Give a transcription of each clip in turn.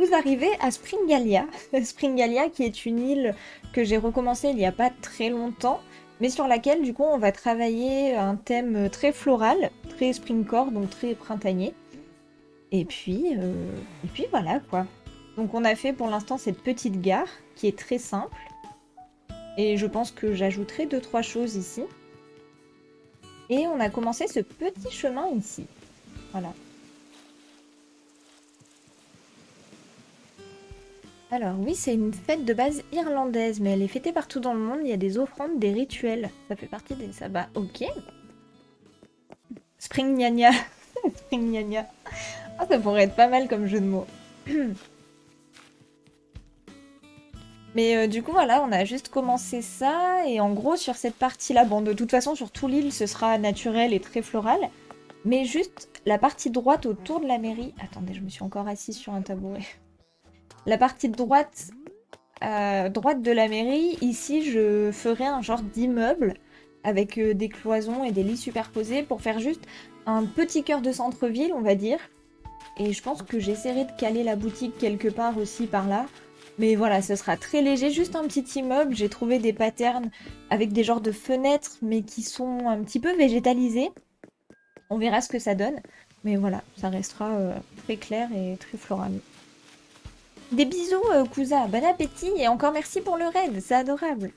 vous arrivez à Springalia. Springalia qui est une île que j'ai recommencée il n'y a pas très longtemps, mais sur laquelle du coup on va travailler un thème très floral, très springcore, donc très printanier. Et puis voilà quoi. Donc on a fait pour l'instant cette petite gare qui est très simple. Et je pense que j'ajouterai 2-3 choses ici. Et on a commencé ce petit chemin ici. Voilà. Alors oui, c'est une fête de base irlandaise, mais elle est fêtée partout dans le monde. Il y a des offrandes, des rituels. Ça fait partie des sabbats. Ok. Spring Gnagna. Spring Gnagna. Ah, ça pourrait être pas mal comme jeu de mots. Mais du coup, voilà, on a juste commencé ça. Et en gros, sur cette partie-là, bon, de toute façon, sur tout l'île, ce sera naturel et très floral. Mais juste la partie droite autour de la mairie... Attendez, je me suis encore assise sur un tabouret. La partie droite, droite de la mairie, ici, je ferai un genre d'immeuble avec des cloisons et des lits superposés pour faire juste un petit cœur de centre-ville, on va dire. Et je pense que j'essaierai de caler la boutique quelque part aussi par là. Mais voilà, ce sera très léger, juste un petit immeuble. J'ai trouvé des patterns avec des genres de fenêtres, mais qui sont un petit peu végétalisés. On verra ce que ça donne. Mais voilà, ça restera très clair et très floral. Des bisous, Kusa. Bon appétit et encore merci pour le raid. C'est adorable.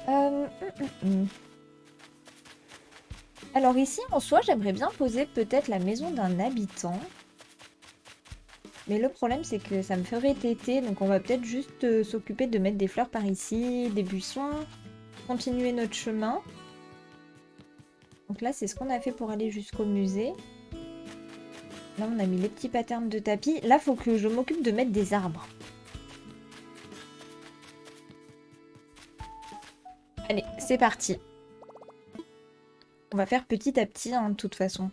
Hum, hum. Alors ici, en soi, j'aimerais bien poser peut-être la maison d'un habitant. Mais le problème, c'est que ça me ferait téter. Donc on va peut-être juste s'occuper de mettre des fleurs par ici, des buissons. Continuer notre chemin. Donc là, c'est ce qu'on a fait pour aller jusqu'au musée. Là, on a mis les petits patterns de tapis. Là, faut que je m'occupe de mettre des arbres. Allez, c'est parti. On va faire petit à petit, hein, de toute façon.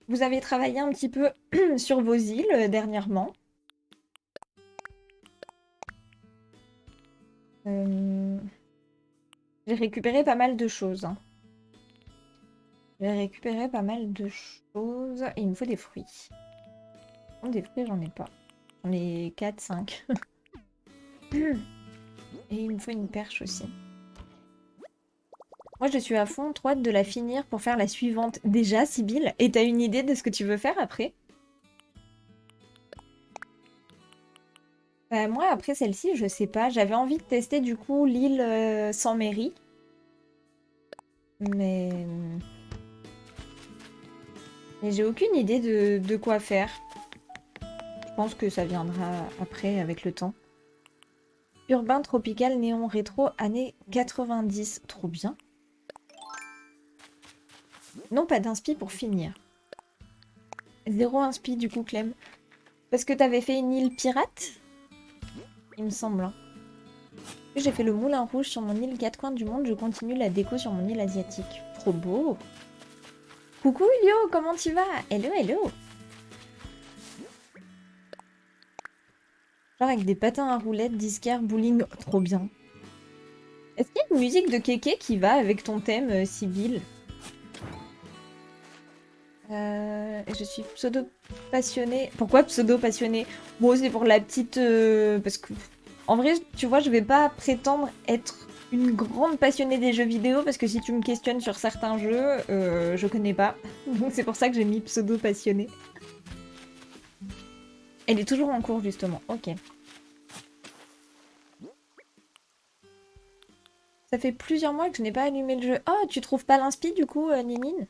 Vous avez travaillé un petit peu sur vos îles dernièrement. J'ai récupéré pas mal de choses. Hein. J'ai récupéré pas mal de choses. Et il me faut des fruits. Oh, des fruits, j'en ai pas. J'en ai 4, 5. Et il me faut une perche aussi. Moi, je suis à fond, trop hâte de la finir pour faire la suivante. Déjà, Sybille, et t'as une idée de ce que tu veux faire après? Moi, après celle-ci, je sais pas. J'avais envie de tester du coup l'île sans mairie. Mais... Mais j'ai aucune idée de quoi faire. Je pense que ça viendra après avec le temps. Urbain, tropical, néon, rétro, années 90. Trop bien. Non, pas d'inspi pour finir. Zéro inspi du coup, Clem. Parce que t'avais fait une île pirate? Il me semble. Hein. J'ai fait le moulin rouge sur mon île 4 coins du monde. Je continue la déco sur mon île asiatique. Trop beau. Coucou Ulio, comment tu vas? Hello, hello. Genre avec des patins à roulettes, disquaire, bowling. Oh, trop bien. Est-ce qu'il y a une musique de Kéké qui va avec ton thème, Sybille? Je suis pseudo-passionnée. Pourquoi pseudo-passionnée? Bon, c'est pour la petite... parce que... En vrai, tu vois, je vais pas prétendre être une grande passionnée des jeux vidéo, parce que si tu me questionnes sur certains jeux, je connais pas. Donc c'est pour ça que j'ai mis pseudo-passionnée. Elle est toujours en cours, justement. Ok. Ça fait plusieurs mois que je n'ai pas allumé le jeu. Oh, tu trouves pas l'inspi, du coup, Ninine?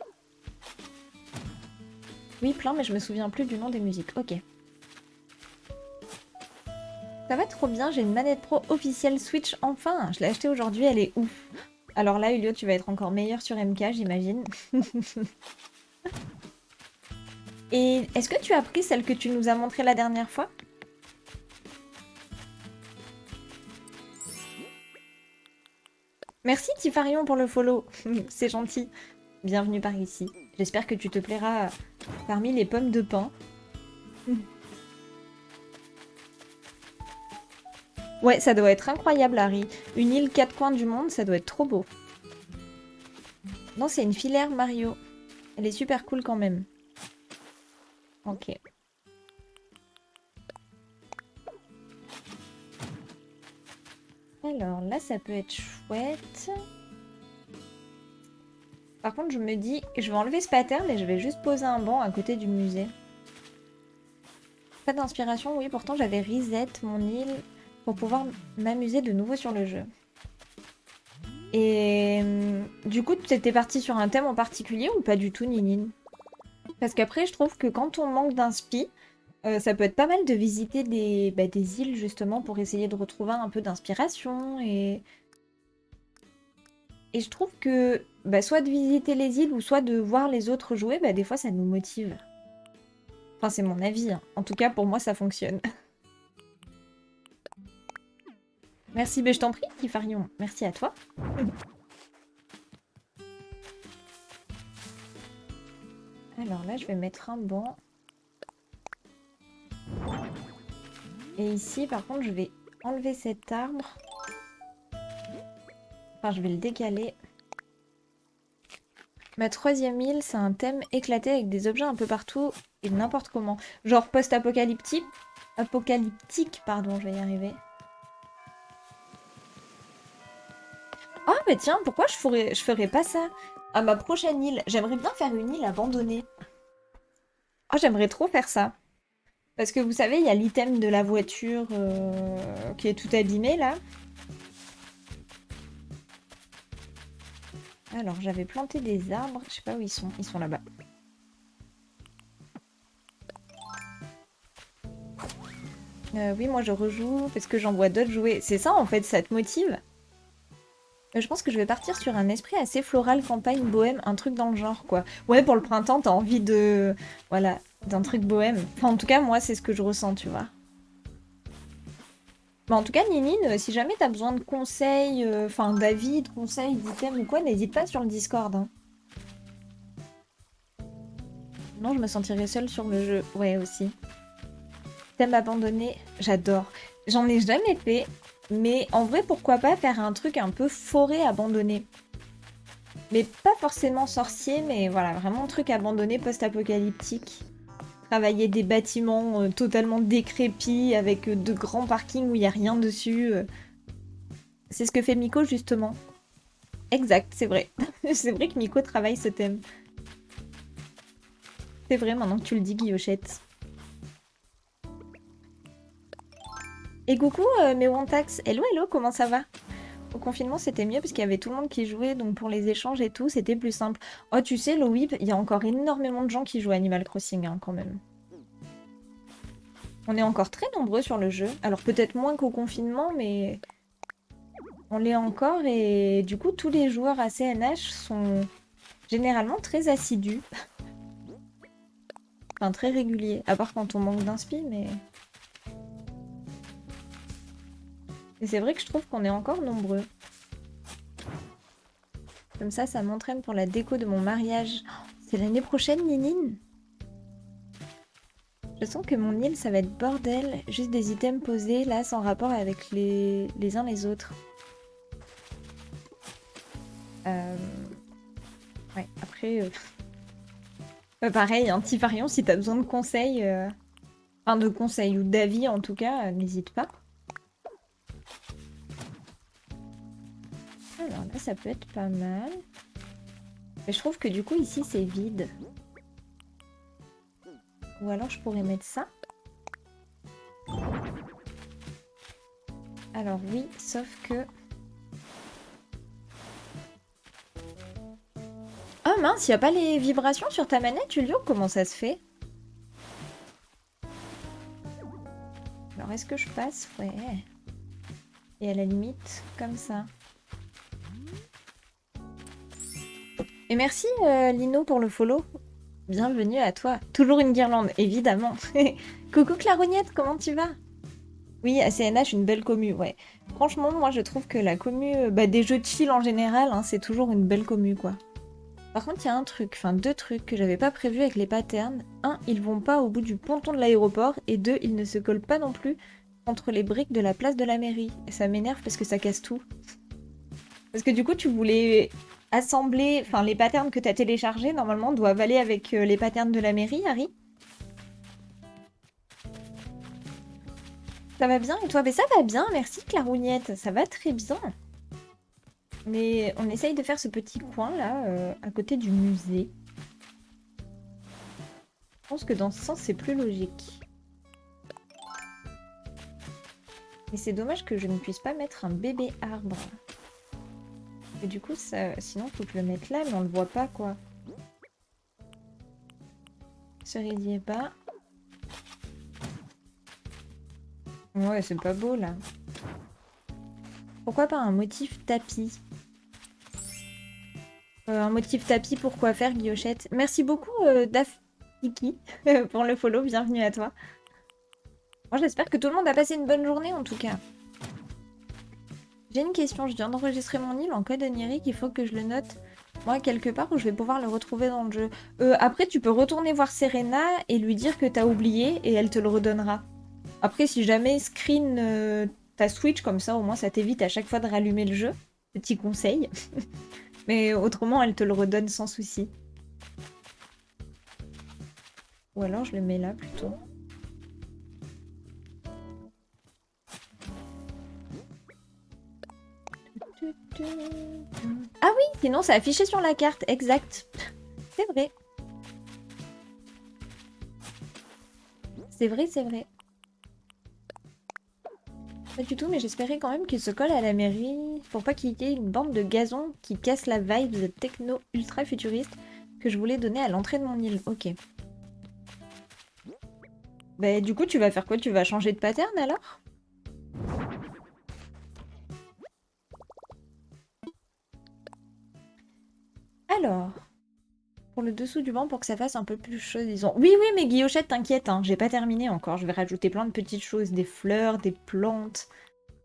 Oui, plein, mais je me souviens plus du nom des musiques. Ok. Ça va trop bien, j'ai une manette pro officielle Switch, enfin. Je l'ai achetée aujourd'hui, elle est ouf. Alors là, Ulio, tu vas être encore meilleur sur MK, j'imagine. Et est-ce que tu as pris celle que tu nous as montrée la dernière fois? Merci Tifarion pour le follow, c'est gentil. Bienvenue par ici. J'espère que tu te plairas parmi les pommes de pin. Ouais, ça doit être incroyable, Harry. Une île 4 coins du monde, ça doit être trop beau. Non, c'est une filaire Mario. Elle est super cool quand même. Ok. Alors là, ça peut être chouette. Par contre, je me dis, je vais enlever ce pattern et je vais juste poser un banc à côté du musée. Pas d'inspiration, oui, pourtant j'avais reset mon île pour pouvoir m'amuser de nouveau sur le jeu. Et du coup, t'étais parti sur un thème en particulier ou pas du tout, Ninine? Parce qu'après, je trouve que quand on manque d'inspi, ça peut être pas mal de visiter des îles justement pour essayer de retrouver un peu d'inspiration. Et je trouve que soit de visiter les îles ou soit de voir les autres jouer, des fois ça nous motive. Enfin, c'est mon avis, hein. En tout cas, pour moi, ça fonctionne. Merci, je t'en prie, Kifarion. Merci à toi. Alors là, je vais mettre un banc. Et ici, par contre, je vais enlever cet arbre. Enfin, je vais le décaler. Ma troisième île, c'est un thème éclaté avec des objets un peu partout et n'importe comment. Genre post-apocalyptique. Apocalyptique, pardon, je vais y arriver. Oh, mais tiens, pourquoi je ferais pas ça à ma prochaine île? J'aimerais bien faire une île abandonnée. Oh, j'aimerais trop faire ça. Parce que vous savez, il y a l'item de la voiture qui est tout abîmé là. Alors, j'avais planté des arbres. Je sais pas où ils sont. Ils sont là-bas. Oui, moi je rejoue parce que j'en vois d'autres jouer. C'est ça en fait, ça te motive? Je pense que je vais partir sur un esprit assez floral, campagne, bohème, un truc dans le genre quoi. Ouais, pour le printemps, t'as envie de... Voilà, d'un truc bohème. Enfin, en tout cas, moi, c'est ce que je ressens, tu vois. Mais en tout cas, Ninine, si jamais t'as besoin de conseils, enfin d'avis, de conseils, d'items ou quoi, n'hésite pas sur le Discord, hein. Non, je me sentirais seule sur le jeu. Ouais, aussi. Thème abandonné, j'adore. J'en ai jamais fait, mais en vrai, pourquoi pas faire un truc un peu forêt abandonné. Mais pas forcément sorcier, mais voilà, vraiment un truc abandonné post-apocalyptique. Travailler des bâtiments totalement décrépits avec de grands parkings où il n'y a rien dessus. C'est ce que fait Miko justement. Exact, c'est vrai. C'est vrai que Miko travaille ce thème. C'est vrai maintenant que tu le dis, Guillochette. Et coucou mes Wantax, hello hello, comment ça va? Au confinement c'était mieux parce qu'il y avait tout le monde qui jouait, donc pour les échanges et tout, c'était plus simple. Oh tu sais, Loïb, il y a encore énormément de gens qui jouent à Animal Crossing hein, quand même. On est encore très nombreux sur le jeu, alors peut-être moins qu'au confinement, mais on l'est encore et du coup tous les joueurs à CNH sont généralement très assidus. Enfin très réguliers, à part quand on manque d'inspi, mais... Et c'est vrai que je trouve qu'on est encore nombreux. Comme ça m'entraîne pour la déco de mon mariage. Oh, c'est l'année prochaine, Ninine? Je sens que mon île, ça va être bordel. Juste des items posés, là, sans rapport avec les uns les autres. Ouais, après... pareil, un petit variant, si t'as besoin de conseils... Enfin, de conseils ou d'avis, en tout cas, n'hésite pas. Alors là, ça peut être pas mal. Mais je trouve que du coup, ici, c'est vide. Ou alors, je pourrais mettre ça. Alors oui, sauf que... Oh mince, y a pas les vibrations sur ta manette, Julio? Comment ça se fait? Alors, est-ce que je passe? Ouais. Et à la limite, comme ça. Et merci Lino pour le follow. Bienvenue à toi. Toujours une guirlande, évidemment. Coucou Clarognette, comment tu vas? Oui, à CNH, une belle commu, ouais. Franchement, moi je trouve que la commu, des jeux de chill en général, hein, c'est toujours une belle commu, quoi. Par contre, il y a un truc, enfin deux trucs que j'avais pas prévu avec les patterns. Un, ils vont pas au bout du ponton de l'aéroport. Et deux, ils ne se collent pas non plus entre les briques de la place de la mairie. Et ça m'énerve parce que ça casse tout. Parce que du coup, tu voulais assembler... Enfin, les patterns que tu as téléchargés, normalement, doivent aller avec les patterns de la mairie, Harry. Ça va bien et toi? Mais ça va bien, merci Clarougnette, ça va très bien. Mais on essaye de faire ce petit coin là, à côté du musée. Je pense que dans ce sens, c'est plus logique. Mais c'est dommage que je ne puisse pas mettre un bébé arbre. Et du coup, ça, sinon, faut que je le mette là, mais on le voit pas, quoi. Cerisier bas. Ouais, c'est pas beau, là. Pourquoi pas un motif tapis? Un motif tapis pour quoi faire, Guillochette? Merci beaucoup, Dafiki, pour le follow. Bienvenue à toi. Moi, j'espère que tout le monde a passé une bonne journée, en tout cas. J'ai une question. Je viens d'enregistrer mon île en code onirique. Il faut que je le note, moi, quelque part où je vais pouvoir le retrouver dans le jeu. Après, tu peux retourner voir Serena et lui dire que t'as oublié et elle te le redonnera. Après, si jamais screen ta Switch, comme ça, au moins, ça t'évite à chaque fois de rallumer le jeu. Petit conseil. Mais autrement, elle te le redonne sans souci. Ou alors, je le mets là, plutôt. Ah oui, sinon, c'est affiché sur la carte. Exact. C'est vrai. C'est vrai, c'est vrai. Pas du tout, mais j'espérais quand même qu'il se colle à la mairie pour pas qu'il y ait une bande de gazon qui casse la vibe de techno ultra futuriste que je voulais donner à l'entrée de mon île. Ok. Bah du coup, tu vas faire quoi? Tu vas changer de pattern alors? Alors, pour le dessous du banc pour que ça fasse un peu plus chaud, disons. Oui, oui, mais Guillochette, t'inquiète, hein, j'ai pas terminé encore. Je vais rajouter plein de petites choses, des fleurs, des plantes.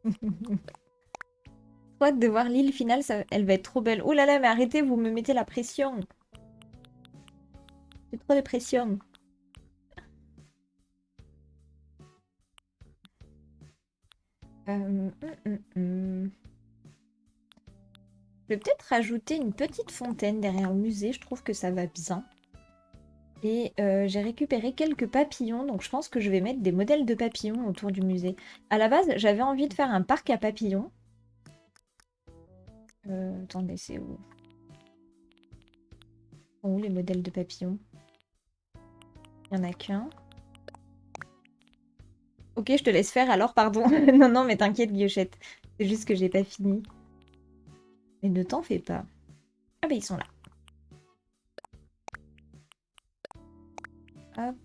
Trop hâte de voir l'île finale, elle va être trop belle. Oh là là, mais arrêtez, vous me mettez la pression. C'est trop de pression. Hum, hum, hum. Je vais peut-être rajouter une petite fontaine derrière le musée, je trouve que ça va bien. Et j'ai récupéré quelques papillons, donc je pense que je vais mettre des modèles de papillons autour du musée. À la base, j'avais envie de faire un parc à papillons. Attendez, c'est où? Sont où les modèles de papillons? Il n'y en a qu'un. Ok, je te laisse faire alors, pardon. Non, non, mais t'inquiète, Guillochette. C'est juste que j'ai pas fini. Mais ne t'en fais pas. Ah bah ils sont là. Hop.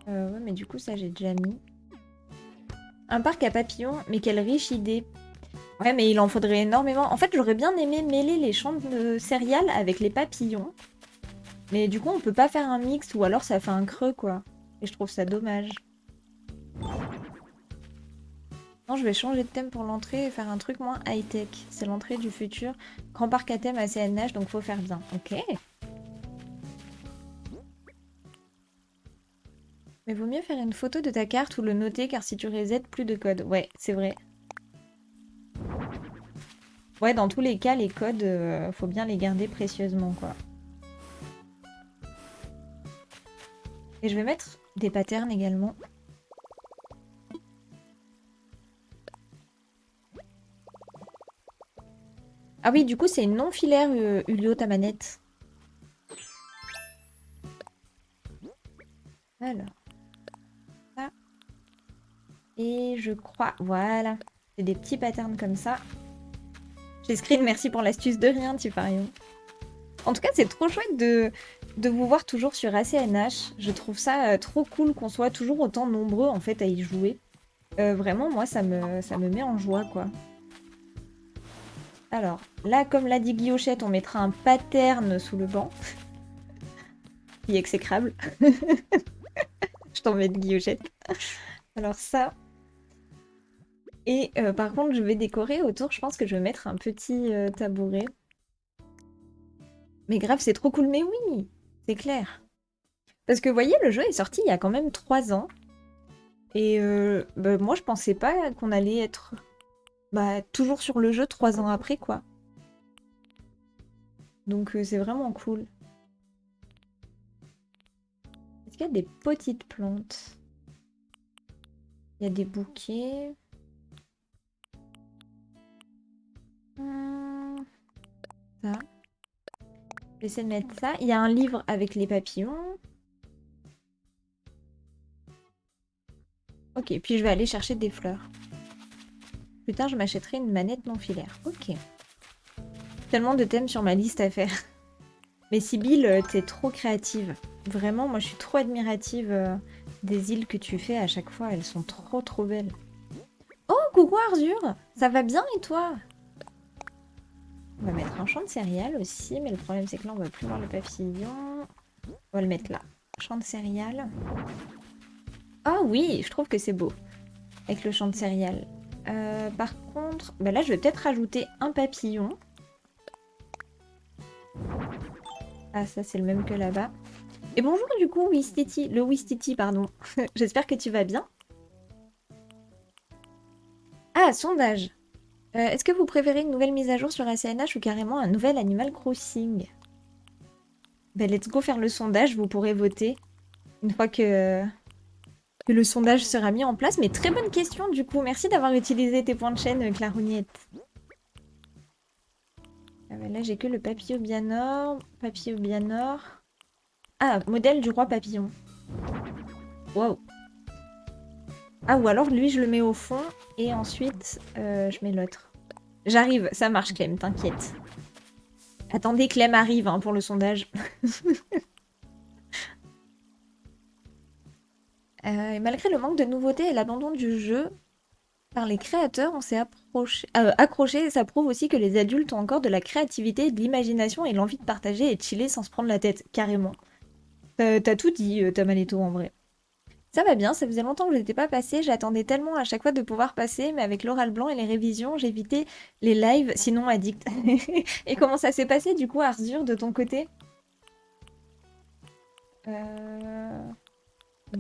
Ouais, mais du coup, ça, j'ai déjà mis. Un parc à papillons, mais quelle riche idée. Ouais, mais il en faudrait énormément. En fait, j'aurais bien aimé mêler les champs de céréales avec les papillons. Mais du coup, on peut pas faire un mix, ou alors ça fait un creux, quoi. Et je trouve ça dommage. Non, je vais changer de thème pour l'entrée et faire un truc moins high-tech. C'est l'entrée du futur. Grand parc à thème à CNH, donc faut faire bien. Ok. Mais vaut mieux faire une photo de ta carte ou le noter, car si tu resets, plus de code. Ouais, c'est vrai. Ouais, dans tous les cas, les codes, faut bien les garder précieusement, quoi. Et je vais mettre des patterns également. Ah oui, du coup, c'est une non-filaire, Ulio, ta manette. Alors. Ça. Et je crois... Voilà. C'est des petits patterns comme ça. J'ai screen, merci pour l'astuce de rien, Tiparion. En tout cas, c'est trop chouette de vous voir toujours sur ACNH. Je trouve ça trop cool qu'on soit toujours autant nombreux, en fait, à y jouer. Vraiment, moi, ça me met en joie, quoi. Alors, là, comme l'a dit Guillochette, on mettra un pattern sous le banc. Qui est exécrable. Je t'en mets de Guillochette. Alors ça. Et par contre, je vais décorer autour. Je pense que je vais mettre un petit tabouret. Mais grave, c'est trop cool. Mais oui, c'est clair. Parce que vous voyez, le jeu est sorti il y a quand même 3 ans. Et bah, moi, je pensais pas qu'on allait être toujours sur le jeu 3 ans après, quoi. Donc c'est vraiment cool. qu'il y a des petites plantes? Il y a des bouquets. Ça. Je vais essayer de mettre ça. Il y a un livre avec les papillons. Ok, puis je vais aller chercher des fleurs. Plus tard, je m'achèterai une manette non filaire. Ok. Tellement de thèmes sur ma liste à faire. Mais Sybille, t'es trop créative. Vraiment, moi je suis trop admirative des îles que tu fais à chaque fois. Elles sont trop trop belles. Oh, coucou Arzur! Ça va bien et toi? On va mettre un champ de céréales aussi, mais le problème c'est que là on va plus voir le papillon. On va le mettre là. Champ de céréales. Ah oui, je trouve que c'est beau. Avec le champ de céréales. Par contre, bah là je vais peut-être rajouter un papillon. Ah, ça c'est le même que là-bas. Et bonjour du coup, Wistiti. Le Wistiti, pardon. J'espère que tu vas bien. Ah, sondage. Est-ce que vous préférez une nouvelle mise à jour sur ACNH ou carrément un nouvel Animal Crossing? Ben, let's go faire le sondage, vous pourrez voter une fois que le sondage sera mis en place. Mais très bonne question du coup, merci d'avoir utilisé tes points de chaîne, Clarougnette. Ah ben là j'ai que le papillon Bianor. Ah, modèle du roi papillon. Wow. Ah, ou alors lui je le mets au fond et ensuite je mets l'autre. J'arrive, ça marche Clem, t'inquiète. Attendez, Clem arrive hein, pour le sondage. Et malgré le manque de nouveautés et l'abandon du jeu par les créateurs, on s'est accroché et ça prouve aussi que les adultes ont encore de la créativité, de l'imagination et l'envie de partager et de chiller sans se prendre la tête, carrément. T'as tout dit, Tamaletto, en vrai. Ça va bien, ça faisait longtemps que je n'étais pas passée, j'attendais tellement à chaque fois de pouvoir passer, mais avec l'oral blanc et les révisions, j'évitais les lives, sinon addict. Et comment ça s'est passé du coup, Arzur, de ton côté? Il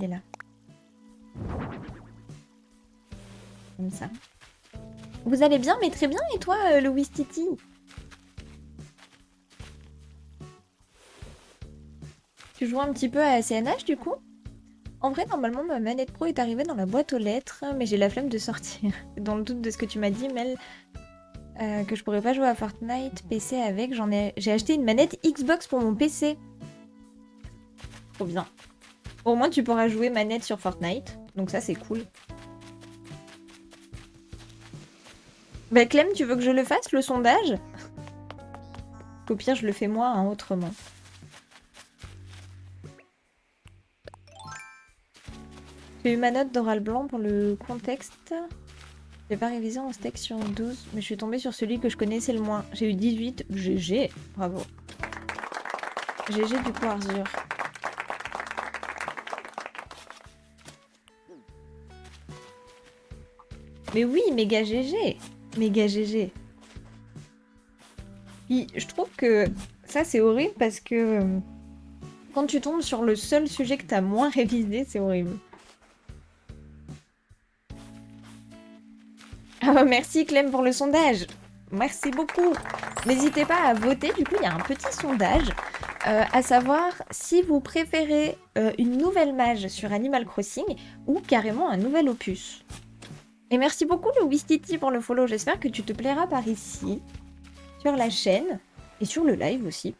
est là. Comme ça. Vous allez bien, mais très bien, et toi, le Wistiti? Tu joues un petit peu à CNH du coup? En vrai, normalement, ma manette pro est arrivée dans la boîte aux lettres, mais j'ai la flemme de sortir. Dans le doute de ce que tu m'as dit, Mel, que je pourrais pas jouer à Fortnite PC avec, j'ai acheté une manette Xbox pour mon PC. Trop bien. Au moins, tu pourras jouer manette sur Fortnite, donc ça, c'est cool. Bah, Clem, tu veux que je le fasse, le sondage? Au pire, je le fais moi, hein, autrement. J'ai eu ma note d'oral blanc pour le contexte. J'ai pas révisé en steak sur 12, mais je suis tombée sur celui que je connaissais le moins. J'ai eu 18. GG. Bravo. GG du coup, Arzur. Mais oui, méga GG. Méga GG. Puis, je trouve que ça, c'est horrible parce que quand tu tombes sur le seul sujet que t'as moins révisé, c'est horrible. Ah, merci Clem pour le sondage. Merci beaucoup. N'hésitez pas à voter. Du coup, il y a un petit sondage. À savoir si vous préférez une nouvelle mage sur Animal Crossing ou carrément un nouvel opus. Et merci beaucoup le Wistiti pour le follow. J'espère que tu te plairas par ici, sur la chaîne et sur le live aussi.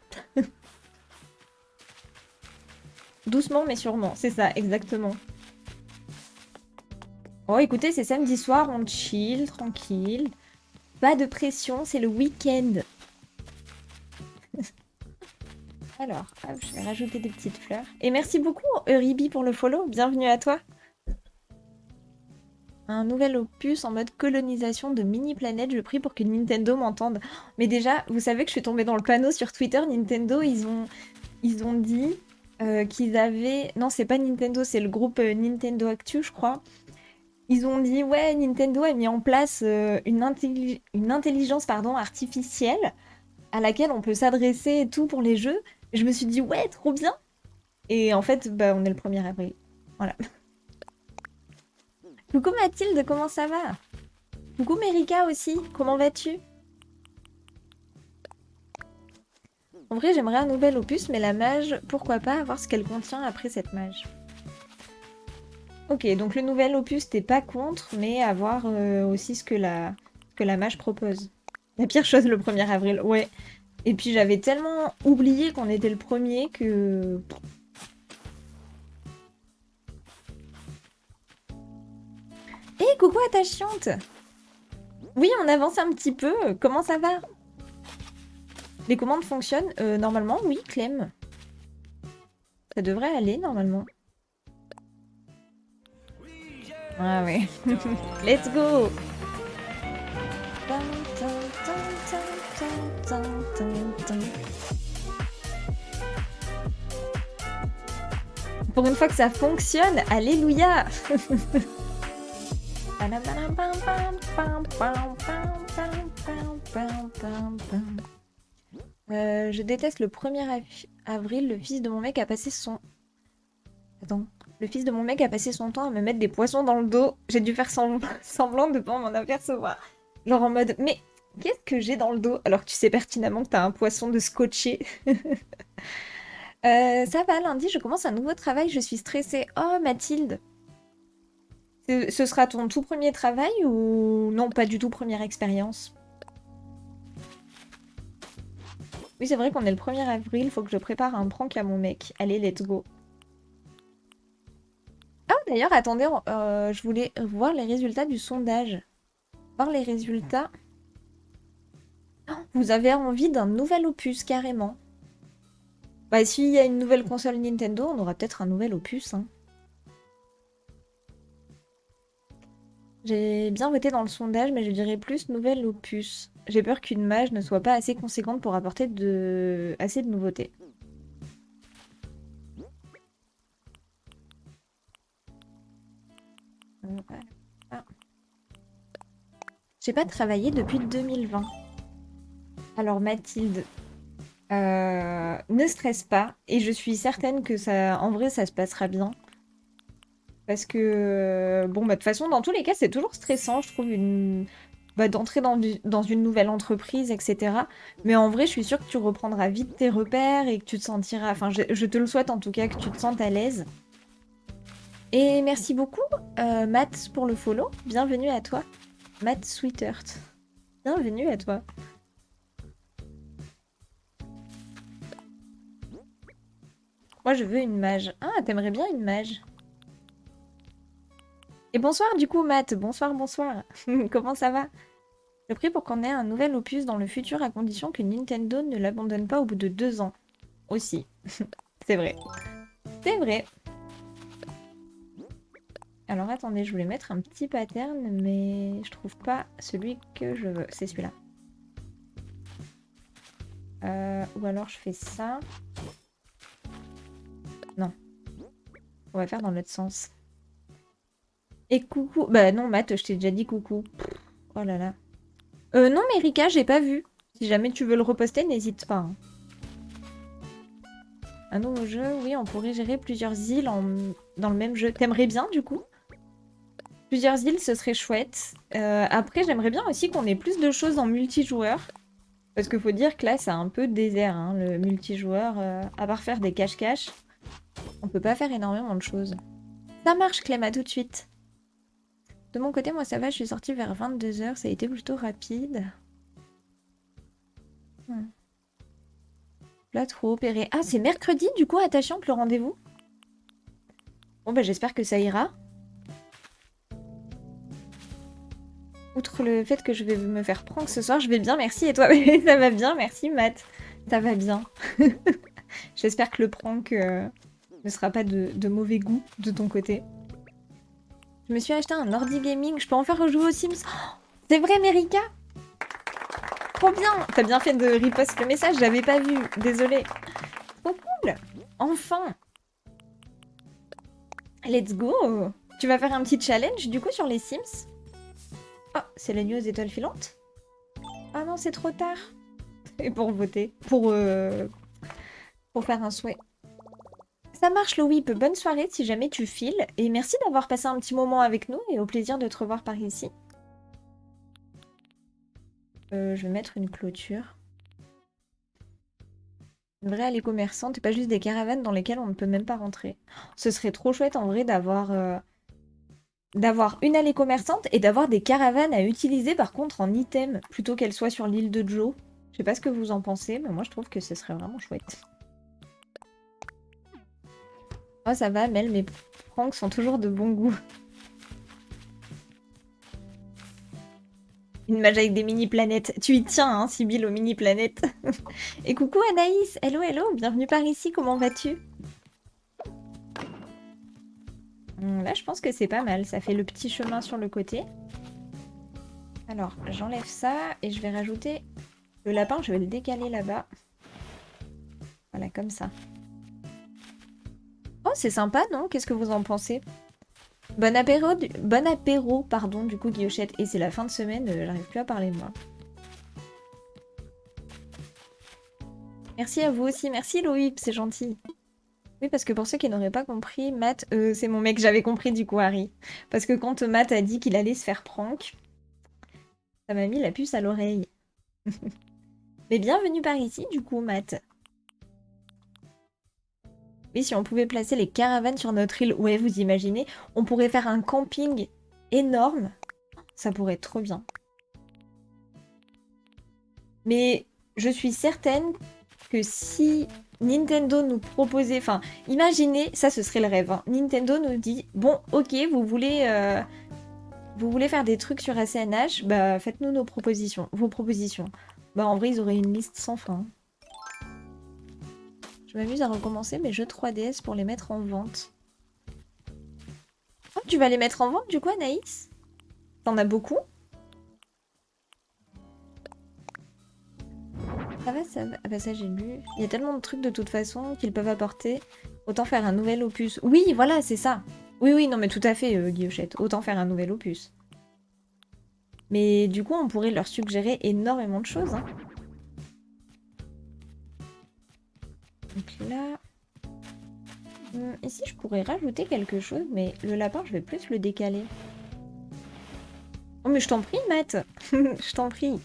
Doucement mais sûrement, c'est ça, exactement. Oh, écoutez, c'est samedi soir, on chill, tranquille. Pas de pression, c'est le week-end. Alors, hop, je vais rajouter des petites fleurs. Et merci beaucoup, Euribi, pour le follow. Bienvenue à toi. Un nouvel opus en mode colonisation de mini-planètes. Je prie pour que Nintendo m'entende. Mais déjà, vous savez que je suis tombée dans le panneau sur Twitter. Nintendo, ils ont dit qu'ils avaient... Non, c'est pas Nintendo, c'est le groupe Nintendo Actu, je crois. Ils ont dit, ouais, Nintendo a mis en place une intelligence artificielle à laquelle on peut s'adresser et tout pour les jeux. Et je me suis dit, ouais, trop bien. Et en fait, bah, on est le 1er avril. Voilà. Coucou Mathilde, comment ça va? Coucou Mérika aussi, comment vas-tu? En vrai, j'aimerais un nouvel opus, mais la mage, pourquoi pas, voir ce qu'elle contient après cette mage. Ok, donc le nouvel opus, t'es pas contre, mais à voir aussi ce que la mage propose. La pire chose le 1er avril, ouais. Et puis j'avais tellement oublié qu'on était le premier que... Hé, coucou attachante! Oui, on avance un petit peu. Comment ça va? Les commandes fonctionnent? Normalement, oui, Clem. Ça devrait aller, normalement. Ah ouais. Let's go! Pour une fois que ça fonctionne, alléluia! Je déteste le 1er avril, le fils de mon mec a passé son... Attends. Le fils de mon mec a passé son temps à me mettre des poissons dans le dos. J'ai dû faire semblant de pas m'en apercevoir. Genre en mode, mais qu'est-ce que j'ai dans le dos? Alors que tu sais pertinemment que t'as un poisson de scotché. Ça va, lundi, je commence un nouveau travail, je suis stressée. Oh, Mathilde. Ce sera ton tout premier travail ou non, pas du tout première expérience? Oui, c'est vrai qu'on est le 1er avril, faut que je prépare un prank à mon mec. Allez, let's go. Ah, d'ailleurs, attendez, je voulais voir les résultats du sondage. Voir les résultats. Oh, vous avez envie d'un nouvel opus, carrément. Bah, s'il y a une nouvelle console Nintendo, on aura peut-être un nouvel opus, hein. J'ai bien voté dans le sondage, mais je dirais plus nouvel opus. J'ai peur qu'une mage ne soit pas assez conséquente pour apporter assez de nouveautés. Ah. J'ai pas travaillé depuis 2020. Alors Mathilde, ne stresse pas, et je suis certaine que ça, en vrai, ça se passera bien. Parce que, bon, bah, de toute façon, dans tous les cas, c'est toujours stressant, je trouve, d'entrer dans une nouvelle entreprise, etc. Mais en vrai, je suis sûre que tu reprendras vite tes repères et que tu te sentiras... Enfin, je te le souhaite en tout cas, que tu te sentes à l'aise. Et merci beaucoup, Matt, pour le follow. Bienvenue à toi. Matt Sweetheart. Bienvenue à toi. Moi, je veux une mage. Ah, t'aimerais bien une mage. Et bonsoir du coup, Matt. Bonsoir, bonsoir. Comment ça va? Je prie pour qu'on ait un nouvel opus dans le futur à condition que Nintendo ne l'abandonne pas au bout de 2 ans. Aussi. C'est vrai. C'est vrai. Alors attendez, je voulais mettre un petit pattern, mais je trouve pas celui que je veux. C'est celui-là. Ou alors je fais ça. Non. On va faire dans l'autre sens. Et coucou. Bah non, Matt, je t'ai déjà dit coucou. Oh là là. Non, mais Rika, j'ai pas vu. Si jamais tu veux le reposter, n'hésite pas, hein. Un nouveau jeu, oui, on pourrait gérer plusieurs îles dans le même jeu. T'aimerais bien, du coup? Plusieurs îles, ce serait chouette. Après, j'aimerais bien aussi qu'on ait plus de choses en multijoueur. Parce qu'il faut dire que là, c'est un peu désert, hein, le multijoueur. À part faire des cache-cache, on peut pas faire énormément de choses. Ça marche, Clem, à tout de suite. De mon côté, moi, ça va, je suis sortie vers 22h. Ça a été plutôt rapide. Là, trop opéré. Ah, c'est mercredi, du coup, attachante, le rendez-vous? Bon, bah, j'espère que ça ira. Outre le fait que je vais me faire prank ce soir, je vais bien, merci. Et toi? Ça va bien, merci, Matt. Ça va bien. J'espère que le prank ne sera pas de mauvais goût de ton côté. Je me suis acheté un ordi gaming. Je peux en faire rejouer aux Sims? Oh, c'est vrai, Merika? Trop bien! T'as bien fait de repost le message, j'avais pas vu. Désolée. Trop cool! Enfin! Let's go! Tu vas faire un petit challenge du coup sur les Sims? Oh, c'est la nuit aux étoiles filantes? Ah non, c'est trop tard. Et pour voter. Pour faire un souhait. Ça marche, le whip. Bonne soirée si jamais tu files. Et merci d'avoir passé un petit moment avec nous et au plaisir de te revoir par ici. Je vais mettre une clôture. Une vraie allée commerçante et pas juste des caravanes dans lesquelles on ne peut même pas rentrer. Ce serait trop chouette en vrai d'avoir une allée commerçante et d'avoir des caravanes à utiliser par contre en item plutôt qu'elles soient sur l'île de Joe. Je sais pas ce que vous en pensez, mais moi je trouve que ce serait vraiment chouette. Oh ça va, Mel, mes pranks sont toujours de bon goût. Une mage avec des mini-planètes. Tu y tiens, hein, Sybille, aux mini-planètes. Et coucou Anaïs, hello hello, bienvenue par ici, comment vas-tu? Là je pense que c'est pas mal, ça fait le petit chemin sur le côté. Alors j'enlève ça et je vais rajouter le lapin, je vais le décaler là-bas. Voilà, comme ça. Oh c'est sympa non? Qu'est-ce que vous en pensez? Bon apéro, pardon, du coup Guillochette. Et c'est la fin de semaine, j'arrive plus à parler moi. Merci à vous aussi, merci Loïc, c'est gentil. Oui, parce que pour ceux qui n'auraient pas compris, Matt, c'est mon mec, j'avais compris du coup, Harry. Parce que quand Matt a dit qu'il allait se faire prank, ça m'a mis la puce à l'oreille. Mais bienvenue par ici, du coup, Matt. Oui, si on pouvait placer les caravanes sur notre île, ouais, vous imaginez, on pourrait faire un camping énorme. Ça pourrait être trop bien. Mais je suis certaine que si Nintendo nous proposait... Enfin, imaginez, ça ce serait le rêve. Hein. Nintendo nous dit, bon, ok, vous voulez faire des trucs sur ACNH, bah faites-nous vos propositions. Bah en vrai, ils auraient une liste sans fin. Je m'amuse à recommencer mes jeux 3DS pour les mettre en vente. Oh, tu vas les mettre en vente du coup, Anaïs? T'en as beaucoup? Ça va, ça va. Ah bah ça j'ai lu. Il y a tellement de trucs de toute façon qu'ils peuvent apporter. Autant faire un nouvel opus. Oui, voilà, c'est ça. Oui, oui, non mais tout à fait, Guillochette. Autant faire un nouvel opus. Mais du coup, on pourrait leur suggérer énormément de choses. Hein. Donc là... ici, je pourrais rajouter quelque chose, mais le lapin, je vais plus le décaler. Oh, mais je t'en prie, Matt. Je t'en prie.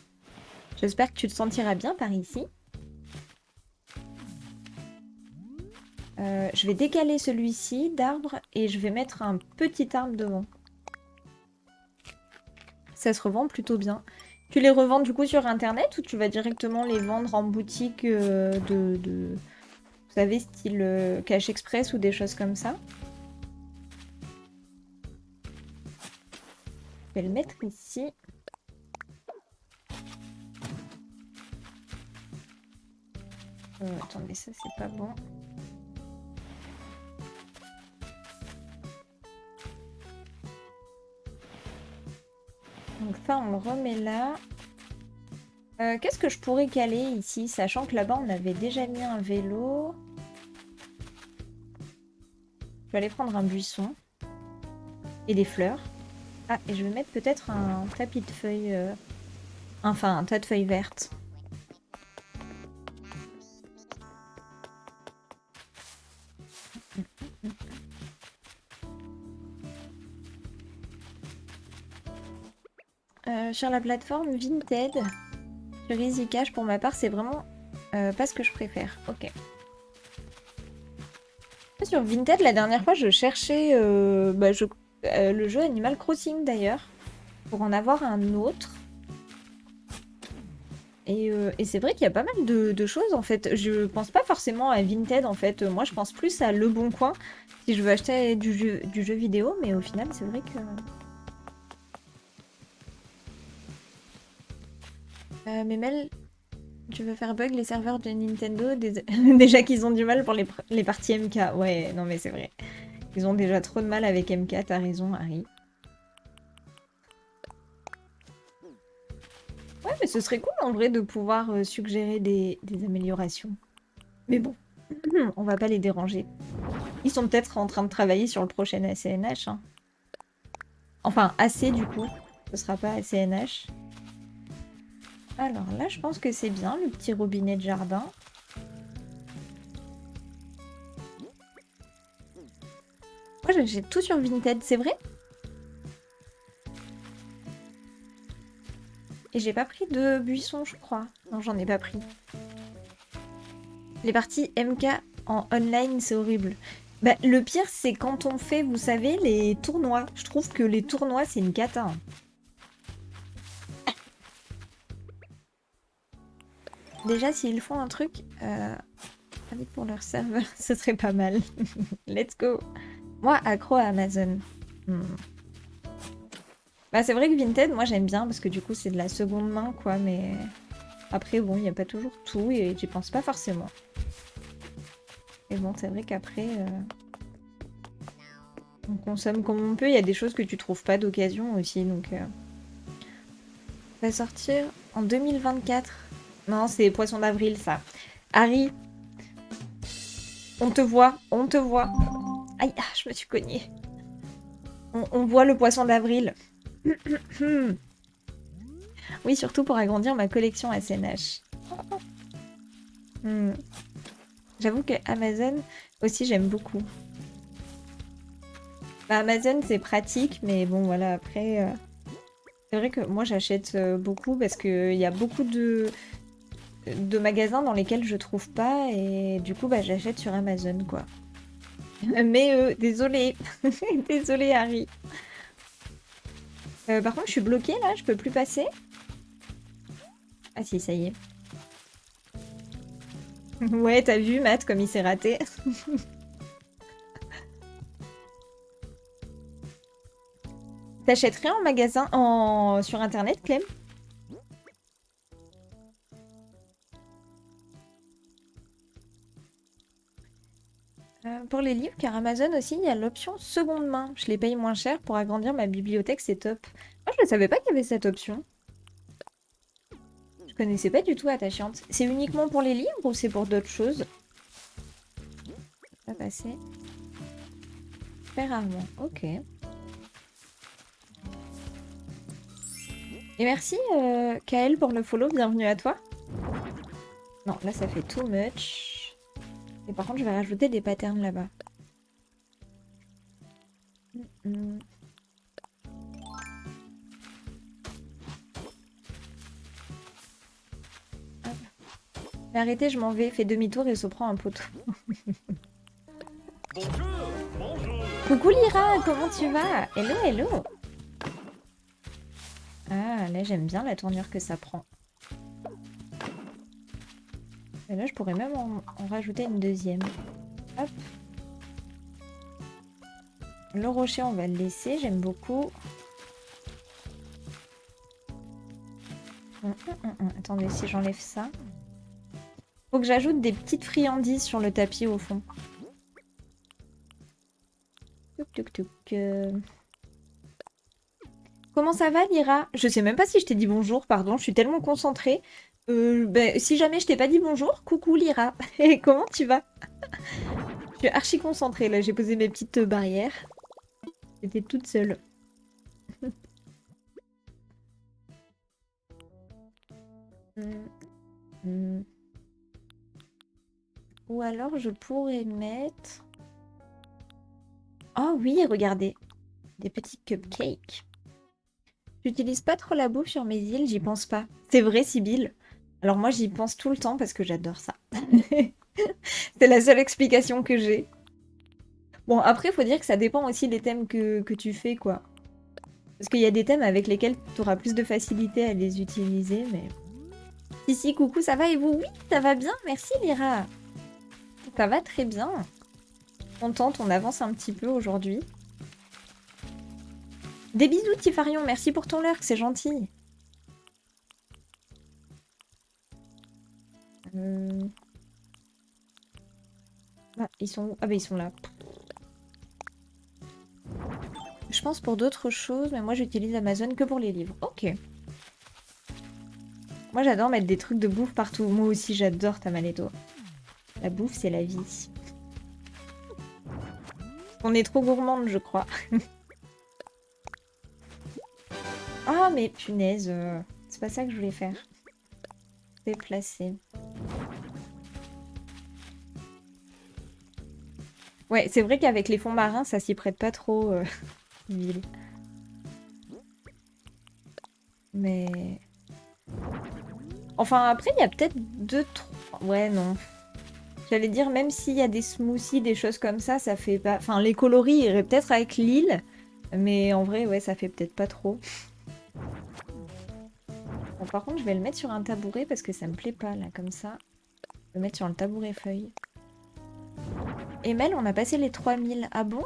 J'espère que tu te sentiras bien par ici. Je vais décaler celui-ci d'arbre et je vais mettre un petit arbre devant. Ça se revend plutôt bien. Tu les revends du coup sur internet ou tu vas directement les vendre en boutique vous savez, style Cash Express ou des choses comme ça? Je vais le mettre ici. Attendez, ça c'est pas bon. Donc ça, on le remet là. Qu'est-ce que je pourrais caler ici, sachant que là-bas, on avait déjà mis un vélo. Je vais aller prendre un buisson. Et des fleurs. Ah, et je vais mettre peut-être un tapis de feuilles... Enfin, un tas de feuilles vertes. Sur la plateforme Vinted, sur EasyCash, pour ma part, c'est vraiment pas ce que je préfère. Ok. Sur Vinted, la dernière fois, je cherchais le jeu Animal Crossing d'ailleurs, pour en avoir un autre. Et c'est vrai qu'il y a pas mal de choses en fait. Je pense pas forcément à Vinted en fait. Moi, je pense plus à Le Bon Coin si je veux acheter du jeu vidéo, mais au final, c'est vrai que. Mais Mel, tu veux faire bug les serveurs de Nintendo déjà qu'ils ont du mal pour les parties MK. Ouais, non mais c'est vrai. Ils ont déjà trop de mal avec MK, t'as raison, Harry. Ouais, mais ce serait cool en vrai de pouvoir suggérer des améliorations. Mais bon, on va pas les déranger. Ils sont peut-être en train de travailler sur le prochain ACNH. Hein. Enfin, AC du coup. Ce sera pas ACNH. Alors là, je pense que c'est bien, le petit robinet de jardin. Moi, j'ai tout sur Vinted, c'est vrai? Et j'ai pas pris de buisson, je crois. Non, j'en ai pas pris. Les parties MK en online, c'est horrible. Bah, le pire, c'est quand on fait, vous savez, les tournois. Je trouve que les tournois, c'est une cata, hein. Déjà, s'ils font un truc avec pour leur serveur, ce serait pas mal. Let's go. Moi, accro à Amazon. Hmm. Bah, c'est vrai que Vinted, moi, j'aime bien parce que du coup, c'est de la seconde main, quoi. Mais après, bon, il n'y a pas toujours tout et j'y pense pas forcément. Et bon, c'est vrai qu'après, on consomme comme on peut. Il y a des choses que tu trouves pas d'occasion aussi, donc... va sortir en 2024. Non, c'est Poisson d'avril, ça. Harry, on te voit, on te voit. Aïe, ah, je me suis cognée. On voit le Poisson d'avril. Oui, surtout pour agrandir ma collection SNH. Hmm. J'avoue que Amazon aussi, j'aime beaucoup. Bah, Amazon, c'est pratique, mais bon, voilà, après... C'est vrai que moi, j'achète beaucoup parce qu'il y a beaucoup de magasins dans lesquels je trouve pas et du coup, bah, j'achète sur Amazon, quoi. Mais désolé. Désolé, Harry. Par contre, je suis bloquée, là, je peux plus passer. Ah si, ça y est. Ouais, t'as vu, Matt, comme il s'est raté. T'achètes rien en magasin, sur internet, Clem? Pour les livres, car Amazon aussi, il y a l'option seconde main. Je les paye moins cher pour agrandir ma bibliothèque, c'est top. Moi, je ne savais pas qu'il y avait cette option. Je connaissais pas du tout Attachante. C'est uniquement pour les livres ou c'est pour d'autres choses? Ça va passer. Très rarement, ok. Et merci Kael pour le follow, bienvenue à toi. Non, là ça fait too much. Et par contre, je vais rajouter des patterns là-bas. Mais arrêtez, je m'en vais. Fais demi-tour et se prend un poteau. Bonjour, bonjour. Coucou Lyra, comment tu vas? Hello, hello. Ah, là j'aime bien la tournure que ça prend. Et là, je pourrais même en rajouter une deuxième. Hop. Le rocher, on va le laisser. J'aime beaucoup. Attendez, si j'enlève ça. Faut que j'ajoute des petites friandises sur le tapis au fond. Touk touk touk. Comment ça va, Lyra? Je sais même pas si je t'ai dit bonjour, pardon. Je suis tellement concentrée. Si jamais je t'ai pas dit bonjour, coucou Lyra. Et comment tu vas? Je suis archi concentrée là. J'ai posé mes petites barrières. J'étais toute seule. Ou alors je pourrais mettre... Oh oui, regardez. Des petits cupcakes. J'utilise pas trop la bouffe sur mes îles, j'y pense pas. C'est vrai, Sybille. Alors moi, j'y pense tout le temps parce que j'adore ça. C'est la seule explication que j'ai. Bon, après, faut dire que ça dépend aussi des thèmes que tu fais, quoi. Parce qu'il y a des thèmes avec lesquels tu auras plus de facilité à les utiliser, mais... Si, coucou, ça va et vous? Oui, ça va bien, merci Lyra. Ça va très bien. Contente, on avance un petit peu aujourd'hui. Des bisous, Tifarion, merci pour ton lurk, c'est gentil. Ah, ils sont où? Ah bah ils sont là. Je pense pour d'autres choses, mais moi j'utilise Amazon que pour les livres. Ok. Moi j'adore mettre des trucs de bouffe partout. Moi aussi j'adore Tamaletto. La bouffe c'est la vie. On est trop gourmande je crois. Ah mais punaise. C'est pas ça que je voulais faire. Déplacer. Ouais, c'est vrai qu'avec les fonds marins, ça s'y prête pas trop, l'huile. Mais... Enfin, après, il y a peut-être deux, trois... Ouais, non. J'allais dire, même s'il y a des smoothies, des choses comme ça fait pas... Enfin, les coloris iraient peut-être avec l'île, mais en vrai, ouais, ça fait peut-être pas trop. Bon, par contre, je vais le mettre sur un tabouret parce que ça me plaît pas, là, comme ça. Je vais le mettre sur le tabouret feuille. Emel, on a passé les 3000. Ah bon?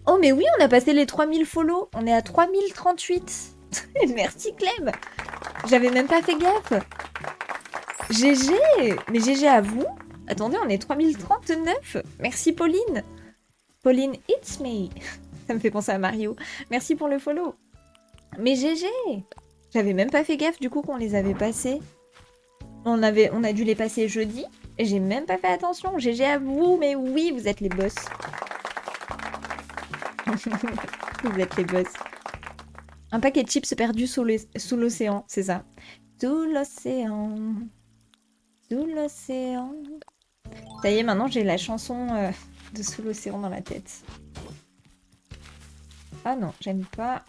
Oh, mais oui, on a passé les 3000 follow. On est à 3038. Merci, Clem. J'avais même pas fait gaffe. GG. Mais GG à vous. Attendez, on est 3039. Merci, Pauline. Pauline, it's me. Ça me fait penser à Mario. Merci pour le follow. Mais GG. J'avais même pas fait gaffe du coup qu'on les avait passés. On a dû les passer jeudi. Et j'ai même pas fait attention. GG à vous. Mais oui, vous êtes les boss. Vous êtes les boss. Un paquet de chips perdu sous l'océan, c'est ça. Sous l'océan. Sous l'océan. Ça y est, maintenant j'ai la chanson de Sous l'océan dans la tête. Ah non, j'aime pas.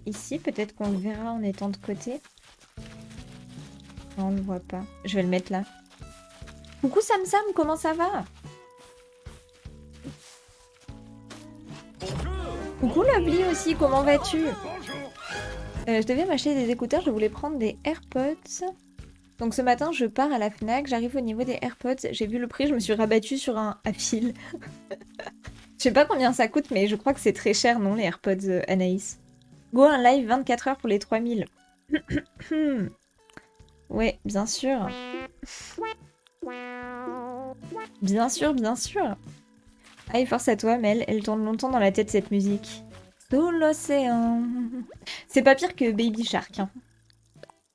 Ici, peut-être qu'on le verra en étant de côté. Non, on le voit pas. Je vais le mettre là. Coucou Sam Sam, comment ça va? Coucou Lovely aussi, comment vas-tu? Je devais m'acheter des écouteurs, je voulais prendre des AirPods. Donc ce matin, je pars à la Fnac, j'arrive au niveau des AirPods, j'ai vu le prix, je me suis rabattue sur un à fil. Je sais pas combien ça coûte, mais je crois que c'est très cher, non, les AirPods, Anaïs? Go, un live 24 heures pour les 3000. Ouais, bien sûr. Bien sûr, bien sûr. Allez, force à toi, Mel, elle tourne longtemps dans la tête cette musique. Sous l'océan. C'est pas pire que Baby Shark, hein.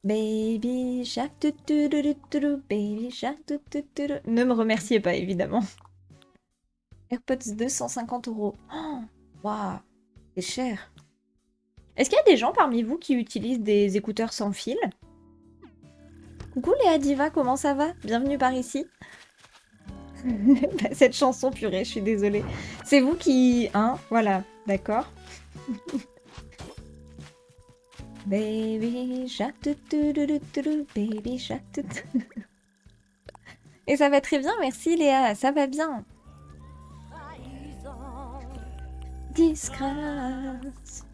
Baby Shark, Baby Shark, Ne me remerciez pas, évidemment. AirPods 250 €. Oh, waouh, c'est cher. Est-ce qu'il y a des gens parmi vous qui utilisent des écouteurs sans fil? Coucou Léa Diva, comment ça va? Bienvenue par ici. Cette chanson, purée, je suis désolée. C'est vous qui... Hein, voilà, d'accord. Baby Shark, Baby Shark. Et ça va très bien, merci Léa, ça va bien. Disgrâce.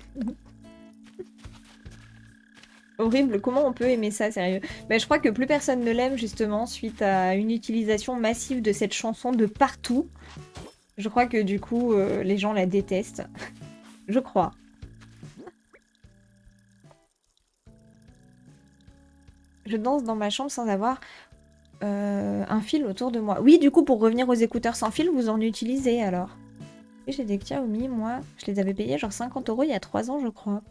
Horrible, comment on peut aimer ça, sérieux? Je crois que plus personne ne l'aime, justement, suite à une utilisation massive de cette chanson de partout. Je crois que, du coup, les gens la détestent. Je crois. Je danse dans ma chambre sans avoir un fil autour de moi. Oui, du coup, pour revenir aux écouteurs sans fil, vous en utilisez, alors? Oui, j'ai des Xiaomi, moi. Je les avais payés genre 50 € il y a 3 ans, je crois.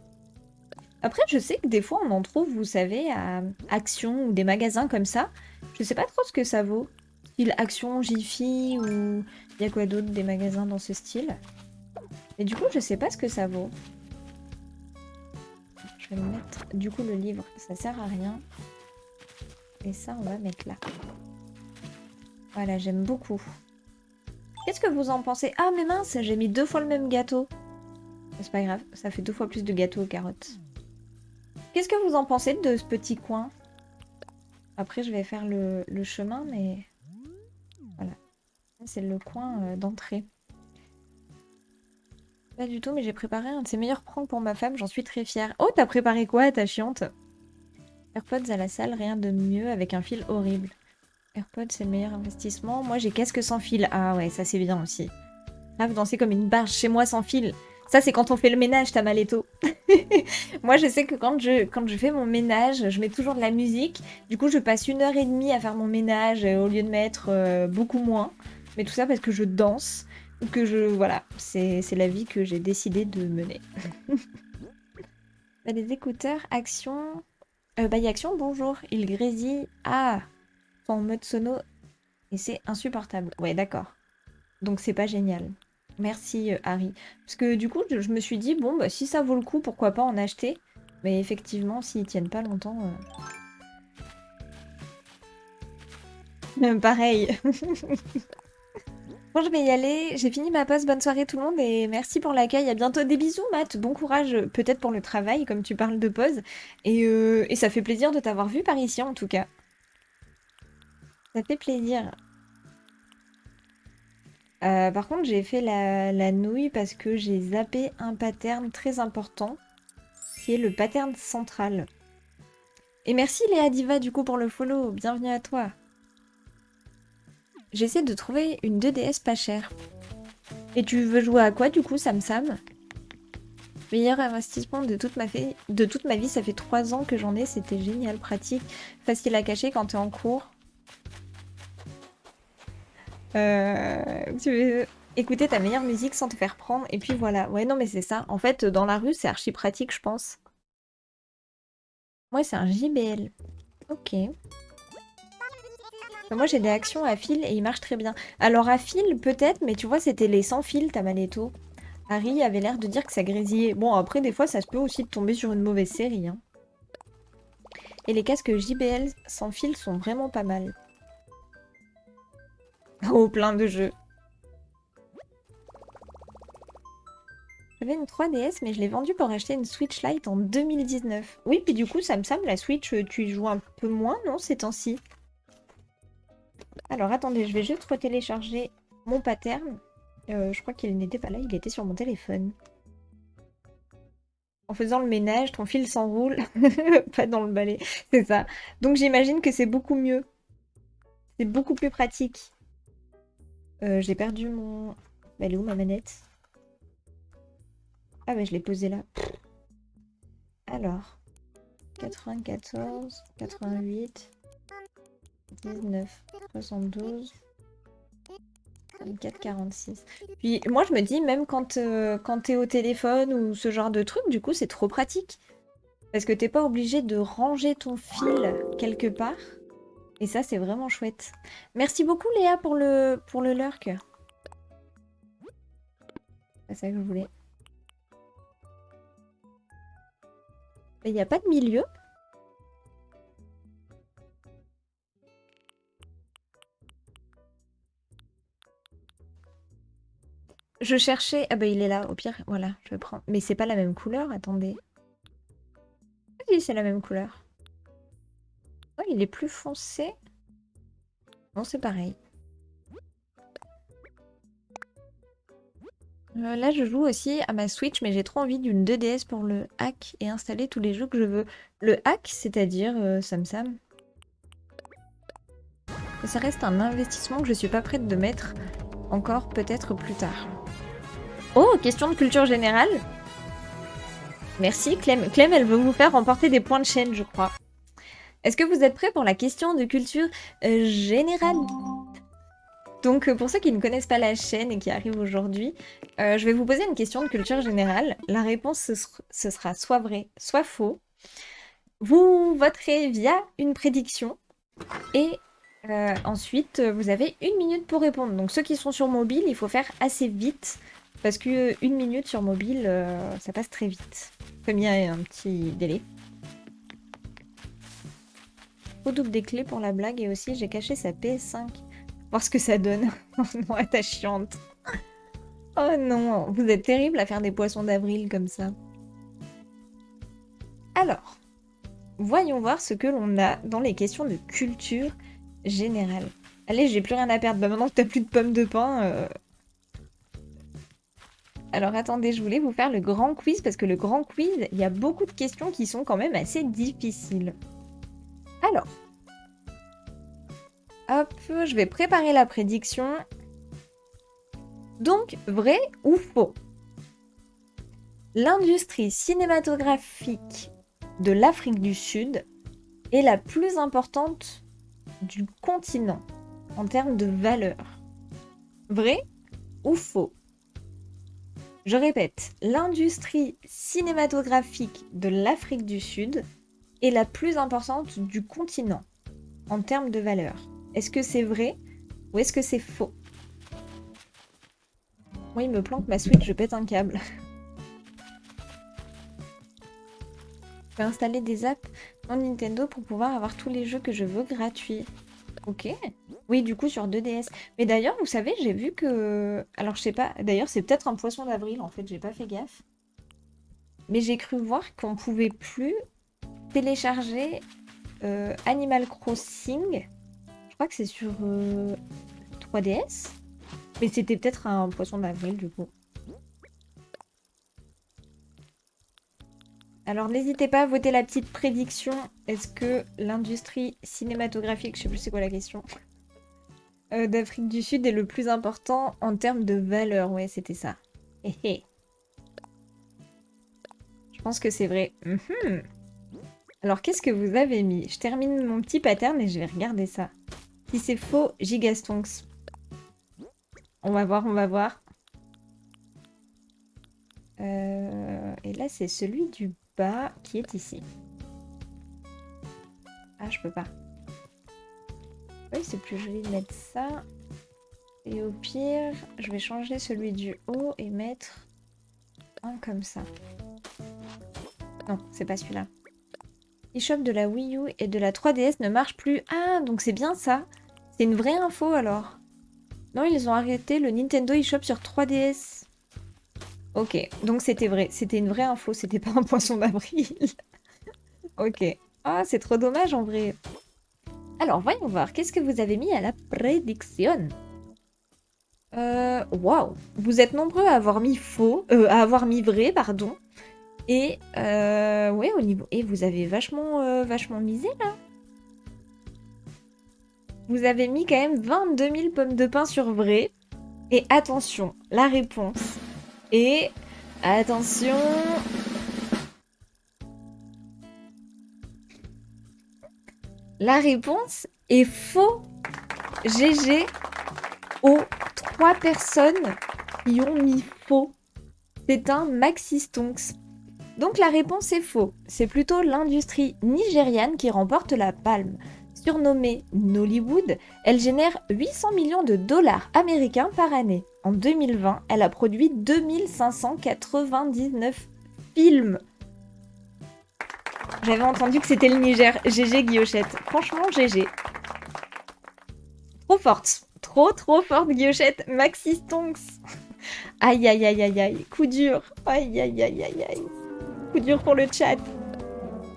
Après, je sais que des fois, on en trouve, vous savez, à Action ou des magasins comme ça. Je sais pas trop ce que ça vaut. Style Action, Jiffy ou... Il y a quoi d'autre, des magasins dans ce style? Et du coup, je sais pas ce que ça vaut. Je vais le mettre... Du coup, le livre, ça sert à rien. Et ça, on va mettre là. Voilà, j'aime beaucoup. Qu'est-ce que vous en pensez? Ah, mais mince, j'ai mis 2 fois le même gâteau. C'est pas grave, ça fait 2 fois plus de gâteaux aux carottes. Qu'est-ce que vous en pensez de ce petit coin? Après, je vais faire le chemin, mais... Voilà. C'est le coin d'entrée. Pas du tout, mais j'ai préparé un de ses meilleurs pranks pour ma femme, j'en suis très fière. Oh, t'as préparé quoi, ta chiante? AirPods à la salle, rien de mieux avec un fil horrible. AirPods, c'est le meilleur investissement. Moi, j'ai casque sans fil. Ah ouais, ça c'est bien aussi. Là, vous dansez comme une barge chez moi sans fil. Ça, c'est quand on fait le ménage, Tamaletto. Moi, je sais que quand je fais mon ménage, je mets toujours de la musique. Du coup, je passe 1h30 à faire mon ménage au lieu de mettre beaucoup moins. Mais tout ça parce que je danse. Ou que je... Voilà, c'est la vie que j'ai décidé de mener. Les écouteurs, Action... il y a Action, bonjour. Il grésille. Ah, sont en mode sono. Et c'est insupportable. Ouais, d'accord. Donc c'est pas génial. Merci Harry. Parce que du coup, je me suis dit, bon, bah, si ça vaut le coup, pourquoi pas en acheter. Mais effectivement, s'ils tiennent pas longtemps... Pareil. Bon, je vais y aller. J'ai fini ma pause. Bonne soirée tout le monde et merci pour l'accueil. À bientôt. Des bisous, Matt. Bon courage, peut-être pour le travail, comme tu parles de pause. Et ça fait plaisir de t'avoir vu par ici, en tout cas. Ça fait plaisir. Par contre, j'ai fait la nouille parce que j'ai zappé un pattern très important, qui est le pattern central. Et merci Léa Diva du coup pour le follow. Bienvenue à toi. J'essaie de trouver une 2DS pas chère. Et tu veux jouer à quoi du coup, Sam Sam? Meilleur investissement de toute ma vie, ça fait 3 ans que j'en ai, c'était génial, pratique, facile à cacher quand t'es en cours. Tu veux écouter ta meilleure musique sans te faire prendre, et puis voilà. Ouais, non, mais c'est ça. En fait, dans la rue, c'est archi pratique, je pense. Ouais, c'est un JBL. Ok. Moi, j'ai des actions à fil et il marche très bien. Alors, à fil, peut-être, mais tu vois, c'était les sans fil, Tamaletto. Harry avait l'air de dire que ça grésillait. Bon, après, des fois, ça se peut aussi de tomber sur une mauvaise série, hein. Et les casques JBL sans fil sont vraiment pas mal. Oh, plein de jeux. J'avais une 3DS, mais je l'ai vendue pour acheter une Switch Lite en 2019. Oui, puis du coup, ça me semble, la Switch, tu y joues un peu moins, non, ces temps-ci? Alors, attendez, je vais juste retélécharger mon pattern. Je crois qu'il n'était pas là, il était sur mon téléphone. En faisant le ménage, ton fil s'enroule, pas dans le balai, c'est ça. Donc j'imagine que c'est beaucoup mieux. C'est beaucoup plus pratique. J'ai perdu mon... Bah, elle est où ma manette? Ah bah je l'ai posée là. Alors, 94, 88, 19, 72, 24, 46. Puis moi je me dis, même quand t'es au téléphone ou ce genre de truc, du coup c'est trop pratique. Parce que t'es pas obligé de ranger ton fil quelque part. Et ça c'est vraiment chouette. Merci beaucoup Léa pour le lurk. C'est ça que je voulais. Il n'y a pas de milieu? Je cherchais... Ah bah il est là, au pire, voilà, je vais prendre. Mais c'est pas la même couleur, attendez. Ah si, c'est la même couleur. Oh, il est plus foncé. Non, c'est pareil. Là, je joue aussi à ma Switch, mais j'ai trop envie d'une 2DS pour le hack et installer tous les jeux que je veux. Le hack, c'est-à-dire Sam Sam. Et ça reste un investissement que je suis pas prête de mettre encore peut-être plus tard. Oh, question de culture générale. Merci Clem. Clem, elle veut vous faire remporter des points de chaîne, je crois. Est-ce que vous êtes prêts pour la question de culture générale? Donc, pour ceux qui ne connaissent pas la chaîne et qui arrivent aujourd'hui, je vais vous poser une question de culture générale. La réponse, ce sera soit vrai, soit faux. Vous voterez via une prédiction et ensuite, vous avez 1 minute pour répondre. Donc, ceux qui sont sur mobile, il faut faire assez vite parce que 1 minute sur mobile, ça passe très vite. Comme il y a un petit délai. Faut double des clés pour la blague et aussi j'ai caché sa PS5. Voir ce que ça donne. Oh non, elle chiante. Oh non, vous êtes terrible à faire des poissons d'avril comme ça. Alors, voyons voir ce que l'on a dans les questions de culture générale. Allez, j'ai plus rien à perdre. Bah maintenant que t'as plus de pommes de pain... Alors attendez, je voulais vous faire le grand quiz parce que le grand quiz, il y a beaucoup de questions qui sont quand même assez difficiles. Alors, hop, je vais préparer la prédiction. Donc, vrai ou faux? L'industrie cinématographique de l'Afrique du Sud est la plus importante du continent en termes de valeur. Vrai ou faux? Je répète, l'industrie cinématographique de l'Afrique du Sud est la plus importante du continent en termes de valeur. Est-ce que c'est vrai ou est-ce que c'est faux? Moi, il me planque ma Switch, je pète un câble. Je vais installer des apps dans Nintendo pour pouvoir avoir tous les jeux que je veux gratuits. Ok. Oui, du coup, sur 2DS. Mais d'ailleurs, vous savez, j'ai vu que... Alors, je sais pas, d'ailleurs, c'est peut-être un poisson d'avril, en fait, j'ai pas fait gaffe. Mais j'ai cru voir qu'on pouvait plus télécharger Animal Crossing. Je crois que c'est sur 3DS. Mais c'était peut-être un poisson d'avril, du coup. Alors, n'hésitez pas à voter la petite prédiction. Est-ce que l'industrie cinématographique, je sais plus c'est quoi la question, d'Afrique du Sud est le plus important en termes de valeur? Ouais, c'était ça. Hé hé. Je pense que c'est vrai. Mhm. Alors, qu'est-ce que vous avez mis? Je termine mon petit pattern et je vais regarder ça. Si c'est faux, Gigastonks. On va voir, on va voir. Et là, c'est celui du bas qui est ici. Ah, je peux pas. Oui, c'est plus joli de mettre ça. Et au pire, je vais changer celui du haut et mettre un comme ça. Non, c'est pas celui-là. eShop de la Wii U et de la 3DS ne marche plus. Ah, donc c'est bien ça. C'est une vraie info alors. Non, ils ont arrêté le Nintendo eShop sur 3DS. Ok, donc c'était vrai. C'était une vraie info, c'était pas un poisson d'avril. Ok. Ah, c'est trop dommage en vrai. Alors, voyons voir. Qu'est-ce que vous avez mis à la prédiction? Waouh. Vous êtes nombreux à avoir mis faux, à avoir mis vrai, pardon. Et ouais, au niveau. Et vous avez vachement misé là. Vous avez mis quand même 22 000 pommes de pain sur vrai. Et attention, la réponse. Et attention. La réponse est faux. GG aux 3 personnes qui ont mis faux. C'est un Maxi Stonks. Donc la réponse est faux. C'est plutôt l'industrie nigériane qui remporte la palme. Surnommée Nollywood, elle génère 800 millions de dollars américains par année. En 2020, elle a produit 2599 films. J'avais entendu que c'était le Niger. GG Guillochette. Franchement, GG. Trop forte. Trop forte, Guillochette. Maxi Stonks. Aïe, aïe, aïe, aïe, aïe. Coup dur. Aïe, aïe, aïe, aïe, aïe. Coup dur pour le chat.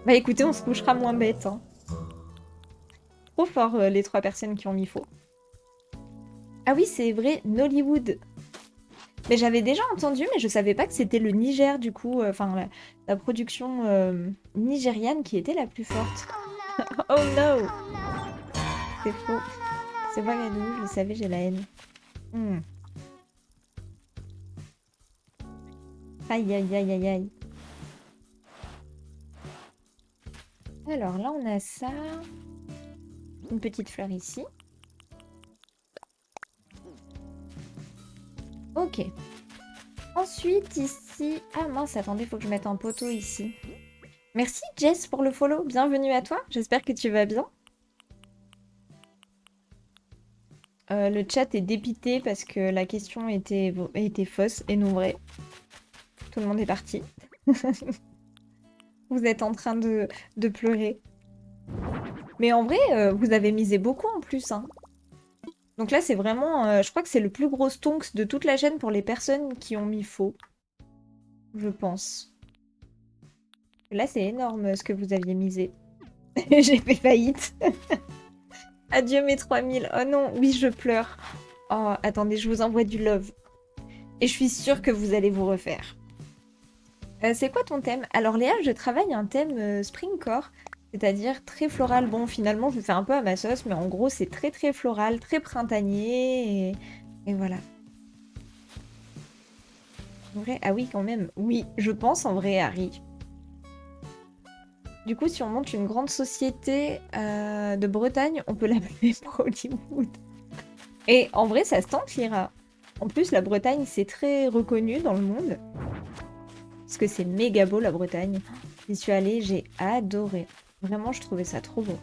Bah écoutez, on se couchera moins bête. Hein. Trop fort, les 3 personnes qui ont mis faux. Ah oui, c'est vrai, Nollywood. Mais j'avais déjà entendu, mais je savais pas que c'était le Niger, du coup. Enfin, la production nigériane qui était la plus forte. Oh no! C'est faux. C'est pas Gadou, je le savais, j'ai la haine. Hmm. Aïe, aïe, aïe, aïe, aïe. Alors là, on a ça. Une petite fleur ici. Ok. Ensuite, ici... Ah mince, attendez, faut que je mette un poteau ici. Merci Jess pour le follow. Bienvenue à toi. J'espère que tu vas bien. Le chat est dépité parce que la question était fausse et non vraie. Tout le monde est parti. Vous êtes en train de pleurer. Mais en vrai, vous avez misé beaucoup en plus. Hein. Donc là, c'est vraiment... je crois que c'est le plus gros stonks de toute la chaîne pour les personnes qui ont mis faux. Je pense. Là, c'est énorme ce que vous aviez misé. J'ai fait faillite. Adieu mes 3000. Oh non, oui, je pleure. Oh, attendez, je vous envoie du love. Et je suis sûre que vous allez vous refaire. C'est quoi ton thème? Alors Léa, je travaille un thème springcore, c'est-à-dire très floral. Bon, finalement, je le fais un peu à ma sauce, mais en gros, c'est très floral, très printanier, et voilà. En vrai, ah oui, quand même. Oui, je pense en vrai, Harry. Du coup, si on monte une grande société de Bretagne, on peut l'appeler Hollywood. Et en vrai, ça se tente, Lyra. En plus, la Bretagne, c'est très reconnu dans le monde. Parce que c'est méga beau, la Bretagne. J'y suis allée, j'ai adoré. Vraiment, je trouvais ça trop beau.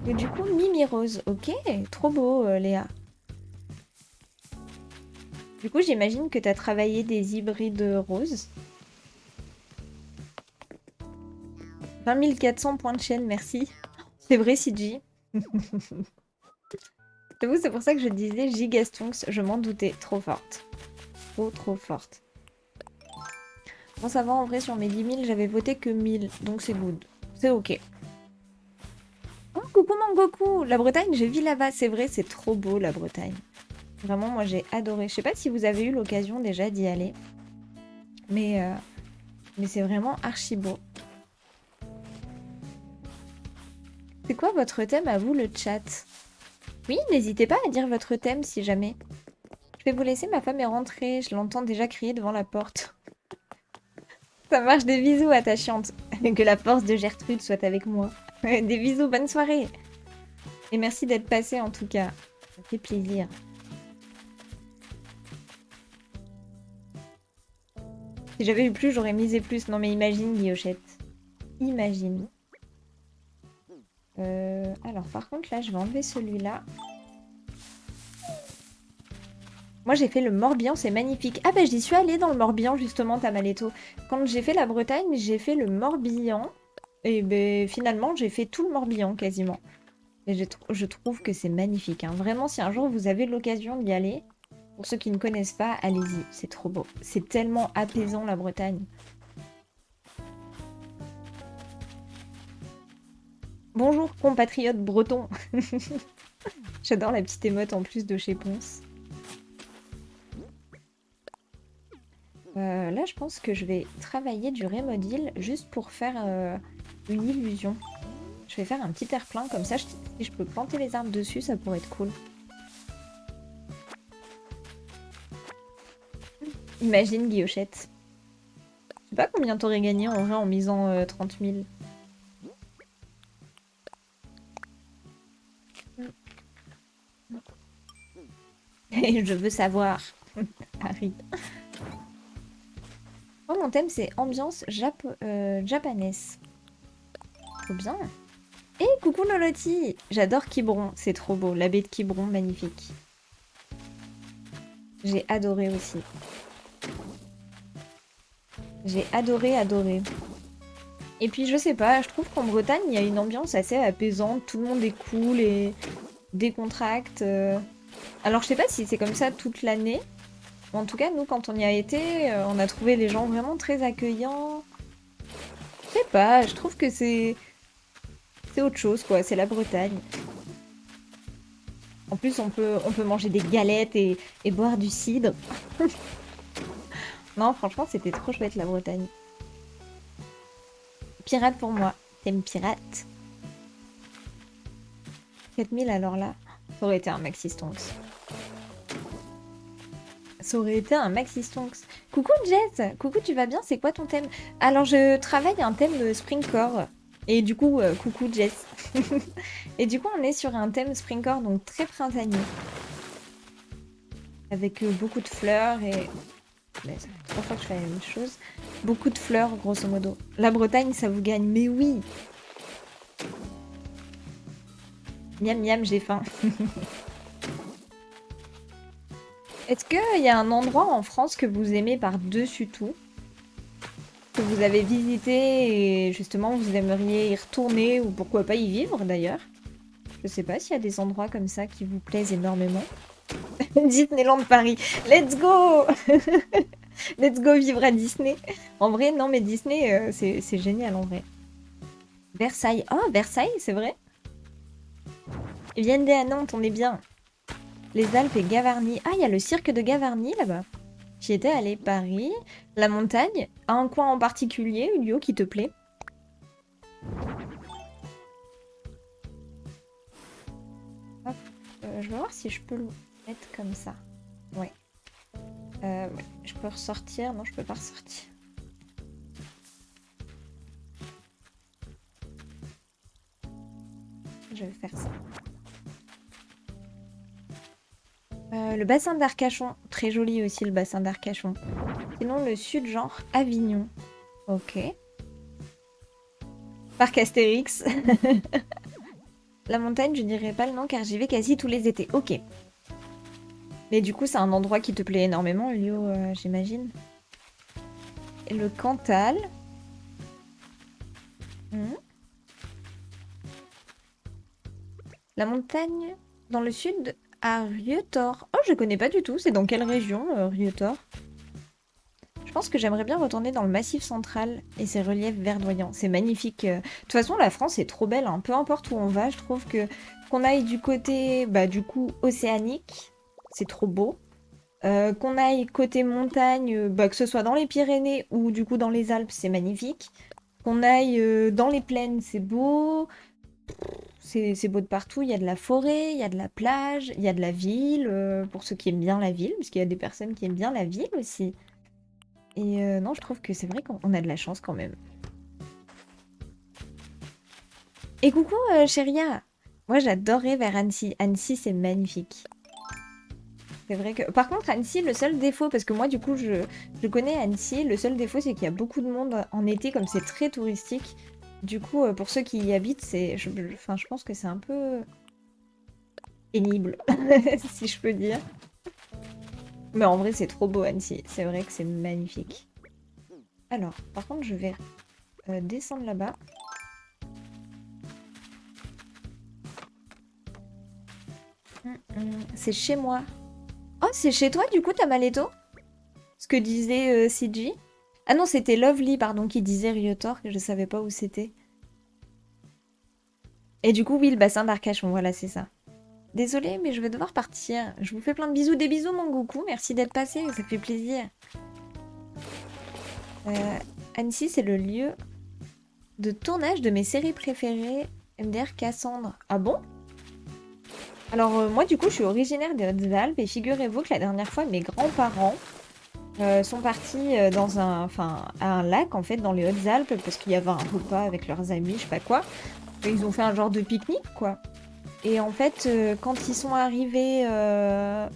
Et du coup, Mimi Rose. Ok, trop beau, Léa. Du coup, j'imagine que tu as travaillé des hybrides roses. 20 400 points de chaîne, merci. C'est vrai, CG. J'avoue, c'est pour ça que je disais Gigastonks, je m'en doutais. Trop forte. Trop, trop forte. Bon, ça va, en vrai, sur mes 10 000, j'avais voté que 1000, donc c'est good. C'est ok. Oh, coucou Mangoku! La Bretagne, j'ai vu là-bas. C'est vrai, c'est trop beau, la Bretagne. Vraiment, moi, j'ai adoré. Je sais pas si vous avez eu l'occasion déjà d'y aller. Mais c'est vraiment archi beau. C'est quoi votre thème à vous, le chat? Oui, n'hésitez pas à dire votre thème si jamais. Je vais vous laisser, ma femme est rentrée. Je l'entends déjà crier devant la porte. Ça marche, des bisous, attachante. Que la force de Gertrude soit avec moi. Des bisous, bonne soirée. Et merci d'être passé en tout cas. Ça fait plaisir. Si j'avais eu plus, j'aurais misé plus. Non mais imagine, Guillochette. Imagine. Alors par contre, là, je vais enlever celui-là. Moi, j'ai fait le Morbihan, c'est magnifique. Ah bah j'y suis allée dans le Morbihan, justement, Tamaletto. Quand j'ai fait la Bretagne, j'ai fait le Morbihan. Et ben finalement, j'ai fait tout le Morbihan, quasiment. Et je trouve que c'est magnifique, hein. Vraiment, si un jour vous avez l'occasion d'y aller, pour ceux qui ne connaissent pas, allez-y, c'est trop beau. C'est tellement apaisant, la Bretagne. Bonjour, compatriotes bretons. J'adore la petite émote en plus de chez Ponce. Là, je pense que je vais travailler du remodil juste pour faire une illusion. Je vais faire un petit terre-plein, comme ça, si je peux planter les arbres dessus, ça pourrait être cool. Imagine, Guillochette. Je sais pas combien t'aurais gagné en vrai en misant 30 000. Et je veux savoir. Harry. Oh, mon thème, c'est ambiance japanaise. Trop bien. Et coucou Nolotti. J'adore Quiberon, c'est trop beau. La baie de Quiberon, magnifique. J'ai adoré aussi. J'ai adoré, adoré. Et puis, je sais pas, je trouve qu'en Bretagne, il y a une ambiance assez apaisante. Tout le monde est cool et décontracte. Alors, je sais pas si c'est comme ça toute l'année. En tout cas, nous, quand on y a été, on a trouvé les gens vraiment très accueillants. Je sais pas, je trouve que c'est autre chose, quoi. C'est la Bretagne. En plus, on peut manger des galettes et boire du cidre. Non, franchement, c'était trop chouette, la Bretagne. Pirate pour moi. Thème pirate. 4000 alors là, ça aurait été un maxi stonks. Ça aurait été un maxi stonks. Coucou Jess, coucou, tu vas bien? C'est quoi ton thème? Alors je travaille un thème Springcore. Et du coup, coucou Jess. Et du coup, on est sur un thème Springcore, donc très printanier. Avec beaucoup de fleurs et... Mais ça fait 3 fois que je fais la même chose. Beaucoup de fleurs, grosso modo. La Bretagne, ça vous gagne, mais oui! Miam miam, j'ai faim. Est-ce qu'il y a un endroit en France que vous aimez par-dessus tout? Que vous avez visité et justement vous aimeriez y retourner ou pourquoi pas y vivre d'ailleurs? Je sais pas s'il y a des endroits comme ça qui vous plaisent énormément. Disneyland Paris, let's go! Let's go vivre à Disney. En vrai, non mais Disney, c'est génial en vrai. Versailles, oh Versailles, c'est vrai? Ils viennent à Nantes, on est bien. Les Alpes et Gavarnie. Ah, il y a le cirque de Gavarnie là-bas. J'y étais allée. Paris, la montagne, un coin en particulier, un lieu qui te plaît. Hop, je vais voir si je peux le mettre comme ça. Ouais. Ouais. Je peux ressortir. Non, je peux pas ressortir. Je vais faire ça. Le bassin d'Arcachon. Très joli aussi le bassin d'Arcachon. Sinon, le sud, genre Avignon. Ok. Parc Astérix. La montagne, je dirais pas le nom car j'y vais quasi tous les étés. Ok. Mais du coup, c'est un endroit qui te plaît énormément, Ulio, j'imagine. Et le Cantal. La montagne dans le sud à Rietor. Oh, je connais pas du tout. C'est dans quelle région, Rietor? Je pense que j'aimerais bien retourner dans le Massif central et ses reliefs verdoyants. C'est magnifique. De toute façon, la France est trop belle, hein. Peu importe où on va, je trouve que qu'on aille du côté, bah, du coup, océanique, c'est trop beau. Qu'on aille côté montagne, bah, que ce soit dans les Pyrénées ou du coup dans les Alpes, c'est magnifique. Qu'on aille dans les plaines, c'est beau. C'est beau de partout. Il y a de la forêt, il y a de la plage, il y a de la ville, pour ceux qui aiment bien la ville, parce qu'il y a des personnes qui aiment bien la ville aussi. Et non, je trouve que c'est vrai qu'on a de la chance quand même. Et coucou, Chéria! Moi, j'adorais vers Annecy. Annecy, c'est magnifique. C'est vrai que... Par contre, Annecy, le seul défaut, parce que moi, du coup, je connais Annecy, le seul défaut, c'est qu'il y a beaucoup de monde en été, comme c'est très touristique. Du coup, pour ceux qui y habitent, c'est... Enfin, je pense que c'est un peu pénible, si je peux dire. Mais en vrai, c'est trop beau, Annecy. C'est vrai que c'est magnifique. Alors, par contre, je vais descendre là-bas. C'est chez moi. Oh, c'est chez toi, du coup, ta Maletto? Ce que disait CG. Ah non, c'était Lovely, pardon, qui disait Riotor, que je savais pas où c'était. Et du coup, oui, le bassin d'Arcachon, voilà, c'est ça. Désolée, mais je vais devoir partir. Je vous fais plein de bisous. Des bisous, mon Goku. Merci d'être passé, ça fait plaisir. Annecy, c'est le lieu de tournage de mes séries préférées, MDR Cassandre. Ah bon? Alors, moi, du coup, je suis originaire des Hautes-Alpes et figurez-vous que la dernière fois, mes grands-parents sont partis dans à un lac, en fait, dans les Hautes-Alpes, parce qu'il y avait un repas avec leurs amis, je sais pas quoi. Et ils ont fait un genre de pique-nique, quoi. Et en fait, quand ils sont arrivés à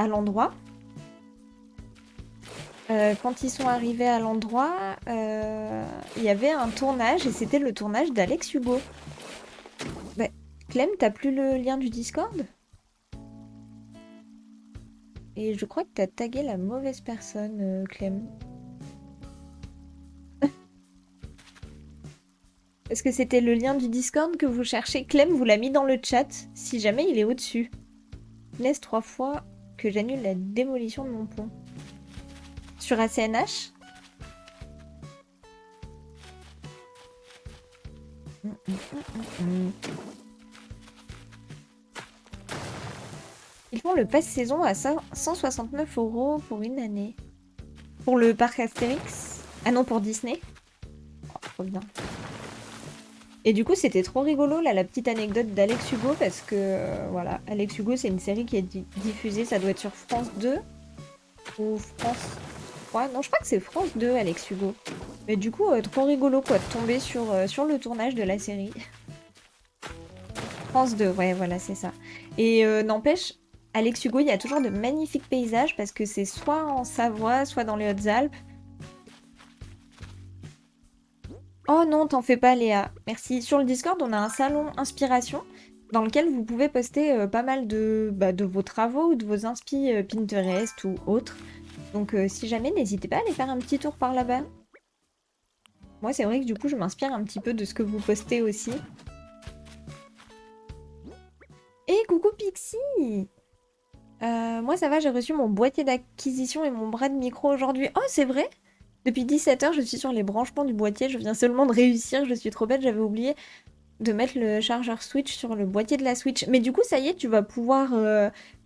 l'endroit, il y avait un tournage, et c'était le tournage d'Alex Hugo. Bah, Clem, t'as plus le lien du Discord? Et je crois que t'as tagué la mauvaise personne, Clem. Est-ce que c'était le lien du Discord que vous cherchez? Clem vous l'a mis dans le chat, si jamais il est au-dessus. Laisse 3 fois que j'annule la démolition de mon pont. Sur ACNH? Ils font le pass saison à 169 € pour une année. Pour le parc Astérix? Ah non, pour Disney? Oh, trop bien. Et du coup, c'était trop rigolo, là, la petite anecdote d'Alex Hugo, parce que, voilà, Alex Hugo, c'est une série qui est diffusée, ça doit être sur France 2 ou France 3. Non, je crois que c'est France 2, Alex Hugo. Mais du coup, trop rigolo, quoi, de tomber sur le tournage de la série. France 2, ouais, voilà, c'est ça. Et n'empêche, Alex Hugo, il y a toujours de magnifiques paysages, parce que c'est soit en Savoie, soit dans les Hautes-Alpes. Oh non, t'en fais pas, Léa. Merci. Sur le Discord, on a un salon inspiration dans lequel vous pouvez poster pas mal de vos travaux ou de vos inspi Pinterest ou autres. Donc si jamais, n'hésitez pas à aller faire un petit tour par là-bas. Moi, c'est vrai que du coup, je m'inspire un petit peu de ce que vous postez aussi. Et coucou Pixie! Moi, ça va, j'ai reçu mon boîtier d'acquisition et mon bras de micro aujourd'hui. Oh, c'est vrai? Depuis 17 h, je suis sur les branchements du boîtier. Je viens seulement de réussir. Je suis trop bête, j'avais oublié de mettre le chargeur Switch sur le boîtier de la Switch. Mais du coup, ça y est, tu vas pouvoir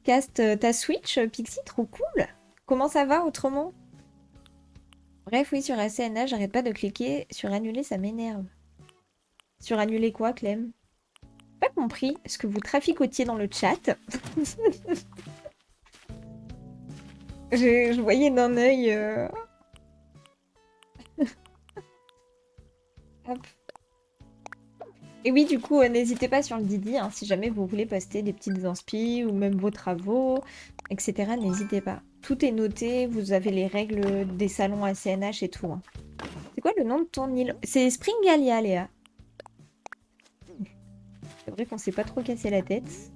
cast ta Switch, Pixie, trop cool. Comment ça va autrement? Bref, oui, sur ACNA, j'arrête pas de cliquer. Sur annuler, ça m'énerve. Sur annuler quoi, Clem? Pas compris ce que vous traficotiez dans le chat. Je voyais d'un œil... Hop. Et oui, du coup, n'hésitez pas sur le Didi, hein, si jamais vous voulez poster des petites inspi ou même vos travaux, etc. N'hésitez pas. Tout est noté, vous avez les règles des salons ACNH et tout, hein. C'est quoi le nom de ton île? C'est Springalia, Léa. C'est vrai qu'on s'est pas trop cassé la tête.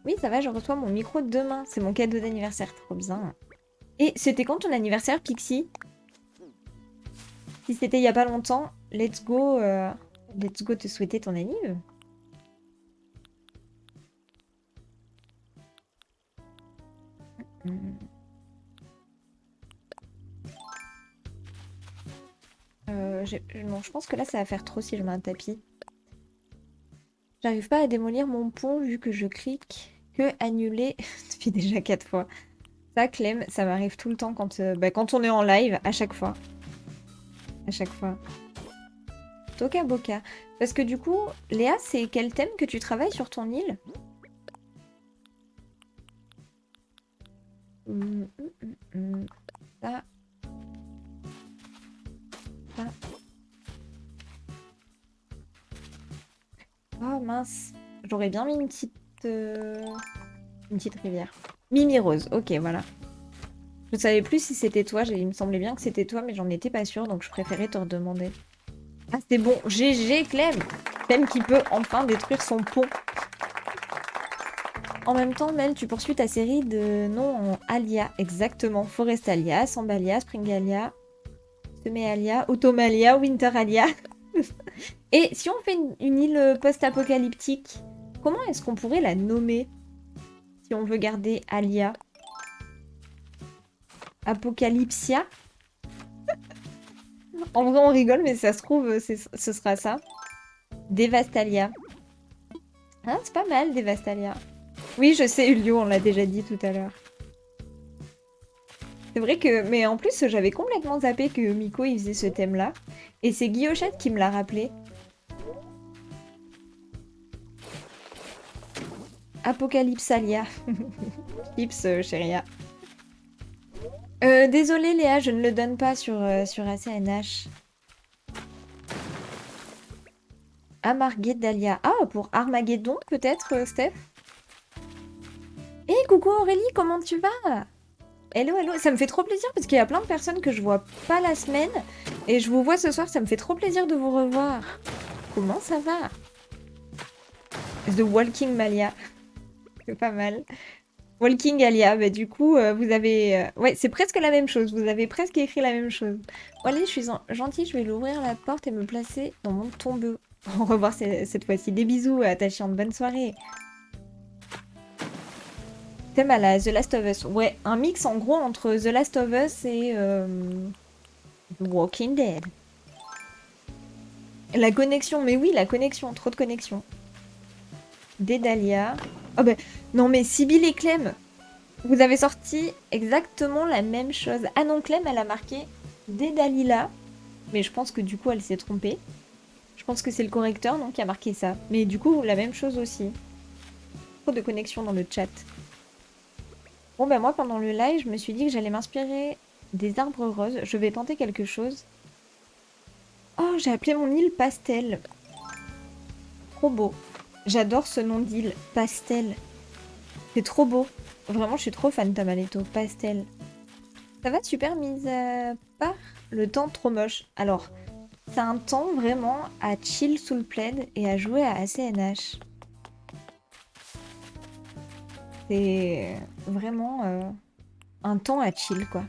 Oui, ça va, je reçois mon micro demain. C'est mon cadeau d'anniversaire, trop bien. Et c'était quand ton anniversaire, Pixie? Si c'était il y a pas longtemps, let's go te souhaiter ton anniv. Hmm. Non, je pense que là, ça va faire trop si je mets un tapis. J'arrive pas à démolir mon pont vu que je clique que annuler depuis déjà 4 fois. Ça, Clem, ça m'arrive tout le temps quand on est en live, à chaque fois. À chaque fois. Toka Boka. Parce que du coup, Léa, c'est quel thème que tu travailles sur ton île? Ça, ça. Oh mince. J'aurais bien mis une petite rivière. Mimi Rose, ok, voilà. Je savais plus si c'était toi, il me semblait bien que c'était toi, mais j'en étais pas sûre, donc je préférais te redemander. Ah, c'est bon, GG Clem! Clem qui peut enfin détruire son pont. En même temps, Mel, tu poursuis ta série de noms en Alia, exactement. Forestalia, Sambalia, Springalia, Semealia, Automalia, Winteralia. Et si on fait une île post-apocalyptique, comment est-ce qu'on pourrait la nommer si on veut garder Alia? Apocalypsia? En vrai, on rigole, mais ça se trouve, ce sera ça. Devastalia. Hein, c'est pas mal, Devastalia. Oui, je sais, Ulio, on l'a déjà dit tout à l'heure. C'est vrai que... Mais en plus, j'avais complètement zappé que Miko, il faisait ce thème-là. Et c'est Guillochette qui me l'a rappelé. Apocalypsalia. Chips, chéria. Désolée, Léa, je ne le donne pas sur ACNH. Amarguedalia. Ah, pour Armageddon, peut-être, Steph? Hé, coucou Aurélie, comment tu vas? Hello, hello. Ça me fait trop plaisir parce qu'il y a plein de personnes que je vois pas la semaine. Et je vous vois ce soir, ça me fait trop plaisir de vous revoir. Comment ça va? The Walking Malia. C'est pas mal. Walking Alia, bah du coup, vous avez... Ouais, c'est presque la même chose. Vous avez presque écrit la même chose. Bon, allez, je suis gentille, je vais l'ouvrir la porte et me placer dans mon tombeau. Au revoir cette fois-ci. Des bisous à ta chiante. Bonne soirée. Thème à la The Last of Us. Ouais, un mix en gros entre The Last of Us et The Walking Dead. La connexion, mais oui, la connexion. Trop de connexion. Dédalia. Oh ben, non mais Sibyl et Clem, vous avez sorti exactement la même chose. Ah non, Clem, elle a marqué Dédalila. Mais je pense que du coup, elle s'est trompée. Je pense que c'est le correcteur donc qui a marqué ça. Mais du coup, la même chose aussi. Trop de connexion dans le chat. Bon ben moi, pendant le live, je me suis dit que j'allais m'inspirer des arbres roses. Je vais tenter quelque chose. Oh, j'ai appelé mon île Pastel. Trop beau. J'adore ce nom d'île, Pastel. C'est trop beau. Vraiment, je suis trop fan Tamaleto. Pastel. Ça va super, mise à part le temps trop moche. Alors, c'est un temps vraiment à chill sous le plaid et à jouer à ACNH. C'est vraiment un temps à chill, quoi.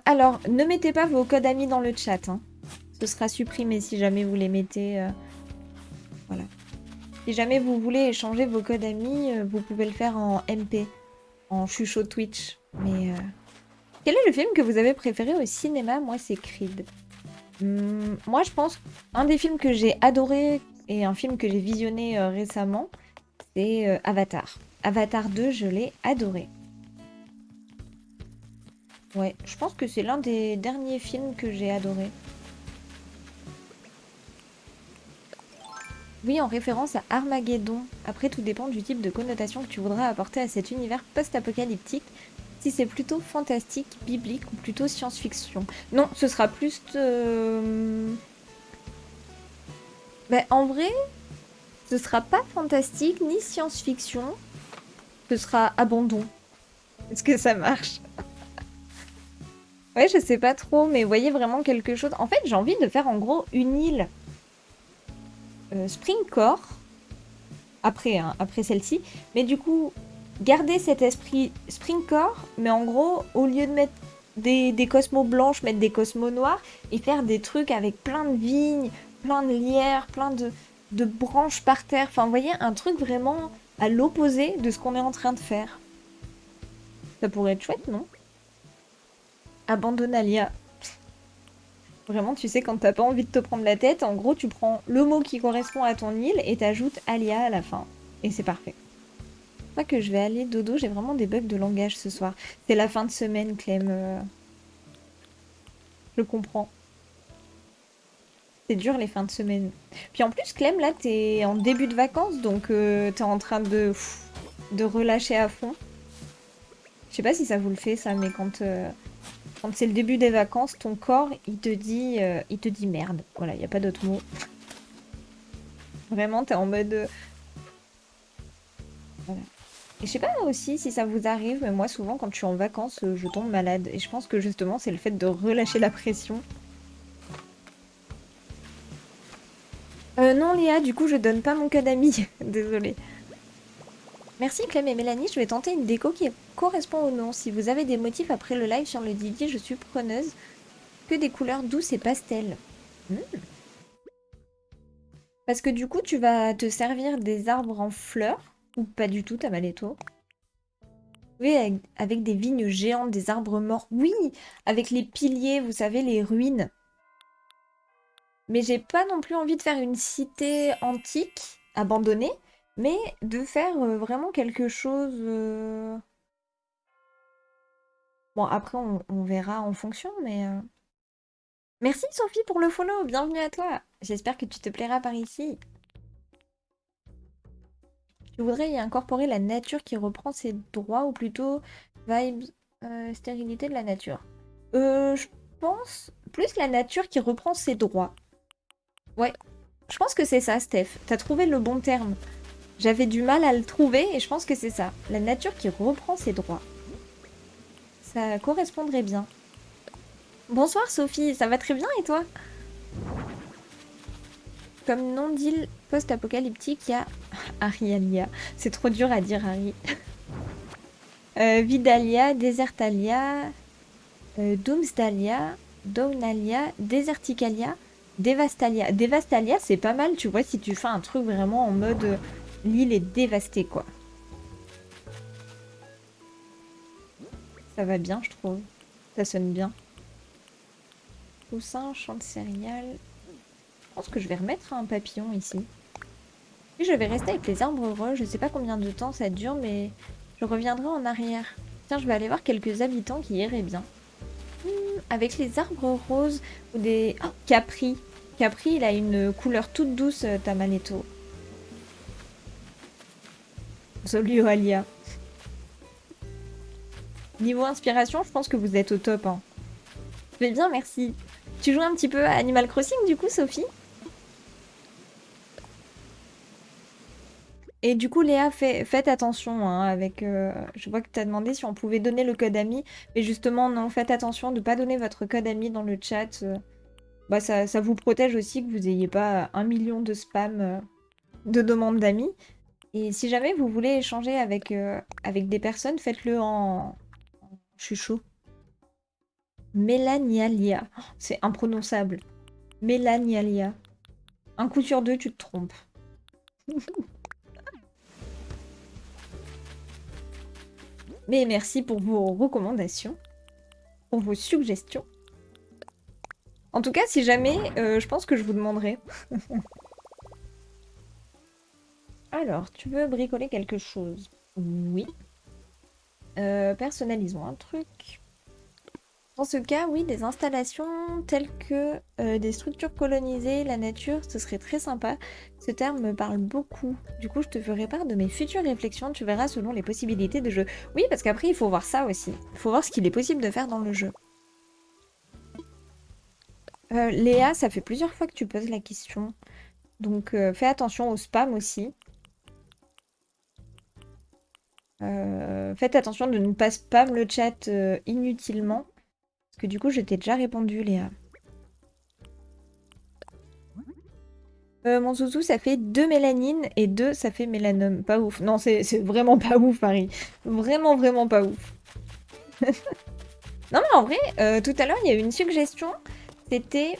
Alors, ne mettez pas vos codes amis dans le chat. Hein. Ce sera supprimé si jamais vous les mettez. Voilà. Si jamais vous voulez échanger vos codes amis, vous pouvez le faire en MP, en chuchot Twitch. Mais quel est le film que vous avez préféré au cinéma? Moi, c'est Creed. Moi, je pense un des films que j'ai adoré et un film que j'ai visionné récemment, c'est Avatar. Avatar 2, je l'ai adoré. Ouais, je pense que c'est l'un des derniers films que j'ai adoré. Oui, en référence à Armageddon. Après, tout dépend du type de connotation que tu voudras apporter à cet univers post-apocalyptique. Si c'est plutôt fantastique, biblique ou plutôt science-fiction. Non, ce sera plus... Bah, en vrai, ce sera pas fantastique ni science-fiction. Ce sera abandon. Est-ce que ça marche? Ouais, je sais pas trop, mais voyez vraiment quelque chose. En fait, j'ai envie de faire en gros une île Springcore après, hein, après celle-ci. Mais du coup, garder cet esprit Springcore, mais en gros, au lieu de mettre des cosmos blanches, mettre des cosmos noirs et faire des trucs avec plein de vignes, plein de lierre, plein de branches par terre. Enfin, vous voyez, un truc vraiment à l'opposé de ce qu'on est en train de faire. Ça pourrait être chouette, non? Abandonnalia. Vraiment, tu sais, quand t'as pas envie de te prendre la tête, en gros, tu prends le mot qui correspond à ton île et t'ajoutes alia à la fin. Et c'est parfait. Je crois que je vais aller dodo, j'ai vraiment des bugs de langage ce soir. C'est la fin de semaine, Clem. Je comprends. C'est dur les fins de semaine. Puis en plus, Clem, là, t'es en début de vacances, donc t'es en train de relâcher à fond. Je sais pas si ça vous le fait, ça, mais quand c'est le début des vacances, ton corps, il te dit merde. Voilà, il a pas d'autre mot. Vraiment, t'es en mode... Voilà. Et je sais pas aussi si ça vous arrive, mais moi, souvent, quand je suis en vacances, je tombe malade. Et je pense que justement, c'est le fait de relâcher la pression. Non, Léa, du coup, je donne pas mon code ami. Désolée. Merci Clem et Mélanie, je vais tenter une déco qui correspond au nom. Si vous avez des motifs après le live sur le Didi, je suis preneuse. Que des couleurs douces et pastel. Hmm. Parce que du coup, tu vas te servir des arbres en fleurs. Ou pas du tout, Tamaletto. Oui, avec des vignes géantes, des arbres morts. Oui, avec les piliers, vous savez, les ruines. Mais j'ai pas non plus envie de faire une cité antique, abandonnée, mais de faire vraiment quelque chose... Bon, après, on verra en fonction, mais... Merci Sophie pour le follow, bienvenue à toi. J'espère que tu te plairas par ici. Tu voudrais y incorporer la nature qui reprend ses droits, ou plutôt vibes stérilité de la nature. Je pense plus la nature qui reprend ses droits. Ouais, je pense que c'est ça, Steph. T'as trouvé le bon terme. J'avais du mal à le trouver et je pense que c'est ça. La nature qui reprend ses droits. Ça correspondrait bien. Bonsoir Sophie, ça va très bien et toi? Comme nom d'île post-apocalyptique, il y a Arialia. C'est trop dur à dire, Harry. Vidalia, Desertalia, Doomsdalia, Downalia, Deserticalia, Devastalia. Devastalia, c'est pas mal, tu vois, si tu fais un truc vraiment en mode l'île est dévastée, quoi. Ça va bien, je trouve. Ça sonne bien. Poussin, champ de céréales. Je pense que je vais remettre un papillon ici. Puis je vais rester avec les arbres heureux. Je sais pas combien de temps ça dure, mais je reviendrai en arrière. Tiens, je vais aller voir quelques habitants qui iraient bien. Avec les arbres roses ou des... Oh, Capri. Capri, il a une couleur toute douce, Tamaletto. Salut Alia. Niveau inspiration, je pense que vous êtes au top. Hein. Je vais bien, merci. Tu joues un petit peu à Animal Crossing du coup, Sophie? Et du coup, Léa, faites attention hein, avec... je vois que tu as demandé si on pouvait donner le code ami. Mais justement, non, faites attention de ne pas donner votre code ami dans le chat. Bah, ça vous protège aussi que vous n'ayez pas 1 million de spam de demandes d'amis. Et si jamais vous voulez échanger avec des personnes, faites-le en... Je suis chaud. Mélanialia. Oh, c'est imprononçable. Mélanialia. Un coup sur deux, tu te trompes. Mais merci pour vos recommandations, pour vos suggestions. En tout cas, si jamais, je pense que je vous demanderai. Alors, tu veux bricoler quelque chose? Oui. Personnalisons un truc. Dans ce cas, oui, des installations telles que des structures colonisées, la nature, ce serait très sympa. Ce terme me parle beaucoup. Du coup, je te ferai part de mes futures réflexions. Tu verras selon les possibilités de jeu. Oui, parce qu'après, il faut voir ça aussi. Il faut voir ce qu'il est possible de faire dans le jeu. Léa, ça fait plusieurs fois que tu poses la question. Donc, fais attention au spam aussi. Faites attention de ne pas spam le chat inutilement. Parce que du coup, je t'ai déjà répondu, Léa. Mon zouzou, ça fait 2 mélanines et 2, ça fait mélanome. Pas ouf. Non, c'est vraiment pas ouf, Harry. Vraiment, vraiment pas ouf. Non, mais en vrai, tout à l'heure, il y a eu une suggestion. C'était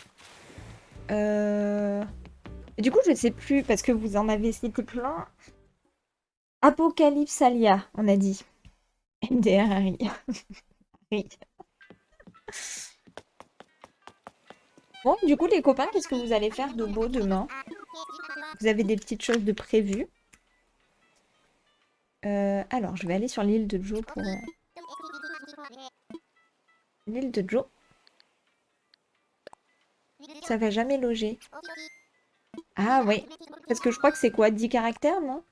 Et du coup, je sais plus, parce que vous en avez cité plein. Apocalypsalia, on a dit. MDR. Oui. Bon, du coup, les copains, qu'est-ce que vous allez faire de beau demain? Vous avez des petites choses de prévues? Alors, je vais aller sur l'île de Joe pour... L'île de Joe. Ça va jamais loger. Ah oui. Parce que je crois que c'est quoi? 10 caractères, non?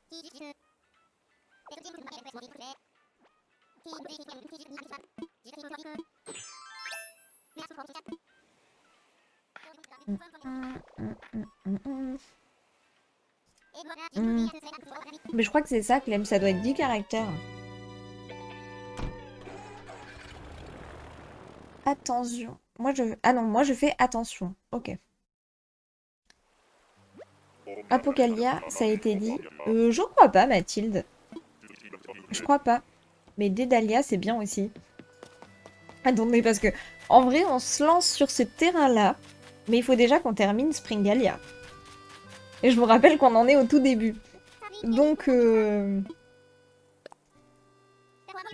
Mais je crois que c'est ça, Clem. Ça doit être 10 caractères. Attention. Moi, je... Ah non, moi, je fais attention. Ok. Apocalia, ça a été dit. Je crois pas, Mathilde. Je crois pas. Mais Dédalia, c'est bien aussi. Attendez, parce que en vrai, on se lance sur ce terrain-là, mais il faut déjà qu'on termine Springalia. Et je vous rappelle qu'on en est au tout début. Donc, ne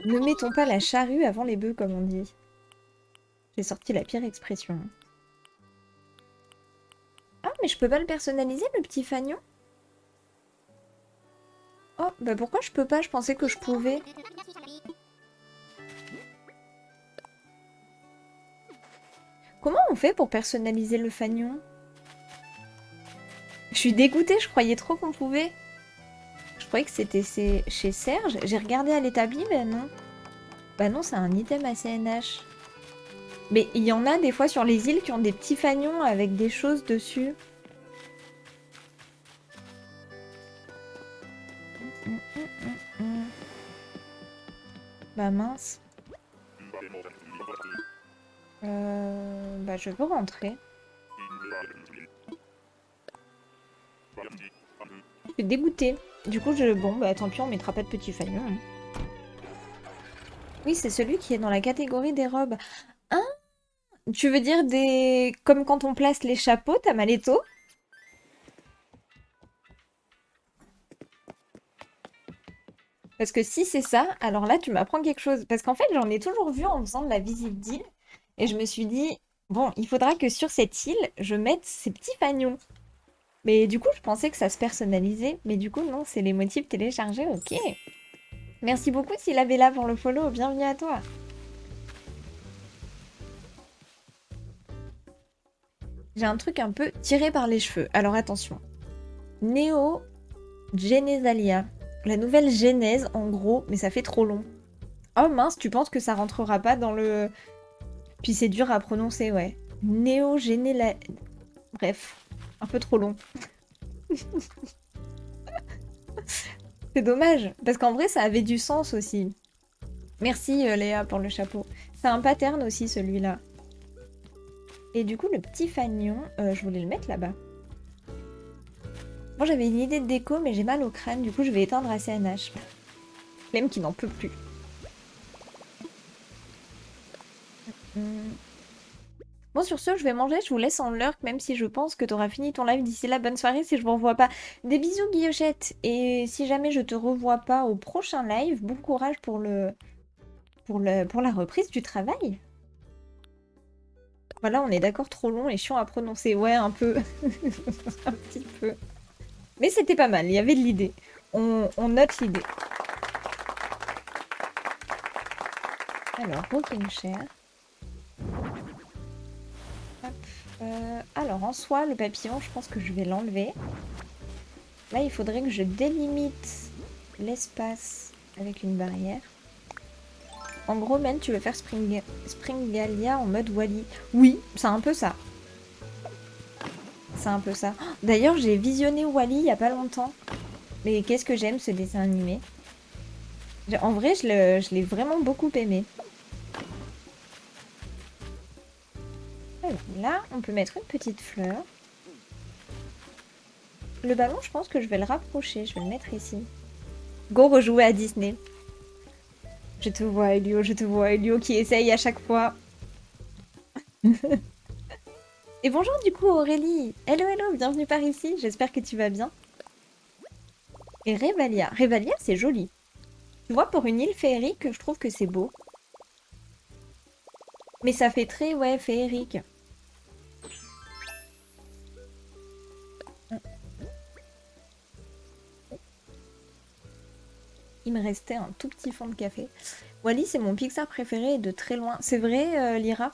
mettons pas la charrue avant les bœufs, comme on dit. J'ai sorti la pire expression. Ah, mais je peux pas le personnaliser, le petit fagnon? Oh, bah pourquoi je peux pas? Je pensais que je pouvais. Comment on fait pour personnaliser le fagnon? Je suis dégoûtée, je croyais trop qu'on pouvait. Je croyais que c'était chez Serge. J'ai regardé à l'établi, mais non. Bah non, c'est un item à CNH. Mais il y en a des fois sur les îles qui ont des petits fagnons avec des choses dessus. Bah mince. Bah je veux rentrer. Je suis dégoûtée. Du coup, bon, bah tant pis, on mettra pas de petits fagnons. Hein. Oui, c'est celui qui est dans la catégorie des robes. Hein? Tu veux dire des... Comme quand on place les chapeaux, t'as Maletto? Parce que si c'est ça, alors là, tu m'apprends quelque chose. Parce qu'en fait, j'en ai toujours vu en faisant de la visite d'île. Et je me suis dit, bon, il faudra que sur cette île, je mette ces petits fagnons. Mais du coup, je pensais que ça se personnalisait. Mais du coup, non, c'est les motifs téléchargés, ok. Merci beaucoup, Syllabella, pour le follow. Bienvenue à toi. J'ai un truc un peu tiré par les cheveux. Alors attention. Néo Genesalia. La nouvelle genèse, en gros, mais ça fait trop long. Oh mince, tu penses que ça rentrera pas dans le... Puis c'est dur à prononcer, ouais. Néo Genela... Bref, un peu trop long. C'est dommage, parce qu'en vrai, ça avait du sens aussi. Merci Léa pour le chapeau. C'est un pattern aussi, celui-là. Et du coup, le petit fagnon, je voulais le mettre là-bas. Bon, j'avais une idée de déco, mais j'ai mal au crâne, du coup, je vais éteindre à CNH. Flemme qui n'en peut plus. Bon, sur ce, je vais manger, je vous laisse en lurk, même si je pense que t'auras fini ton live d'ici là. Bonne soirée si je vous revois pas. Des bisous, Guillochette. Et si jamais je te revois pas au prochain live, bon courage pour la reprise du travail. Voilà, on est d'accord, trop long et chiant à prononcer. Ouais, un peu. Un petit peu. Mais c'était pas mal, il y avait de l'idée. On note l'idée. Alors, rocking chair. Alors, en soi, le papillon, je pense que je vais l'enlever. Là, il faudrait que je délimite l'espace avec une barrière. En gros, Man, tu veux faire Springalia en mode Wally. Oui, c'est un peu ça. C'est un peu ça. D'ailleurs, j'ai visionné Wally il y a pas longtemps. Mais qu'est-ce que j'aime ce dessin animé. En vrai, je l'ai vraiment beaucoup aimé. Alors, là, on peut mettre une petite fleur. Le ballon, je pense que je vais le rapprocher. Je vais le mettre ici. Go rejouer à Disney. Je te vois, Elio, je te vois. Elio qui essaye à chaque fois. Et bonjour du coup Aurélie. Hello hello, bienvenue par ici, j'espère que tu vas bien. Et Revalia. Revalia c'est joli. Tu vois, pour une île féerique, je trouve que c'est beau. Mais ça fait très, ouais, féerique. Il me restait un tout petit fond de café. Wally, c'est mon Pixar préféré de très loin. C'est vrai, Lyra?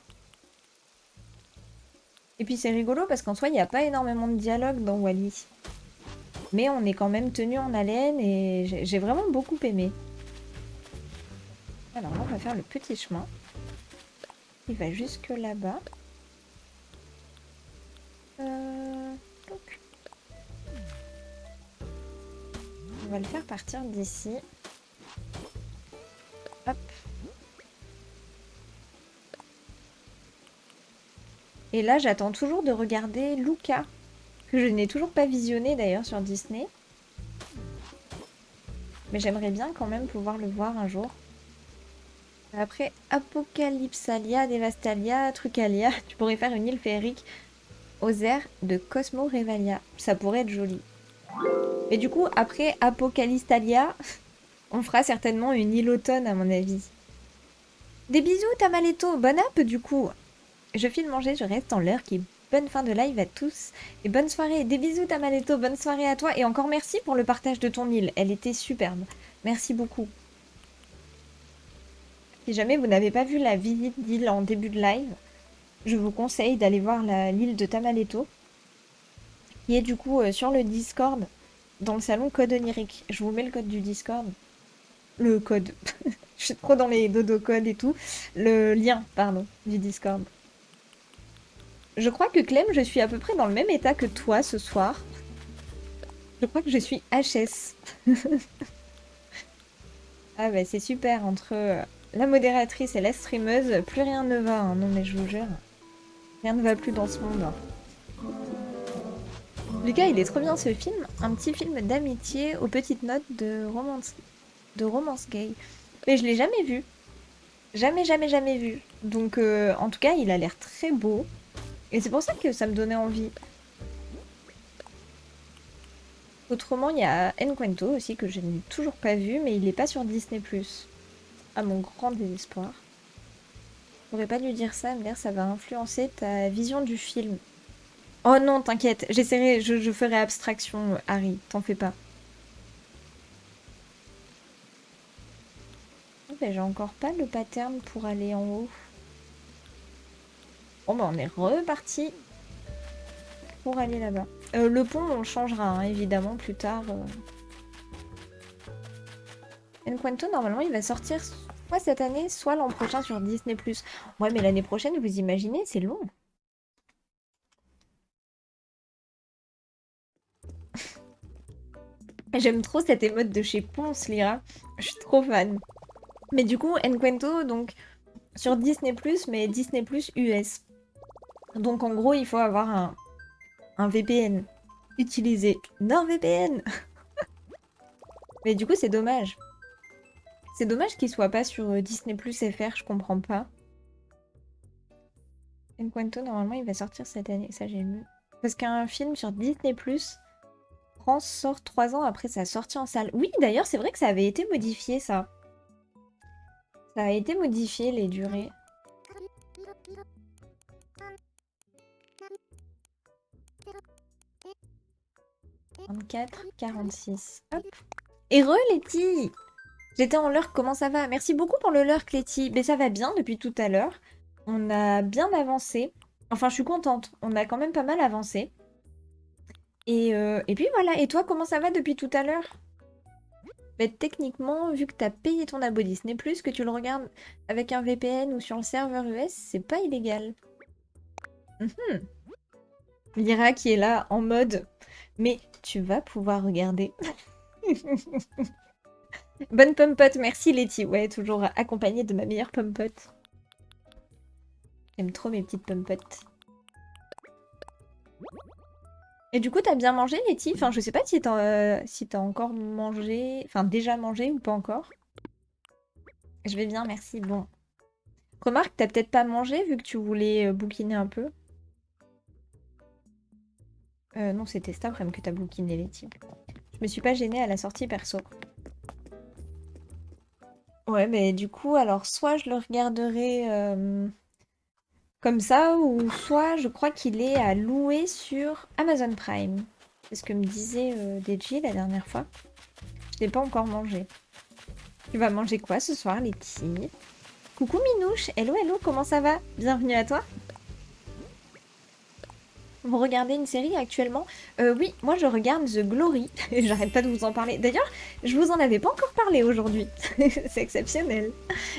Et puis c'est rigolo parce qu'en soi, il n'y a pas énormément de dialogue dans Wally. Mais on est quand même tenu en haleine et j'ai vraiment beaucoup aimé. Alors là, on va faire le petit chemin. Il va jusque là-bas. Donc, on va le faire partir d'ici. Hop. Et là, j'attends toujours de regarder Luca, que je n'ai toujours pas visionné d'ailleurs sur Disney. Mais j'aimerais bien quand même pouvoir le voir un jour. Après Apocalypsalia, Devastalia, Trucalia, tu pourrais faire une île féerique aux airs de Cosmo Revalia. Ça pourrait être joli. Et du coup, après Apocalypsalia, on fera certainement une île automne à mon avis. Des bisous Tamaletto, bon app du coup. Je file manger, je reste en l'heure qui est bonne fin de live à tous. Et bonne soirée, des bisous Tamaletto, bonne soirée à toi. Et encore merci pour le partage de ton île, elle était superbe. Merci beaucoup. Si jamais vous n'avez pas vu la visite d'île en début de live, je vous conseille d'aller voir l'île de Tamaletto, qui est du coup sur le Discord, dans le salon Code Onirique. Je vous mets le code du Discord. Le code. Je suis trop dans les dodo codes et tout. Le lien, pardon, du Discord. Je crois que Clem, je suis à peu près dans le même état que toi ce soir. Je crois que je suis HS. Ah bah c'est super, entre la modératrice et la streameuse, plus rien ne va, hein. Non mais je vous jure. Rien ne va plus dans ce monde, hein. Lucas, il est trop bien ce film. Un petit film d'amitié aux petites notes de romance gay. Mais je l'ai jamais vu. Jamais, jamais, jamais vu. Donc en tout cas, il a l'air très beau. Et c'est pour ça que ça me donnait envie. Autrement, il y a Enquanto aussi, que je n'ai toujours pas vu, mais il n'est pas sur Disney+. À mon grand désespoir. J'aurais pas dû dire ça, mais ça va influencer ta vision du film. Oh non, t'inquiète, j'essaierai, je ferai abstraction, Harry, t'en fais pas. Oh, ben, j'ai encore pas le pattern pour aller en haut. Bon, ben, on est reparti pour aller là-bas. Le pont, on le changera, hein, évidemment, plus tard. Enquanto, normalement, il va sortir soit cette année, soit l'an prochain sur Disney+. Ouais, mais l'année prochaine, vous imaginez, c'est long. J'aime trop cette émote de chez Ponce, Lyra. Je suis trop fan. Mais du coup, Enquanto, donc, sur Disney+, mais Disney+, US. Donc, en gros, il faut avoir un VPN. Utiliser NordVPN. Mais du coup, c'est dommage. C'est dommage qu'il soit pas sur Disney+ FR, je comprends pas. Enquanto, normalement, il va sortir cette année. Ça, j'ai lu. Parce qu'un film sur Disney+, France sort 3 ans après sa sortie en salle. Oui, d'ailleurs, c'est vrai que ça avait été modifié, ça. Ça a été modifié, les durées. 24, 46. Hop. Et Letty! J'étais en lurk, comment ça va? Merci beaucoup pour le lurk, Letty. Mais ça va bien depuis tout à l'heure. On a bien avancé. Enfin, je suis contente. On a quand même pas mal avancé. Et puis voilà. Et toi, comment ça va depuis tout à l'heure? Bah, techniquement, vu que t'as payé ton abo Disney+, que tu le regardes avec un VPN ou sur le serveur US, c'est pas illégal. Mhm. Lyra qui est là en mode mais tu vas pouvoir regarder. Bonne pompote, merci Letty. Ouais, toujours accompagnée de ma meilleure pompote. J'aime trop mes petites pompotes. Et du coup, t'as bien mangé Letty? Enfin, je sais pas si t'as encore mangé, enfin déjà mangé ou pas encore. Je vais bien, merci. Bon. Remarque, t'as peut-être pas mangé vu que tu voulais bouquiner un peu. Non, c'était cet après-midi que t'as bouquiné les types. Je me suis pas gênée à la sortie perso. Ouais, mais du coup, alors soit je le regarderai comme ça, ou soit je crois qu'il est à louer sur Amazon Prime. C'est ce que me disait Deji la dernière fois. Je l'ai pas encore mangé. Tu vas manger quoi ce soir, Letty? Coucou Minouche, hello hello, comment ça va? Bienvenue à toi. Vous regardez une série actuellement? Oui, moi je regarde The Glory. J'arrête pas de vous en parler. D'ailleurs, je vous en avais pas encore parlé aujourd'hui. C'est exceptionnel.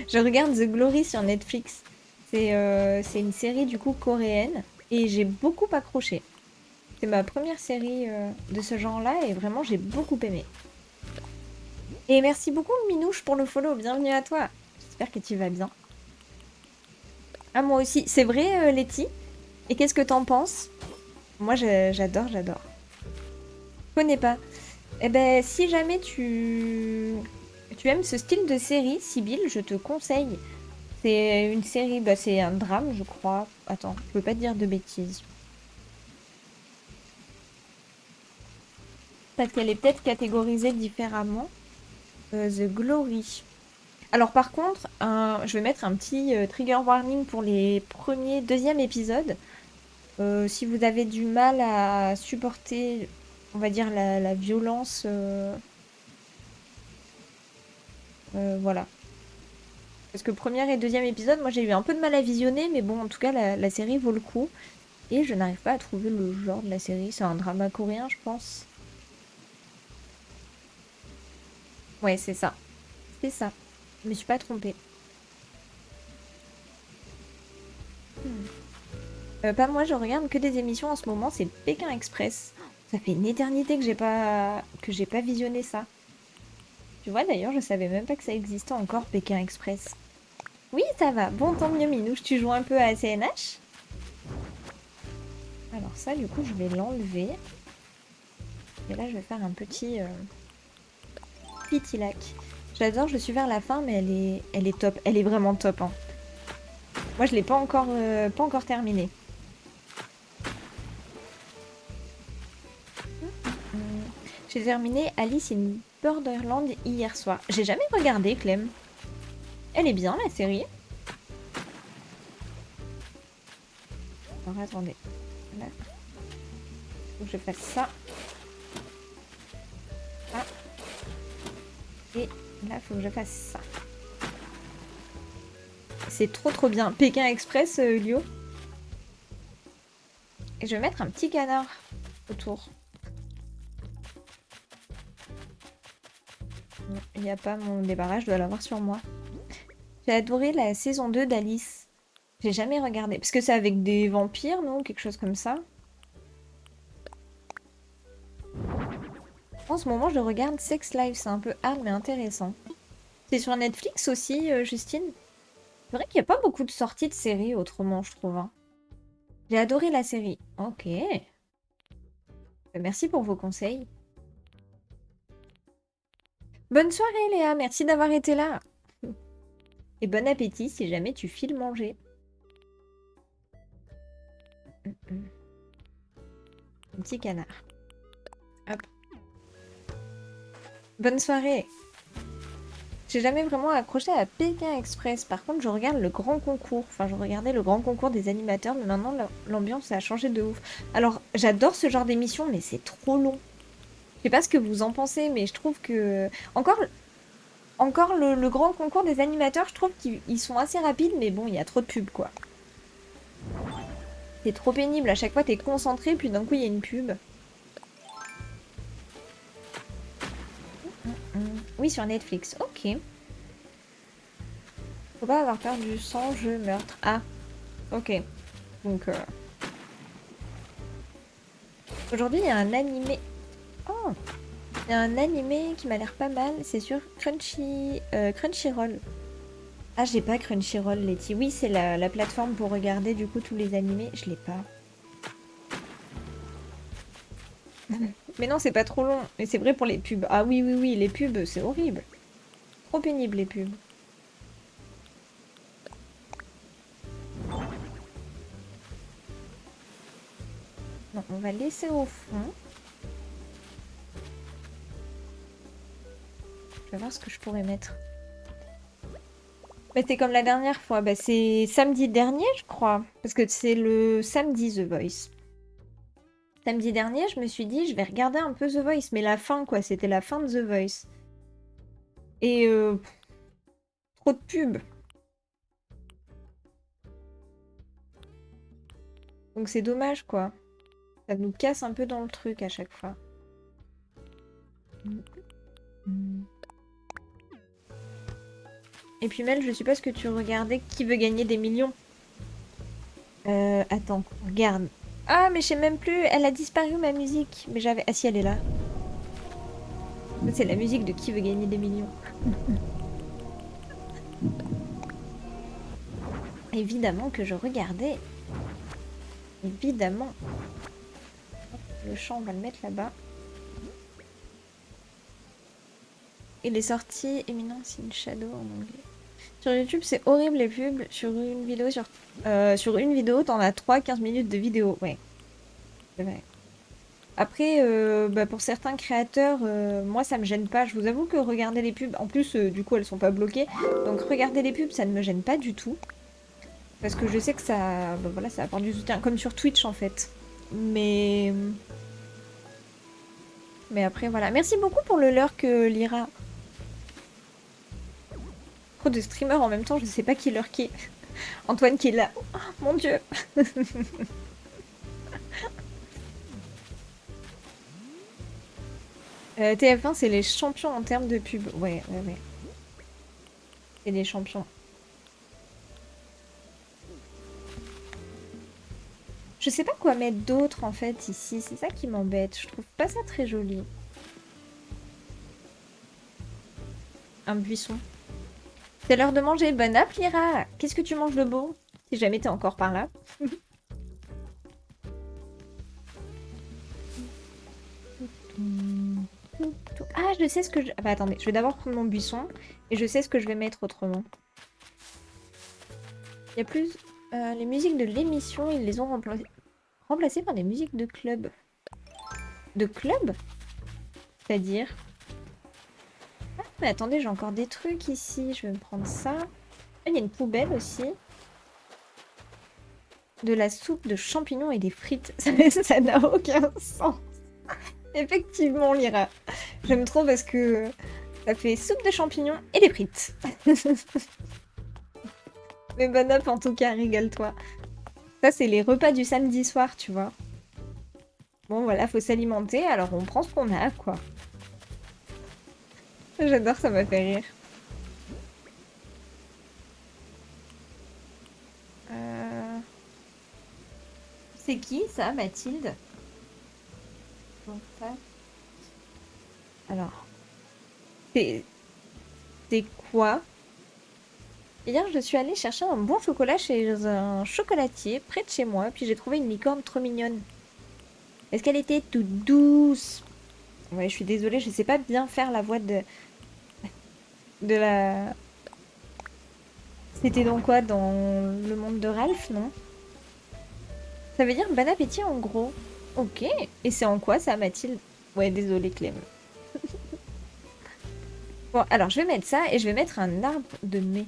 Je regarde The Glory sur Netflix. C'est une série du coup coréenne et j'ai beaucoup accroché. C'est ma première série de ce genre-là et vraiment j'ai beaucoup aimé. Et merci beaucoup Minouche pour le follow. Bienvenue à toi. J'espère que tu vas bien. Ah moi aussi. C'est vrai Letty? Et qu'est-ce que t'en penses? Moi j'adore, j'adore. Je connais pas. Eh ben, si jamais tu aimes ce style de série, Sibyl, je te conseille. C'est une série, bah, c'est un drame, je crois. Attends, je veux pas te dire de bêtises. Parce qu'elle est peut-être catégorisée différemment. The Glory. Alors par contre, je vais mettre un petit trigger warning pour les premiers, deuxième épisodes. Si vous avez du mal à supporter, on va dire, la violence, voilà. Parce que premier et deuxième épisode, moi j'ai eu un peu de mal à visionner, mais bon, en tout cas, la série vaut le coup. Et je n'arrive pas à trouver le genre de la série. C'est un drama coréen, je pense. Ouais, c'est ça. C'est ça. Je me suis pas trompée. Hmm. Pas moi, je regarde que des émissions en ce moment, c'est Pékin Express. Ça fait une éternité que j'ai pas visionné ça. Tu vois, d'ailleurs, je savais même pas que ça existait encore, Pékin Express. Oui, ça va. Bon, tant mieux, Minouche. Tu joues un peu à CNH? Alors ça, du coup, je vais l'enlever. Et là, je vais faire un petit lac. J'adore, je suis vers la fin, mais elle est top. Elle est vraiment top, hein. Moi, je l'ai pas encore terminée. Hum, J'ai terminé Alice in Borderland hier soir. J'ai jamais regardé, Clem. Elle est bien, la série. Alors, attendez. Là, faut que je fasse ça. Ah. Et là, faut que je fasse ça. C'est trop trop bien. Pékin Express, Lio. Et je vais mettre un petit canard autour. Non, il n'y a pas mon débarras, je dois l'avoir sur moi. J'ai adoré la saison 2 d'Alice. J'ai jamais regardé. Parce que c'est avec des vampires, non? Quelque chose comme ça. En ce moment, je regarde Sex Life. C'est un peu hard, mais intéressant. C'est sur Netflix aussi, Justine? C'est vrai qu'il n'y a pas beaucoup de sorties de séries autrement, je trouve, hein. J'ai adoré la série. Ok. Merci pour vos conseils. Bonne soirée, Léa. Merci d'avoir été là. Et bon appétit si jamais tu files manger. Un petit canard. Hop. Bonne soirée. J'ai jamais vraiment accroché à Pékin Express. Par contre, je regarde le grand concours. Enfin, je regardais le grand concours des animateurs, mais maintenant l'ambiance a changé de ouf. Alors, j'adore ce genre d'émission, mais c'est trop long. Je sais pas ce que vous en pensez, mais je trouve que encore le grand concours des animateurs, je trouve qu'ils sont assez rapides, mais bon, il y a trop de pubs, quoi. C'est trop pénible. À chaque fois, t'es concentré, puis d'un coup, il y a une pub. Oui, sur Netflix. Ok. Faut pas avoir peur du sang, jeu, meurtre. Ah, ok. Donc, aujourd'hui, il y a un animé. Oh! Il y a un animé qui m'a l'air pas mal. C'est sur Crunchyroll. Ah, j'ai pas Crunchyroll, Letty. Oui, c'est la plateforme pour regarder du coup tous les animés. Je l'ai pas. Mais non, c'est pas trop long. Mais c'est vrai pour les pubs. Ah oui, oui, oui, les pubs, c'est horrible. Trop pénible, les pubs. Non, on va laisser au fond. Je vais voir ce que je pourrais mettre. Bah, c'est comme la dernière fois. Bah, c'est samedi dernier, je crois. Parce que c'est le samedi The Voice. Samedi dernier, je me suis dit, je vais regarder un peu The Voice. Mais la fin, quoi. C'était la fin de The Voice. Et trop de pubs. Donc c'est dommage, quoi. Ça nous casse un peu dans le truc à chaque fois. Et puis Mel, je suppose que tu regardais Qui veut gagner des millions. Attends, regarde. Ah, mais je sais même plus, elle a disparu ma musique. Mais j'avais... Ah si, elle est là. C'est la musique de Qui veut gagner des millions. Évidemment que je regardais. Évidemment. Le chant, on va le mettre là-bas. Il est sorti Eminence in Shadow en anglais. Sur YouTube, c'est horrible les pubs. Sur une vidéo, sur une vidéo, t'en as 3-15 minutes de vidéo. Ouais, c'est vrai. Après, bah, pour certains créateurs, moi ça me gêne pas. Je vous avoue que regarder les pubs, en plus, du coup, elles sont pas bloquées. Donc regarder les pubs, ça ne me gêne pas du tout. Parce que je sais que ça, bah, voilà, ça apporte du soutien, comme sur Twitch en fait. Mais, mais après, voilà. Merci beaucoup pour le lurk, Lyra. Trop de streamers en même temps, je sais pas qui lurkait. Antoine qui est là. Oh, mon dieu. TF1, c'est les champions en termes de pub. Ouais, ouais, ouais. C'est les champions. Je sais pas quoi mettre d'autre en fait ici. C'est ça qui m'embête. Je trouve pas ça très joli. Un buisson. C'est l'heure de manger. Bonne app, Lyra. Qu'est-ce que tu manges de beau? Si jamais t'es encore par là. Ah, je sais ce que je... Ah, bah, attendez, je vais d'abord prendre mon buisson. Et je sais ce que je vais mettre autrement. Il y a plus... les musiques de l'émission, ils les ont remplacées par des musiques de club. De club? C'est-à-dire... Ah, mais attendez, j'ai encore des trucs ici. Je vais me prendre ça. Ah, il y a une poubelle aussi. De la soupe de champignons et des frites. Ça n'a aucun sens. Effectivement, Lyra. J'aime trop parce que ça fait soupe de champignons et des frites. Mais bonne up en tout cas, régale-toi. Ça, c'est les repas du samedi soir, tu vois. Bon, voilà, faut s'alimenter, alors on prend ce qu'on a, quoi. J'adore, ça m'a fait rire. Euh, C'est qui, ça, Mathilde? Bon, ça. Alors, c'est c'est quoi? Hier, je suis allée chercher un bon chocolat chez un chocolatier près de chez moi, puis j'ai trouvé une licorne trop mignonne. Est-ce qu'elle était toute douce? Ouais, je suis désolée, je sais pas bien faire la voix de la... C'était donc quoi, dans le monde de Ralph, non? Ça veut dire bon appétit en gros. Ok. Et c'est en quoi ça, Mathilde? Ouais, désolée, Clem. Bon, alors je vais mettre ça et je vais mettre un arbre de mai.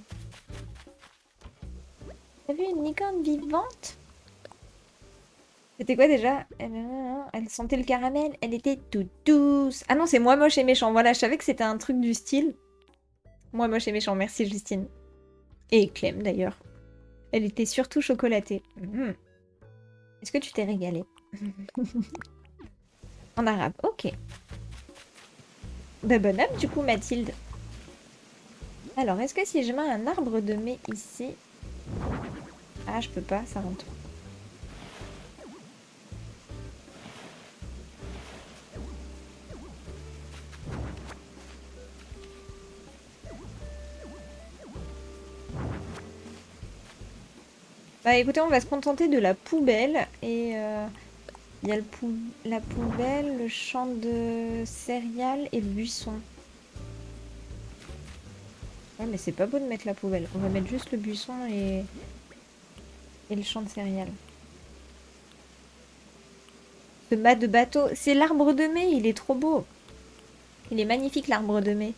T'as vu une licorne vivante? C'était quoi déjà? Elle sentait le caramel, elle était toute douce. Ah non, c'est moi moche et méchant. Voilà, je savais que c'était un truc du style. Moi moche et méchant, merci Justine. Et Clem d'ailleurs. Elle était surtout chocolatée. Est-ce que tu t'es régalée? En arabe, ok. Bah bonne app du coup Mathilde. Alors, est-ce que si je mets un arbre de mai ici... Ah, je peux pas, ça rentre. Bah écoutez, on va se contenter de la poubelle. Et il y a la poubelle, le champ de céréales et le buisson. Ouais, mais c'est pas beau de mettre la poubelle. On va mettre juste le buisson et le champ de céréales. Ce mât de bateau. C'est l'arbre de mai, il est trop beau. Il est magnifique, l'arbre de mai.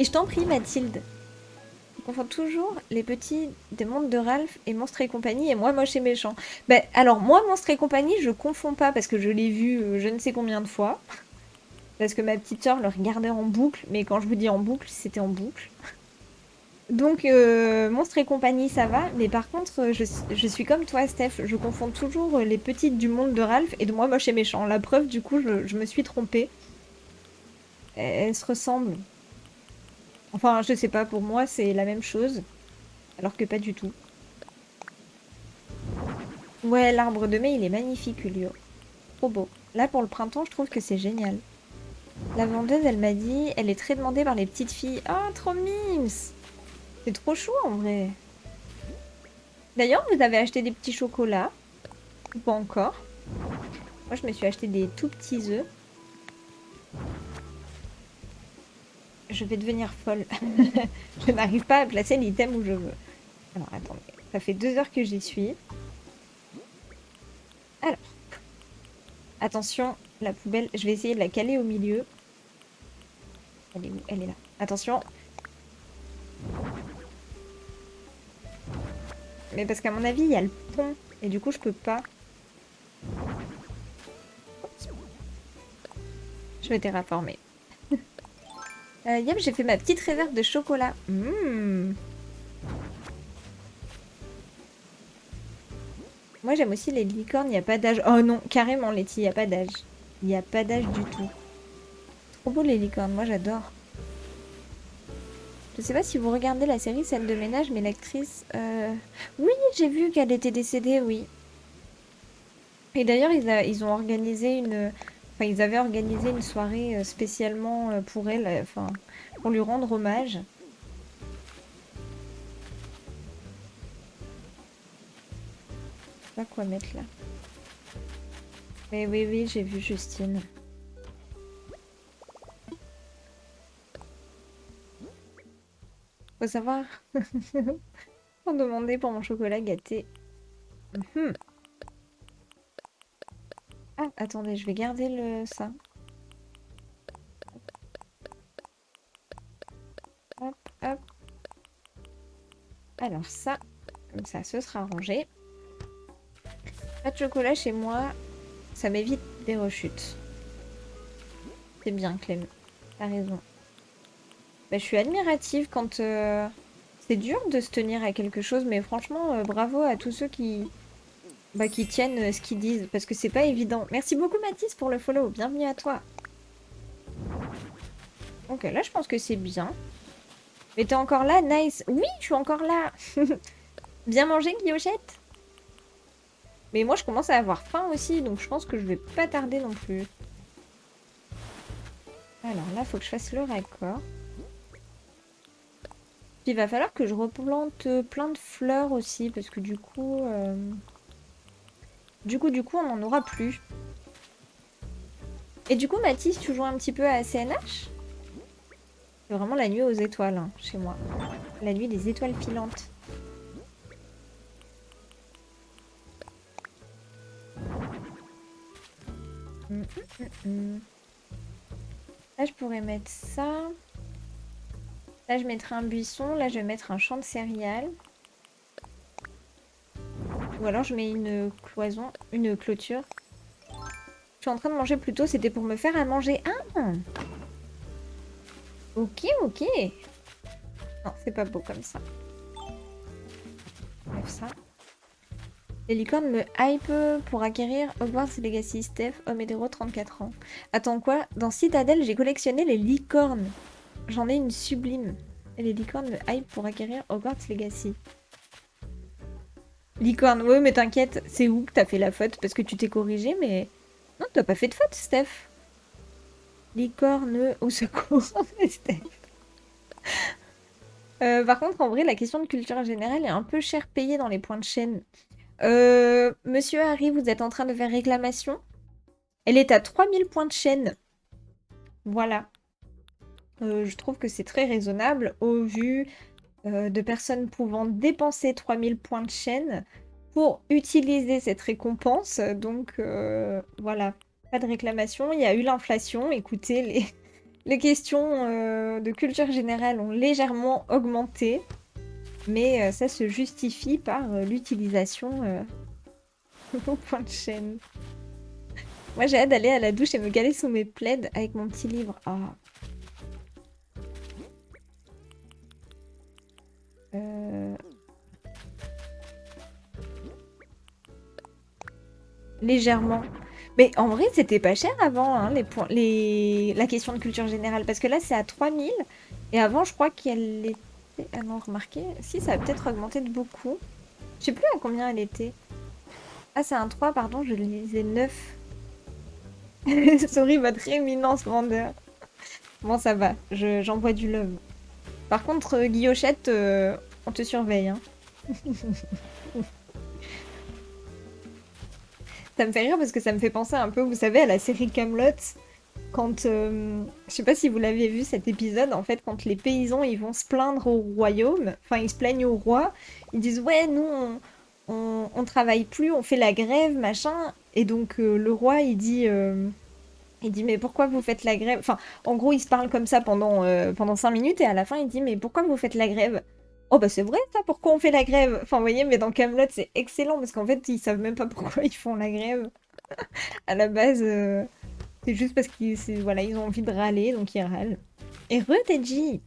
Et je t'en prie, Mathilde. Je confonds toujours les petits des mondes de Ralph et Monstres et compagnie et moi, moche et méchant. Ben, alors, moi, Monstres et compagnie, je confonds pas parce que je l'ai vu je ne sais combien de fois. Parce que ma petite sœur le regardait en boucle. Mais quand je vous dis en boucle, c'était en boucle. Donc, Monstres et compagnie, ça va. Mais par contre, je suis comme toi, Steph. Je confonds toujours les petites du monde de Ralph et de moi, moche et méchant. La preuve, du coup, je me suis trompée. Elles se ressemblent. Enfin, je sais pas, pour moi, c'est la même chose. Alors que pas du tout. Ouais, l'arbre de mai, il est magnifique, Ulio. Trop beau. Là, pour le printemps, je trouve que c'est génial. La vendeuse, elle m'a dit, elle est très demandée par les petites filles. Ah, trop mimes! C'est trop chou, en vrai. D'ailleurs, vous avez acheté des petits chocolats? Ou pas encore? Moi, je me suis acheté des tout petits œufs. Je vais devenir folle. Je n'arrive pas à placer l'item où je veux. Alors, attendez. Ça fait 2 heures que j'y suis. Alors, attention, la poubelle, je vais essayer de la caler au milieu. Elle est où? Elle est là. Attention. Mais parce qu'à mon avis, il y a le pont. Et du coup, je peux pas. Je vais terraformer. Yep, j'ai fait ma petite réserve de chocolat. Moi, j'aime aussi les licornes. Il n'y a pas d'âge. Oh non, carrément, Letty, il n'y a pas d'âge. Il n'y a pas d'âge du tout. Trop beau, les licornes. Moi, j'adore. Je sais pas si vous regardez la série Celle de ménage, mais l'actrice... Oui, j'ai vu qu'elle était décédée, oui. Et d'ailleurs, ils ont organisé une... Enfin, ils avaient organisé une soirée spécialement pour elle, enfin, pour lui rendre hommage. Je sais pas quoi mettre là. Mais oui, oui, j'ai vu Justine. Faut savoir. Faut demander pour mon chocolat gâté. Mhm. Ah, attendez, je vais garder ça. Hop, hop. Alors ça, comme ça, ce sera rangé. Pas de chocolat chez moi, ça m'évite des rechutes. C'est bien, Clem. T'as raison. Bah, je suis admirative quand... C'est dur de se tenir à quelque chose, mais franchement, bravo à tous ceux qui tiennent ce qu'ils disent, parce que c'est pas évident. Merci beaucoup, Mathis, pour le follow. Bienvenue à toi. Ok, là, je pense que c'est bien. Mais t'es encore là? Nice. Oui, je suis encore là. Bien mangé, Guillochette? Mais moi, je commence à avoir faim aussi, donc je pense que je vais pas tarder non plus. Alors là, faut que je fasse le raccord. Puis il va falloir que je replante plein de fleurs aussi, parce que du coup... on n'en aura plus. Et du coup, Mathis, tu joues un petit peu à CNH? C'est vraiment la nuit aux étoiles, hein, chez moi. La nuit des étoiles filantes. Là, je pourrais mettre ça. Là, je mettrai un buisson. Là, je vais mettre un champ de céréales. Ou alors, je mets une cloison, une clôture. Je suis en train de manger plus tôt. C'était pour me faire à manger. Ah! Ok, ok. Non, c'est pas beau comme ça. Bref, ça. Les licornes me hype pour acquérir Hogwarts Legacy. Steph, homme hétéro, 34 ans. Attends, quoi? Dans Citadel, j'ai collectionné les licornes. J'en ai une sublime. Et les licornes me hype pour acquérir Hogwarts Legacy. Licorne, ouais, mais t'inquiète, c'est où que t'as fait la faute? Parce que tu t'es corrigé, mais... Non, t'as pas fait de faute, Steph. Licorne au secours, Steph. Par contre, en vrai, la question de culture générale est un peu cher payée dans les points de chaîne. Monsieur Harry, vous êtes en train de faire réclamation? Elle est à 3000 points de chaîne. Voilà. Je trouve que c'est très raisonnable au vu de personnes pouvant dépenser 3000 points de chaîne pour utiliser cette récompense. Donc, voilà. Pas de réclamation. Il y a eu l'inflation. Écoutez, les questions de culture générale ont légèrement augmenté. Mais ça se justifie par l'utilisation au point de chaîne. Moi, j'ai hâte d'aller à la douche et me caler sous mes plaids avec mon petit livre. Ah. Légèrement. Mais en vrai, c'était pas cher avant, hein, la question de culture générale. Parce que là, c'est à 3000. Et avant, je crois qu'elle était... Ah non, remarquez. Si, ça a peut-être augmenté de beaucoup. Je sais plus à combien elle était. Ah, c'est un 3, pardon, je le disais 9. Sorry, votre éminence vendeur. Bon, ça va, j'envoie du love. Par contre, Guillochette, on te surveille, hein. Ça me fait rire parce que ça me fait penser un peu, vous savez, à la série Kaamelott. Quand, je sais pas si vous l'avez vu cet épisode, en fait, quand les paysans ils vont se plaindre au royaume, enfin ils se plaignent au roi, ils disent ouais, nous on travaille plus, on fait la grève, machin. Et donc le roi il dit mais pourquoi vous faites la grève? Enfin, en gros, il se parle comme ça pendant 5 minutes et à la fin il dit mais pourquoi vous faites la grève? Oh bah c'est vrai ça, pourquoi on fait la grève? Enfin vous voyez, mais dans Kaamelott c'est excellent parce qu'en fait ils savent même pas pourquoi ils font la grève. À la base, c'est juste parce voilà, ils ont envie de râler, donc ils râlent. Et Teddy!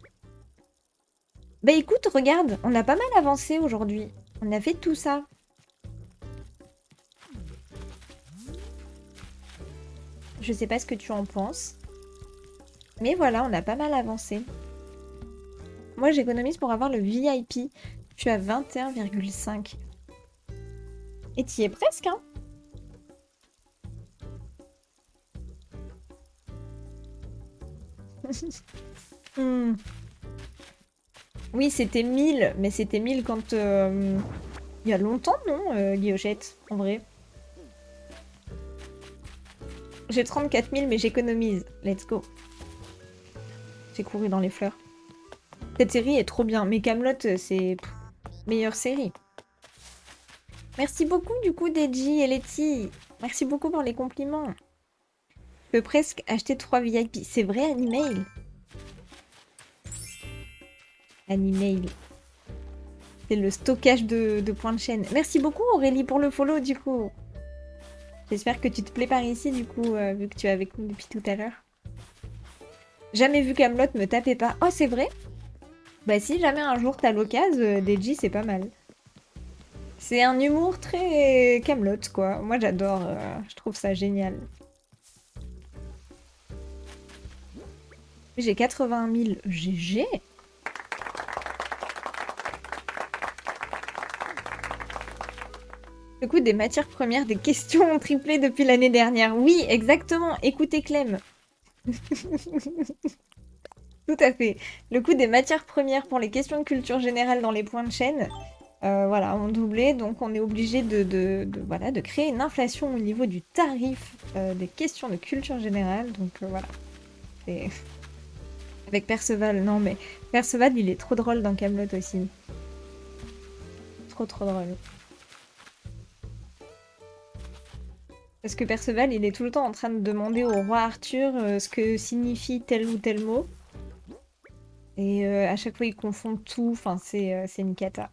Bah écoute, regarde, on a pas mal avancé aujourd'hui. On a fait tout ça. Je sais pas ce que tu en penses. Mais voilà, on a pas mal avancé. Moi, j'économise pour avoir le VIP. Je suis à 21,5. Et t'y es presque, hein? Hmm. Oui, c'était 1000, mais c'était 1000 quand... il y a longtemps, non, Guillochette, en vrai. J'ai 34 000, mais j'économise. Let's go. J'ai couru dans les fleurs. Cette série est trop bien. Mais Kaamelott, c'est meilleure série. Merci beaucoup, du coup, Deji et Letty. Merci beaucoup pour les compliments. Je peux presque acheter 3 VIP. C'est vrai, Animail? Animail. C'est le stockage de points de chaîne. Merci beaucoup, Aurélie, pour le follow, du coup. J'espère que tu te plais par ici, du coup, vu que tu es avec nous depuis tout à l'heure. Jamais vu Kaamelott, me tapez pas. Oh, c'est vrai? Bah si jamais un jour t'as l'occasion, Deji, c'est pas mal. C'est un humour très Kaamelott, quoi. Moi, j'adore. Je trouve ça génial. J'ai 80 000 GG. Le coût des matières premières, des questions ont triplé depuis l'année dernière. Oui, exactement. Écoutez, Clem. Tout à fait. Le coût des matières premières pour les questions de culture générale dans les points de chaîne, voilà, ont doublé. Donc, on est obligé voilà, de créer une inflation au niveau du tarif des questions de culture générale. Donc, voilà. C'est... Avec Perceval, non mais Perceval, il est trop drôle dans Kaamelott aussi. Trop drôle. Parce que Perceval, il est tout le temps en train de demander au roi Arthur ce que signifie tel ou tel mot. Et à chaque fois, il confond tout. Enfin, c'est une cata.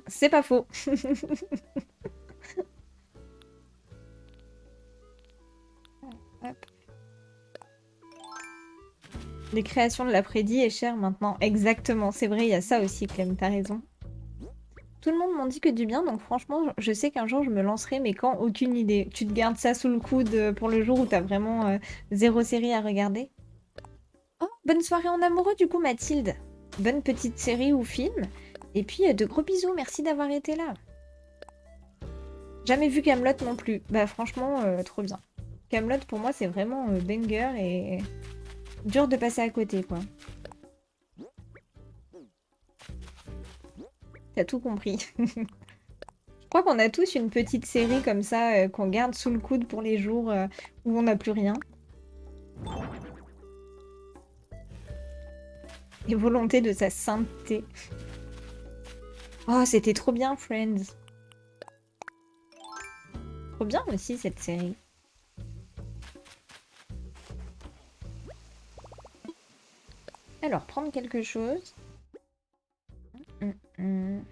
C'est pas faux. Hop. Les créations de l'après-midi est cher maintenant. Exactement, c'est vrai, il y a ça aussi, Clem, t'as raison. Tout le monde m'en dit que du bien, donc franchement, je sais qu'un jour je me lancerai, mais quand, aucune idée. Tu te gardes ça sous le coude pour le jour où t'as vraiment zéro série à regarder. Oh, bonne soirée en amoureux du coup, Mathilde. Bonne petite série ou film. Et puis, de gros bisous, merci d'avoir été là. Jamais vu Kaamelott non plus. Bah franchement, trop bien. Kaamelott, pour moi, c'est vraiment banger et dur de passer à côté, quoi. T'as tout compris. Je crois qu'on a tous une petite série comme ça qu'on garde sous le coude pour les jours où on n'a plus rien. Et volonté de sa sainteté. Oh, c'était trop bien, Friends. Trop bien aussi, cette série. Alors, prendre quelque chose. Hum, hum.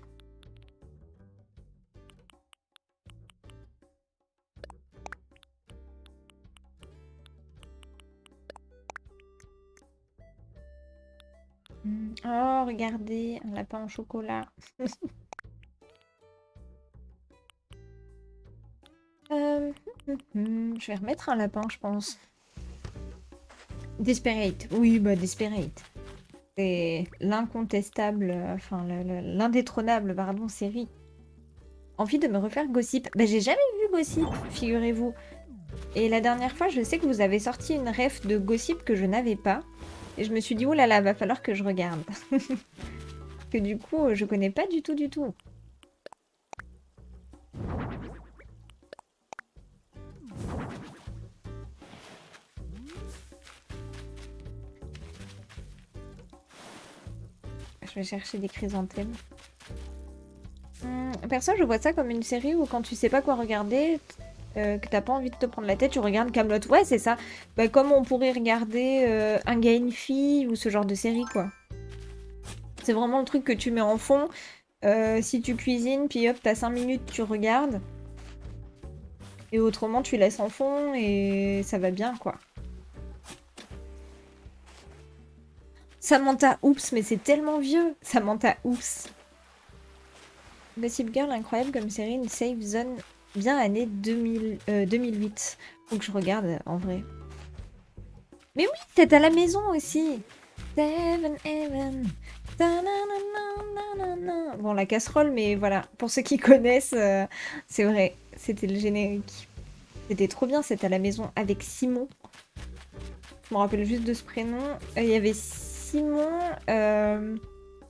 Oh, regardez, un lapin au chocolat. Euh, je vais remettre un lapin, je pense. Desperate. Oui, bah Desperate. C'est l'incontestable, enfin l'indétrônable, pardon, série. Envie de me refaire Gossip. Bah j'ai jamais vu Gossip, figurez-vous. Et la dernière fois, je sais que vous avez sorti une ref de Gossip que je n'avais pas. Et je me suis dit, oh là là, va falloir que je regarde. Que du coup, je connais pas du tout, du tout. Je vais chercher des chrysanthèmes. Perso, je vois ça comme une série où quand tu sais pas quoi regarder, que t'as pas envie de te prendre la tête, tu regardes Kaamelott. Ouais, c'est ça. Bah, comme on pourrait regarder Un gars et une fille ou ce genre de série, quoi. C'est vraiment le truc que tu mets en fond. Si tu cuisines, puis hop, t'as 5 minutes, tu regardes. Et autrement, tu laisses en fond et ça va bien, quoi. Samantha Oops, mais c'est tellement vieux. Samantha Oops. Gossip Girl, incroyable comme série, une safe zone bien année 2008. Faut que je regarde en vrai. Mais oui, Tête à la maison aussi. Seven Heaven. Ta-na-na-na-na-na-na. Bon, la casserole, mais voilà. Pour ceux qui connaissent, c'est vrai. C'était le générique. C'était trop bien, c'est à la maison avec Simon. Je me rappelle juste de ce prénom. Il y avait Simon. Je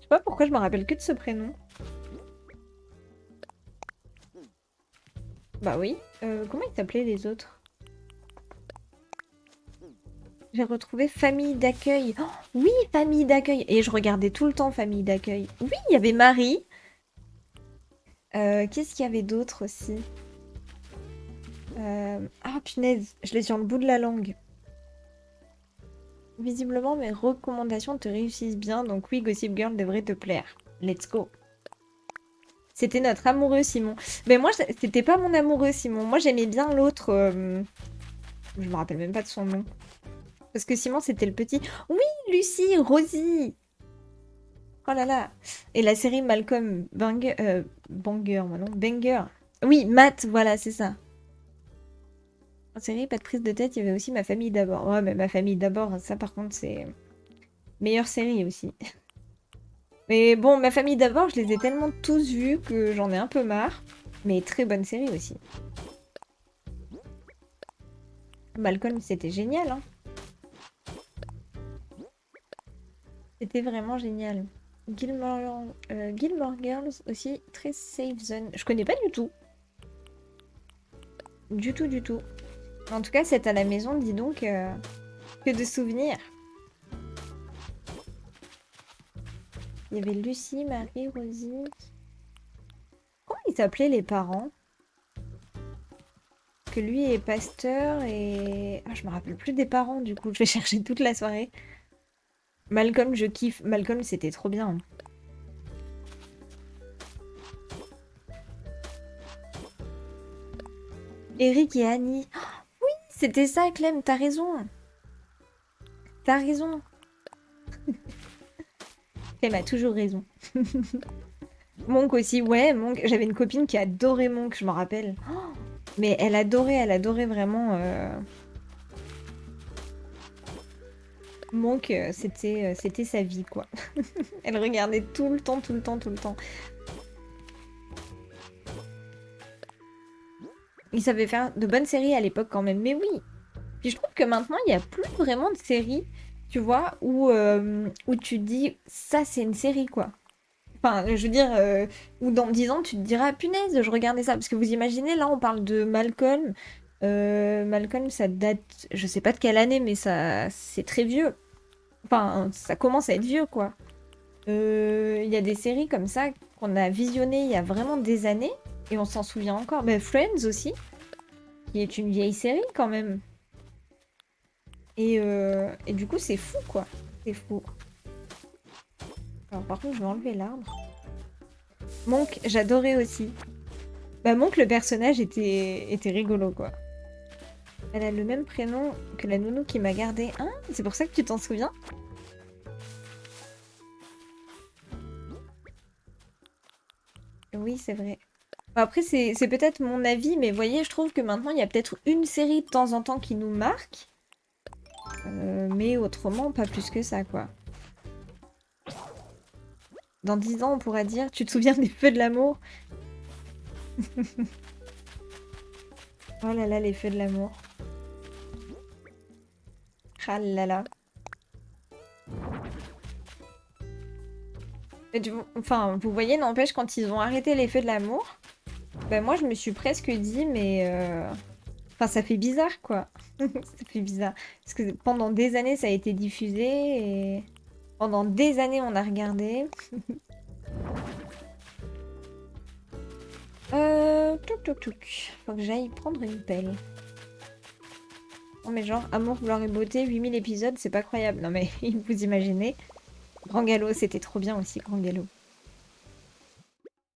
sais pas pourquoi je me rappelle que de ce prénom. Bah oui. Comment ils s'appelaient les autres? J'ai retrouvé Famille d'accueil. Oh, oui, Famille d'accueil. Et je regardais tout le temps Famille d'accueil. Oui, il y avait Marie. Qu'est-ce qu'il y avait d'autre aussi? Ah punaise, je l'ai sur le bout de la langue. Visiblement, mes recommandations te réussissent bien, donc oui, Gossip Girl devrait te plaire. Let's go. C'était notre amoureux Simon. Mais moi, c'était pas mon amoureux Simon. Moi, j'aimais bien l'autre. Je me rappelle même pas de son nom. Parce que Simon, c'était le petit. Oui, Lucie, Rosie. Oh là là. Et la série Malcolm Banger. Banger, moi non. Banger. Oui, Matt, voilà, c'est ça. En série, pas de prise de tête, il y avait aussi Ma famille d'abord. Ouais, mais Ma famille d'abord, ça par contre, c'est meilleure série aussi. Mais bon, Ma famille d'abord, je les ai tellement tous vus que j'en ai un peu marre. Mais très bonne série aussi. Malcolm, c'était génial, hein. C'était vraiment génial. Gilmore Girls aussi, très safe zone. Je connais pas du tout. Du tout, du tout. En tout cas, c'est à la maison, dis donc, que de souvenirs. Il y avait Lucie, Marie, Rosie. Comment ils s'appelaient les parents? Que lui est pasteur et... Ah, je me rappelle plus des parents, du coup. Je vais chercher toute la soirée. Malcolm, je kiffe. Malcolm, c'était trop bien. Eric et Annie. Oh, oui, c'était ça, Clem, t'as raison. T'as raison. Clem a toujours raison. Monk aussi, ouais, Monk. J'avais une copine qui adorait Monk, je m'en rappelle. Oh, mais elle adorait vraiment. Monk, c'était sa vie, quoi. Elle regardait tout le temps, tout le temps, tout le temps. Il savait faire de bonnes séries à l'époque quand même, mais oui. Puis je trouve que maintenant, il n'y a plus vraiment de séries, tu vois, où tu te dis, ça c'est une série, quoi. Enfin, je veux dire, ou dans 10 ans, tu te diras, punaise, je regardais ça. Parce que vous imaginez, là, on parle de Malcolm. Malcolm, ça date, je sais pas de quelle année, mais ça, c'est très vieux. Enfin, ça commence à être vieux, quoi. Il y a des séries comme ça. qu'on a visionné il y a vraiment des années et on s'en souvient encore. Bah, Friends aussi, qui est une vieille série quand même. Et du coup, c'est fou quoi. C'est fou. Alors, par contre, je vais enlever l'arbre. Monk, j'adorais aussi. Bah, Monk, le personnage était rigolo quoi. Elle a le même prénom que la nounou qui m'a gardé. Hein? C'est pour ça que tu t'en souviens? Oui, c'est vrai. Bon, après, c'est peut-être mon avis, mais voyez, je trouve que maintenant, il y a peut-être une série de temps en temps qui nous marque. Mais autrement, pas plus que ça, quoi. Dans 10 ans, on pourra dire, tu te souviens des Feux de l'amour? Oh là là, les Feux de l'amour. Ah là là. Enfin, vous voyez, n'empêche, quand ils ont arrêté les Feux de l'amour, bah moi, je me suis presque dit, mais... Enfin, ça fait bizarre, quoi. Ça fait bizarre. Parce que pendant des années, ça a été diffusé et pendant des années, on a regardé. Touc touc touc. Faut que j'aille prendre une pelle. Non mais genre, Amour, gloire et beauté, 8000 épisodes, c'est pas croyable. Non mais vous imaginez. Grand Galop, c'était trop bien aussi, Grand Galop.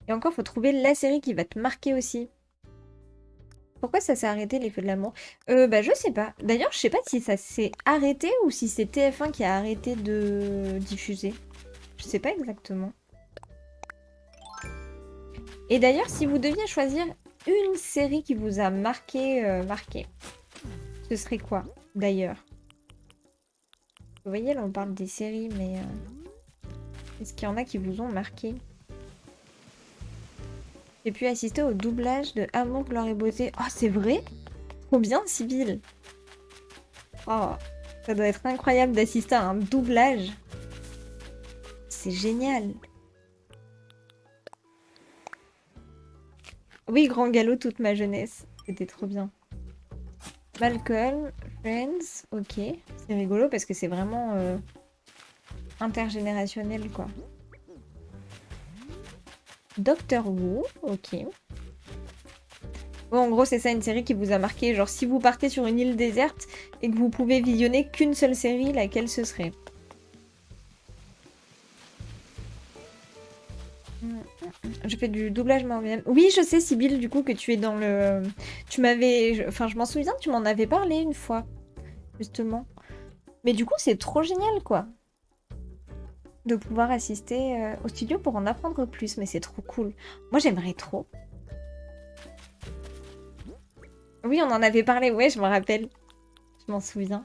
Et encore, faut trouver la série qui va te marquer aussi. Pourquoi ça s'est arrêté, les Feux de l'amour? Bah je sais pas. D'ailleurs, je sais pas si ça s'est arrêté ou si c'est TF1 qui a arrêté de diffuser. Je sais pas exactement. Et d'ailleurs, si vous deviez choisir une série qui vous a marqué, ce serait quoi, d'ailleurs? Vous voyez, là, on parle des séries, mais est-ce qu'il y en a qui vous ont marqué? J'ai pu assister au doublage de Amour, gloire et beauté. Oh, c'est vrai? Trop bien, Sybille. Oh, ça doit être incroyable d'assister à un doublage. C'est génial. Oui, Grand Galop, toute ma jeunesse. C'était trop bien. Malcolm, Friends, ok. C'est rigolo parce que c'est vraiment intergénérationnel, quoi. Doctor Who, ok. Bon, en gros, c'est ça une série qui vous a marqué. Genre, si vous partez sur une île déserte et que vous pouvez visionner qu'une seule série, laquelle ce serait? Je fais du doublage marocain. Oui, je sais, Sybille, du coup, que tu es dans le... Tu m'avais... Enfin, je m'en souviens, tu m'en avais parlé une fois, justement. Mais du coup, c'est trop génial, quoi. De pouvoir assister au studio pour en apprendre plus. Mais c'est trop cool. Moi, j'aimerais trop. Oui, on en avait parlé, ouais, je me rappelle. Je m'en souviens.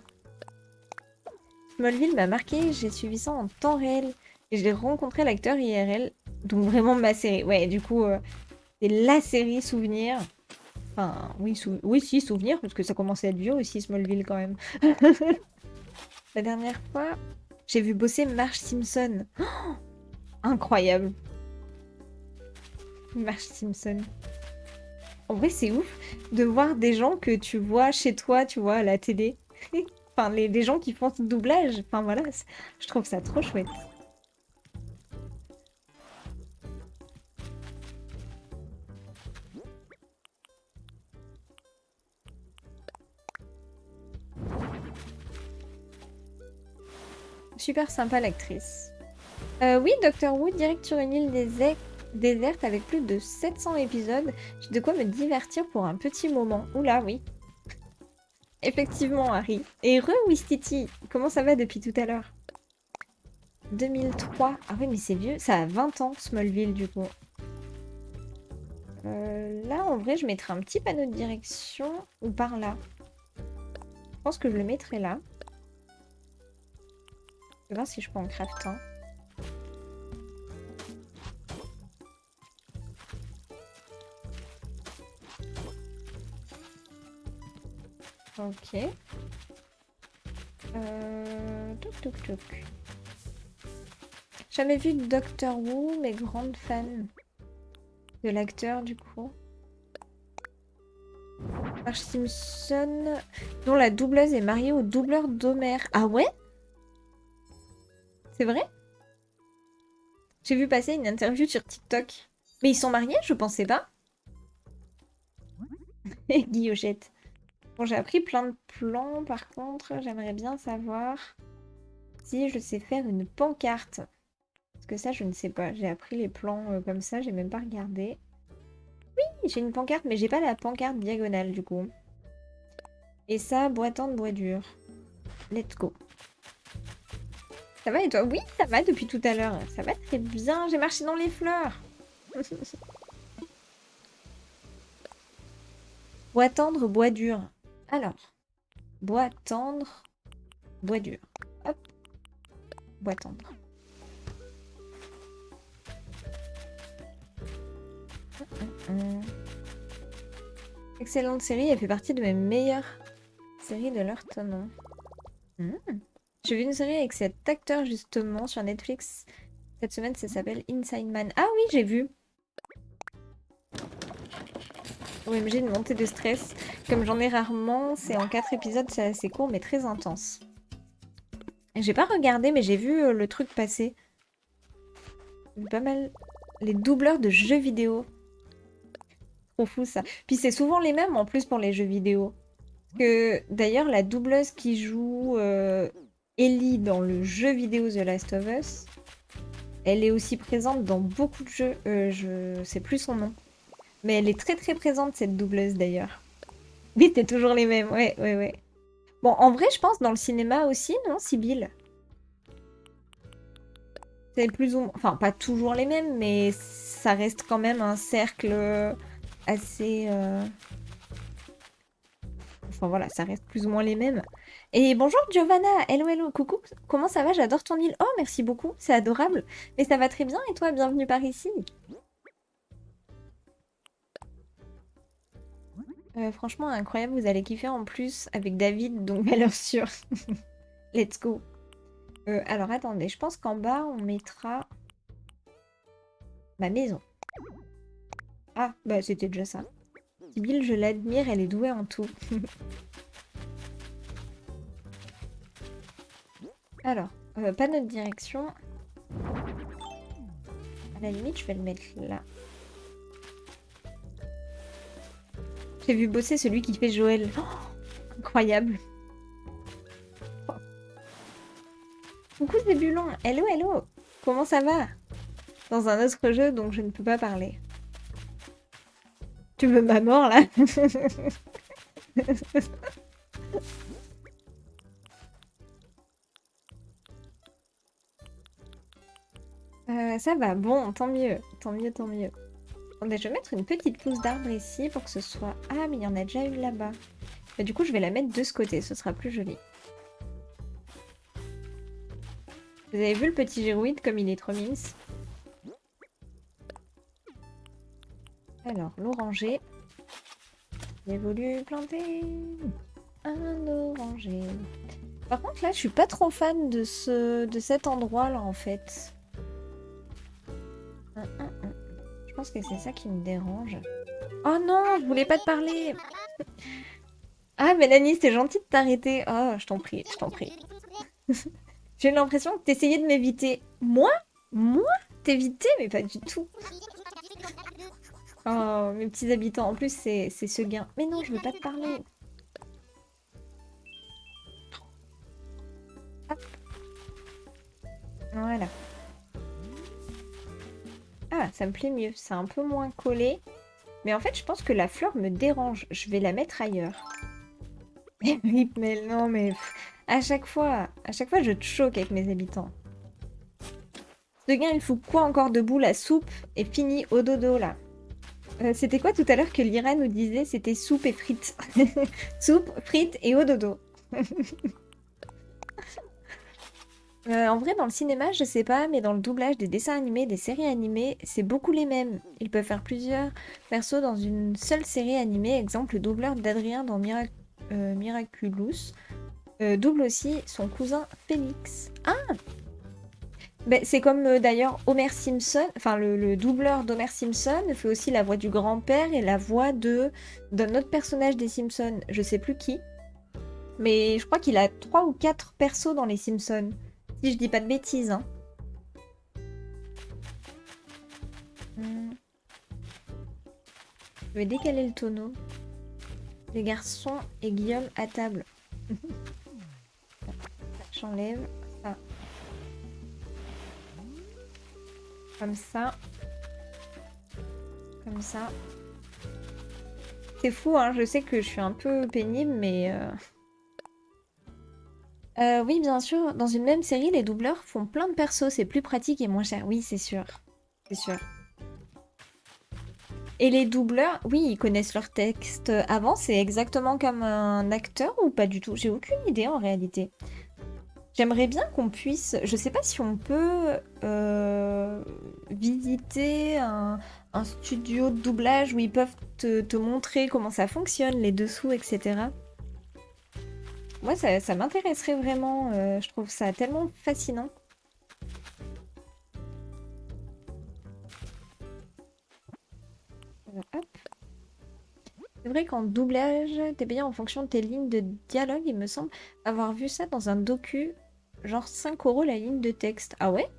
Smallville m'a marqué, j'ai suivi ça en temps réel. Et j'ai rencontré l'acteur IRL. Donc vraiment ma série. Ouais, du coup, c'est la série souvenir. Enfin, oui, oui, si, souvenir, parce que ça commençait à être vieux aussi, Smallville, quand même. La dernière fois, j'ai vu bosser Marge Simpson. Oh, incroyable. Marge Simpson. En vrai, c'est ouf de voir des gens que tu vois chez toi, tu vois, à la télé. Enfin, les gens qui font ce doublage. Enfin, voilà, je trouve ça trop chouette. Super sympa l'actrice. Oui, Doctor Who, direct sur une île déserte avec plus de 700 épisodes. J'ai de quoi me divertir pour un petit moment. Oula, oui. Effectivement, Harry. Et Wistiti, comment ça va depuis tout à l'heure? 2003. Ah oui, mais c'est vieux. Ça a 20 ans, Smallville, du coup. Là, en vrai, je mettrai un petit panneau de direction ou par là. Je pense que je le mettrai là. Je vais voir si je peux en craft un. Ok. Toc toc toc. Jamais vu Doctor Who, mais grande fan de l'acteur du coup. Marge Simpson, dont la doubleuse est mariée au doubleur d'Homer. Ah ouais? C'est vrai? J'ai vu passer une interview sur TikTok. Mais ils sont mariés, je pensais pas. Guillochette. Bon, j'ai appris plein de plans, par contre, j'aimerais bien savoir si je sais faire une pancarte. Parce que ça, je ne sais pas. J'ai appris les plans comme ça, j'ai même pas regardé. Oui, j'ai une pancarte, mais j'ai pas la pancarte diagonale, du coup. Et ça, bois tendre, bois dur. Let's go. Ça va et toi? Oui, ça va depuis tout à l'heure. Ça va très bien, j'ai marché dans les fleurs. Bois tendre, bois dur. Alors, bois tendre, bois dur. Hop, bois tendre. Excellente série, elle fait partie de mes meilleures séries de leur nom. J'ai vu une série avec cet acteur justement sur Netflix. Cette semaine, ça s'appelle Inside Man. Ah oui, j'ai vu. OMG, une montée de stress. Comme j'en ai rarement, c'est en 4 épisodes, c'est assez court mais très intense. J'ai pas regardé, mais j'ai vu le truc passer. Pas mal. Les doubleurs de jeux vidéo. Trop fou ça. Puis c'est souvent les mêmes en plus pour les jeux vidéo. Que d'ailleurs, la doubleuse qui joue Ellie dans le jeu vidéo The Last of Us, elle est aussi présente dans beaucoup de jeux. Je sais plus son nom. Mais elle est très très présente cette doubleuse d'ailleurs. Oui, c'est toujours les mêmes. Ouais, ouais, ouais. Bon, en vrai, je pense dans le cinéma aussi, non, Sibylle? C'est plus ou moins... Enfin, pas toujours les mêmes, mais ça reste quand même un cercle assez... Enfin voilà, ça reste plus ou moins les mêmes. Et bonjour Giovanna, hello hello, coucou, comment ça va? J'adore ton île. Oh, merci beaucoup, c'est adorable. Mais ça va très bien et toi, bienvenue par ici. Franchement, incroyable, vous allez kiffer en plus avec David, donc valeur sûre. Let's go. Alors attendez, je pense qu'en bas, on mettra ma maison. Ah, bah c'était déjà ça. Sibylle, je l'admire, elle est douée en tout. Alors, pas notre direction. À la limite, je vais le mettre là. J'ai vu bosser celui qui fait Joël. Oh, incroyable. Oh. Coucou Zébulon. Hello, hello. Comment ça va? Dans un autre jeu, donc je ne peux pas parler. Tu veux ma mort, là? Ça va, bon, tant mieux. Tant mieux, tant mieux. Attendez, je vais mettre une petite pousse d'arbre ici pour que ce soit... Ah, mais il y en a déjà une là-bas. Bah, du coup, je vais la mettre de ce côté, ce sera plus joli. Vous avez vu le petit gérouide comme il est trop mimes? Alors, l'oranger. J'ai voulu planter un oranger. Par contre, là, je suis pas trop fan de cet endroit-là, en fait. Je pense que c'est ça qui me dérange. Oh non, je voulais pas te parler. Ah, Mélanie, c'est gentil de t'arrêter. Oh, je t'en prie, je t'en prie. J'ai l'impression que t'essayais de m'éviter. Moi? Moi? T'éviter? Mais pas du tout. Oh, mes petits habitants. En plus, c'est ce gain. Mais non, je veux pas te parler. Hop. Voilà. Ah, ça me plaît mieux. C'est un peu moins collé. Mais en fait, je pense que la fleur me dérange. Je vais la mettre ailleurs. Oui, mais non, mais à chaque fois, je te choque avec mes habitants. Ce gain, il fout quoi encore debout? La soupe est finie au dodo, là. C'était quoi tout à l'heure que Lyra nous disait? C'était soupe et frites. Soupe, frites et au dodo. En vrai, dans le cinéma, je sais pas, mais dans le doublage des dessins animés, des séries animées, c'est beaucoup les mêmes. Ils peuvent faire plusieurs persos dans une seule série animée. Exemple, le doubleur d'Adrien dans Miraculous double aussi son cousin Félix. Ah! Ben, c'est comme d'ailleurs Homer Simpson, enfin le doubleur d'Homer Simpson fait aussi la voix du grand-père et la voix d'un autre personnage des Simpsons. Je sais plus qui, mais je crois qu'il a 3 ou 4 persos dans les Simpsons. Si je dis pas de bêtises, hein. Hmm. Je vais décaler le tonneau. Les garçons et Guillaume à table. J'enlève ça. Comme ça. Comme ça. C'est fou, hein. Je sais que je suis un peu pénible, mais... oui, bien sûr. Dans une même série, les doubleurs font plein de persos. C'est plus pratique et moins cher. Oui, c'est sûr. C'est sûr. Et les doubleurs, oui, ils connaissent leur texte avant. C'est exactement comme un acteur ou pas du tout? J'ai aucune idée en réalité. J'aimerais bien qu'on puisse, je sais pas si on peut visiter un studio de doublage où ils peuvent te montrer comment ça fonctionne, les dessous, etc. Moi, ça m'intéresserait vraiment. Je trouve ça tellement fascinant. Hop. C'est vrai qu'en doublage, t'es payé en fonction de tes lignes de dialogue. Il me semble avoir vu ça dans un docu, genre 5 € la ligne de texte. Ah ouais?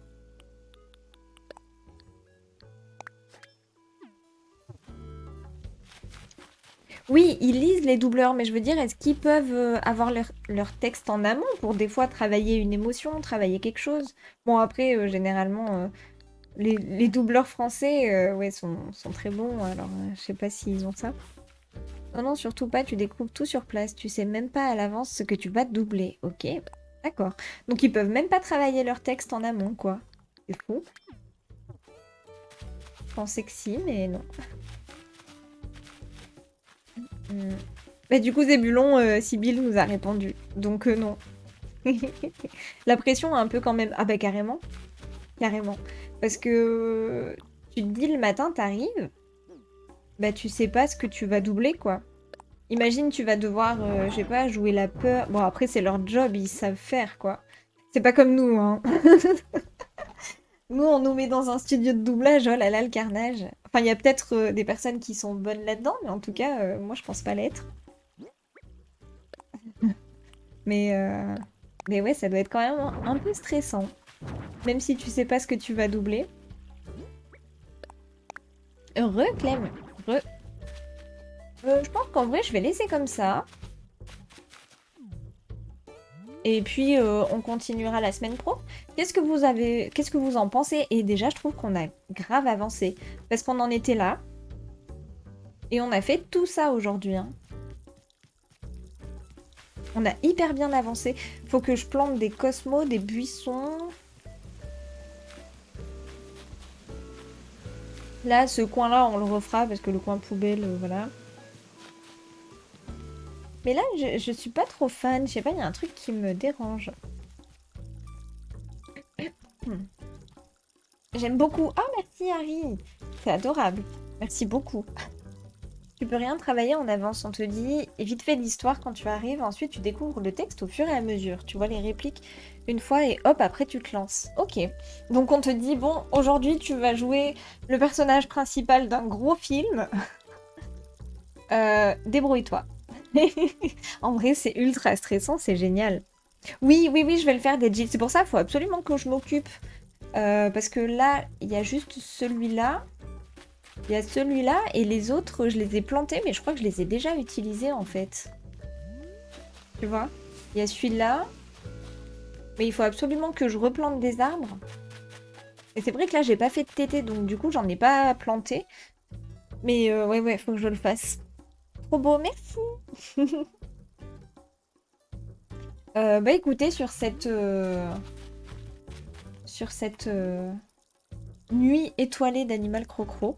Oui, ils lisent les doubleurs, mais je veux dire, est-ce qu'ils peuvent avoir leur texte en amont pour des fois travailler une émotion, travailler quelque chose? Bon, après, généralement, les doubleurs français, ouais, sont très bons, alors je sais pas s'ils ont ça. Non, non, surtout pas, tu découvres tout sur place, tu sais même pas à l'avance ce que tu vas doubler, ok? D'accord. Donc ils peuvent même pas travailler leur texte en amont, quoi. C'est fou. Je pensais que si, mais non. Hmm. Mais du coup, Zébulon, Sibyl nous a répondu. Donc non. La pression un peu quand même. Ah bah carrément. Carrément. Parce que tu te dis le matin, t'arrives, bah tu sais pas ce que tu vas doubler, quoi. Imagine, tu vas devoir, je sais pas, jouer la peur. Bon, après, c'est leur job, ils savent faire, quoi. C'est pas comme nous, hein. Nous, on nous met dans un studio de doublage, oh là là, le carnage. Enfin, il y a peut-être des personnes qui sont bonnes là-dedans, mais en tout cas, moi, je pense pas l'être. Mais, euh, mais ouais, ça doit être quand même un peu stressant. Même si tu sais pas ce que tu vas doubler. Heureux, Clem. Heureux. Je pense qu'en vrai, je vais laisser comme ça. Et puis, on continuera la semaine pro. Qu'est-ce que vous en pensez? Et déjà, je trouve qu'on a grave avancé. Parce qu'on en était là. Et on a fait tout ça aujourd'hui, hein. On a hyper bien avancé. Faut que je plante des cosmos, des buissons. Là, ce coin-là, on le refera parce que le coin poubelle, voilà. Mais là, je suis pas trop fan. Je sais pas, il y a un truc qui me dérange. Hmm. J'aime beaucoup. Ah, merci Harry. C'est adorable. Merci beaucoup. Tu peux rien travailler en avance, on te dit vite fait l'histoire quand tu arrives, ensuite tu découvres le texte au fur et à mesure. Tu vois les répliques une fois et hop, après tu te lances. Ok. Donc on te dit, bon, aujourd'hui tu vas jouer le personnage principal d'un gros film. Débrouille-toi. En vrai, c'est ultra stressant, c'est génial. Oui, oui, oui, je vais le faire, Deji. C'est pour ça qu'il faut absolument que je m'occupe. Parce que là, il y a juste celui-là. Il y a celui-là et les autres, je les ai plantés, mais je crois que je les ai déjà utilisés en fait. Tu vois? Il y a celui-là, mais il faut absolument que je replante des arbres. Et c'est vrai que là, j'ai pas fait de tété, donc du coup, j'en ai pas planté. Mais ouais, ouais, faut que je le fasse. Trop beau, merci! Bah écoutez, sur cette nuit étoilée d'Animal Crocro,